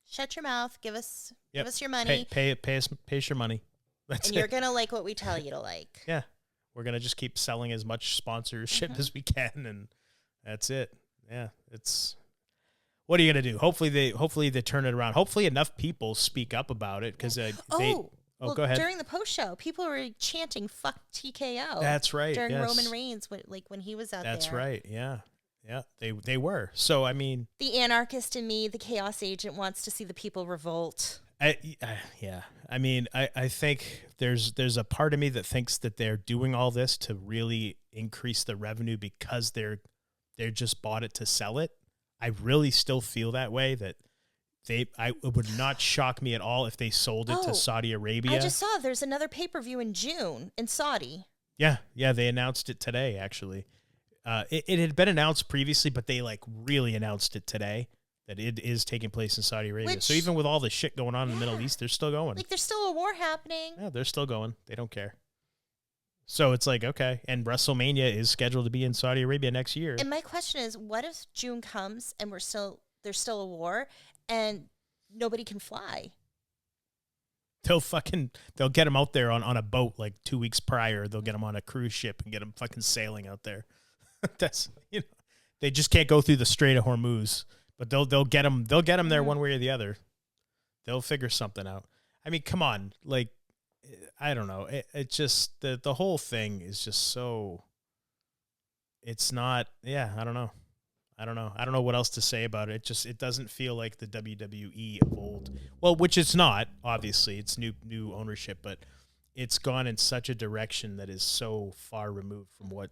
Shut your mouth. Give us your money. Pay us your money. That's and it. You're gonna like what we tell you to like. Yeah, we're gonna just keep selling as much sponsorship as we can, and that's it. Yeah, it's. What are you gonna do? Hopefully they turn it around. Hopefully enough people speak up about it, because well, go ahead. During the post show, people were chanting "fuck TKO." That's right. During Roman Reigns, when he was out there. That's right. Yeah. Yeah, they were. So, I mean, the anarchist in me, the chaos agent, wants to see the people revolt. Yeah. I mean, I think there's a part of me that thinks that they're doing all this to really increase the revenue because they're just bought it to sell it. I really still feel that way, that it would not shock me at all if they sold it to Saudi Arabia. I just saw there's another pay-per-view in June in Saudi. Yeah, they announced it today, actually. It had been announced previously, but they like really announced it today that it is taking place in Saudi Arabia. So even with all the shit going on in the Middle East, they're still going. Like, there's still a war happening. Yeah, they're still going. They don't care. So it's like, okay. And WrestleMania is scheduled to be in Saudi Arabia next year. And my question is, what if June comes and there's still a war and nobody can fly? They'll get them out there on a boat like 2 weeks prior. They'll get them on a cruise ship and get them fucking sailing out there. That's, they just can't go through the Strait of Hormuz. But they'll get them there one way or the other. They'll figure something out. I mean, come on, like, I don't know. It just the whole thing is just so. It's not. Yeah, I don't know. I don't know what else to say about it. It doesn't feel like the WWE of old. Well, which it's not. Obviously, it's new ownership, but it's gone in such a direction that is so far removed from what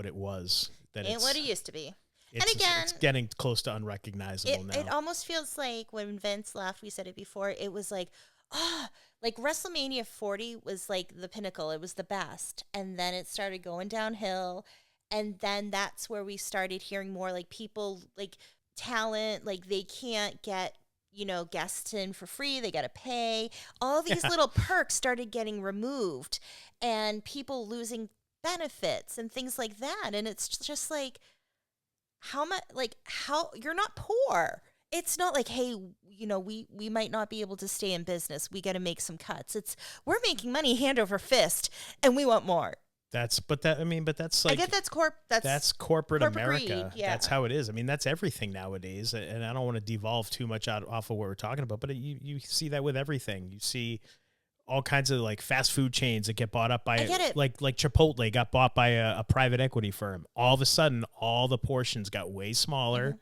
it was. That ain't what it used to be. It's getting close to unrecognizable now. It almost feels like when Vince left, we said it before, it was like, like WrestleMania 40 was like the pinnacle. It was the best. And then it started going downhill. And then that's where we started hearing more like people, like talent, like they can't get, guests in for free. They got to pay. All these little perks started getting removed and people losing benefits and things like that. And it's just like, how you're not poor. It's not like, hey, we might not be able to stay in business. We got to make some cuts. We're making money hand over fist and we want more. That's like, I get that's corporate America. Greed, yeah. That's how it is. I mean, that's everything nowadays. And I don't want to devolve too much off of what we're talking about, but you see that with everything. You see all kinds of like fast food chains that get bought up by like Chipotle got bought by a private equity firm. All of a sudden, all the portions got way smaller,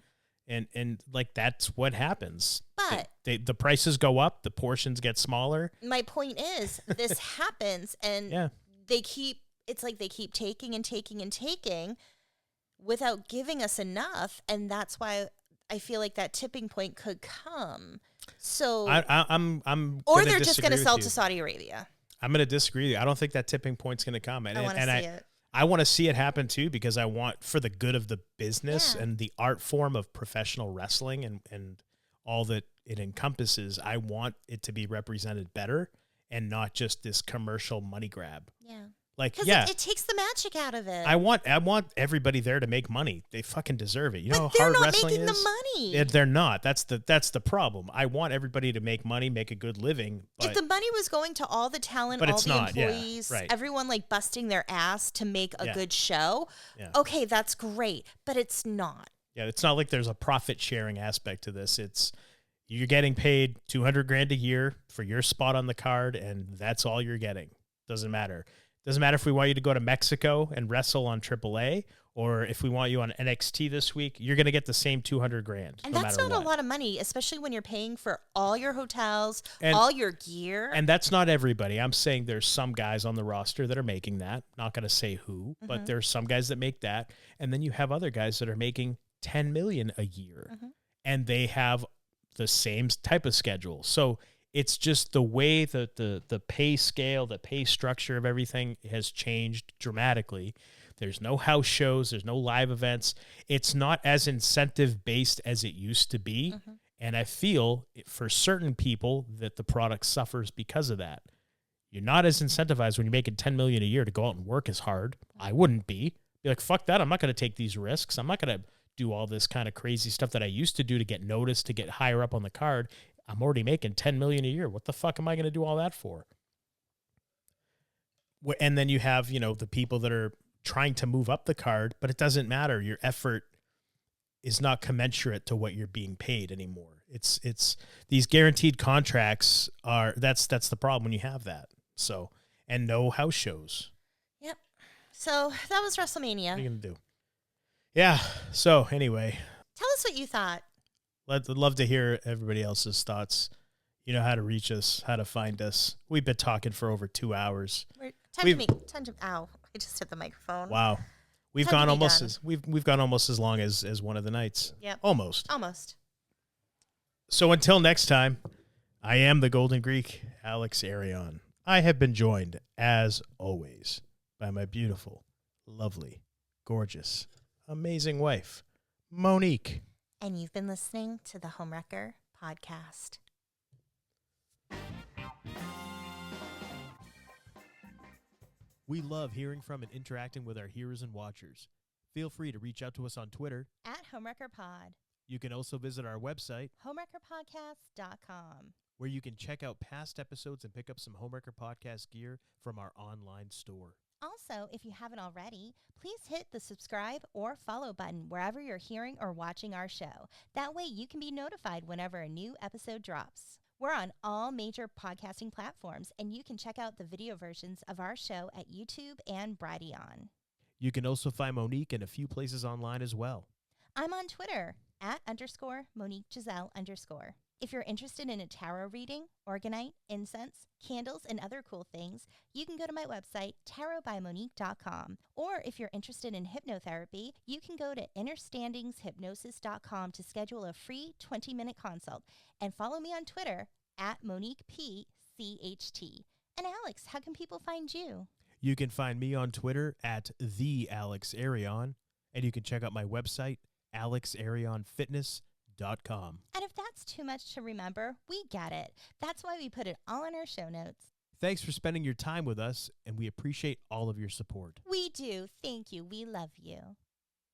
and like that's what happens. But the prices go up, the portions get smaller. My point is, this happens, and they keep taking and taking and taking without giving us enough, and that's why I feel like that tipping point could come. So I'm or they're just going to sell to Saudi Arabia. I'm going to disagree with you. I don't think that tipping point's going to come. And I want to see it. I want to see it happen too, because I want, for the good of the business and the art form of professional wrestling and all that it encompasses, I want it to be represented better and not just this commercial money grab. Yeah. Like, it takes the magic out of it. I want everybody there to make money. They fucking deserve it. You know how hard wrestling is? They're not making the money. They're not. That's the problem. I want everybody to make money, make a good living. But if the money was going to all the talent, all the employees, everyone like busting their ass to make a good show, okay, that's great. But it's not. Yeah, it's not like there's a profit sharing aspect to this. It's you're getting paid $200,000 a year for your spot on the card, and that's all you're getting. Doesn't matter. Doesn't matter if we want you to go to Mexico and wrestle on AAA, or if we want you on NXT this week, you're going to get the same $200,000. And that's not a lot of money, especially when you're paying for all your hotels, all your gear. And that's not everybody. I'm saying there's some guys on the roster that are making that. Not going to say who, but there's some guys that make that. And then you have other guys that are making $10 million a year, and they have the same type of schedule. So it's just the way that the pay scale, the pay structure of everything has changed dramatically. There's no house shows. There's no live events. It's not as incentive-based as it used to be. And I feel for certain people that the product suffers because of that. You're not as incentivized when you're making $10 million a year to go out and work as hard. I wouldn't be like, fuck that. I'm not going to take these risks. I'm not going to do all this kind of crazy stuff that I used to do to get noticed, to get higher up on the card. I'm already making $10 million a year. What the fuck am I going to do all that for? And then you have, the people that are trying to move up the card, but it doesn't matter. Your effort is not commensurate to what you're being paid anymore. It's these guaranteed contracts that's the problem when you have that. So, and no house shows. Yep. So that was WrestleMania. What are you going to do? Yeah. So anyway, tell us what you thought. I'd love to hear everybody else's thoughts. You know how to reach us, how to find us. We've been talking for over 2 hours. Ow! I just hit the microphone. Wow, we've gone almost as long as one of the nights. Yep. Almost. So until next time, I am the Golden Greek, Alex Arion. I have been joined, as always, by my beautiful, lovely, gorgeous, amazing wife, Monique. And you've been listening to the Homewrecker podcast. We love hearing from and interacting with our hearers and watchers. Feel free to reach out to us on Twitter. At Homewrecker Pod. You can also visit our website, homewreckerpodcast.com. where you can check out past episodes and pick up some Homewrecker Podcast gear from our online store. Also, if you haven't already, please hit the subscribe or follow button wherever you're hearing or watching our show. That way you can be notified whenever a new episode drops. We're on all major podcasting platforms, and you can check out the video versions of our show at YouTube and Brighteon. You can also find Monique in a few places online as well. I'm on Twitter @_MoniqueGiselle_. If you're interested in a tarot reading, organite, incense, candles, and other cool things, you can go to my website, tarotbymonique.com. Or if you're interested in hypnotherapy, you can go to innerstandingshypnosis.com to schedule a free 20-minute consult. And follow me on Twitter @MoniquePCHT. And Alex, how can people find you? You can find me on Twitter @TheAlexArion, and you can check out my website, AlexArionFitness.com. And if that's too much to remember, we get it. That's why we put it all in our show notes. Thanks for spending your time with us, and we appreciate all of your support. We do. Thank you. We love you.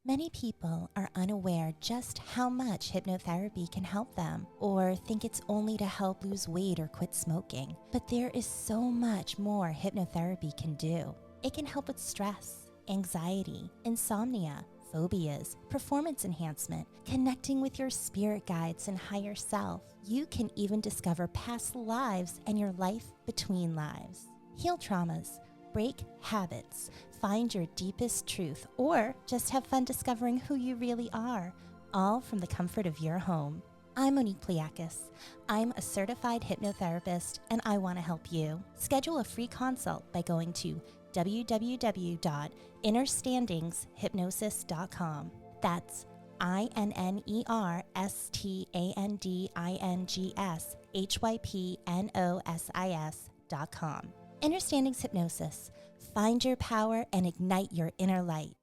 Many people are unaware just how much hypnotherapy can help them, or think it's only to help lose weight or quit smoking. But there is so much more hypnotherapy can do. It can help with stress, anxiety, insomnia, phobias, performance enhancement, connecting with your spirit guides and higher self. You can even discover past lives and your life between lives. Heal traumas, break habits, find your deepest truth, or just have fun discovering who you really are, all from the comfort of your home. I'm Monique Pliakis. I'm a certified hypnotherapist, and I want to help you. Schedule a free consult by going to www.innerstandingshypnosis.com. That's INNERSTANDINGSHYPNOSIS.com. Inner Standings Hypnosis. Find your power and ignite your inner light.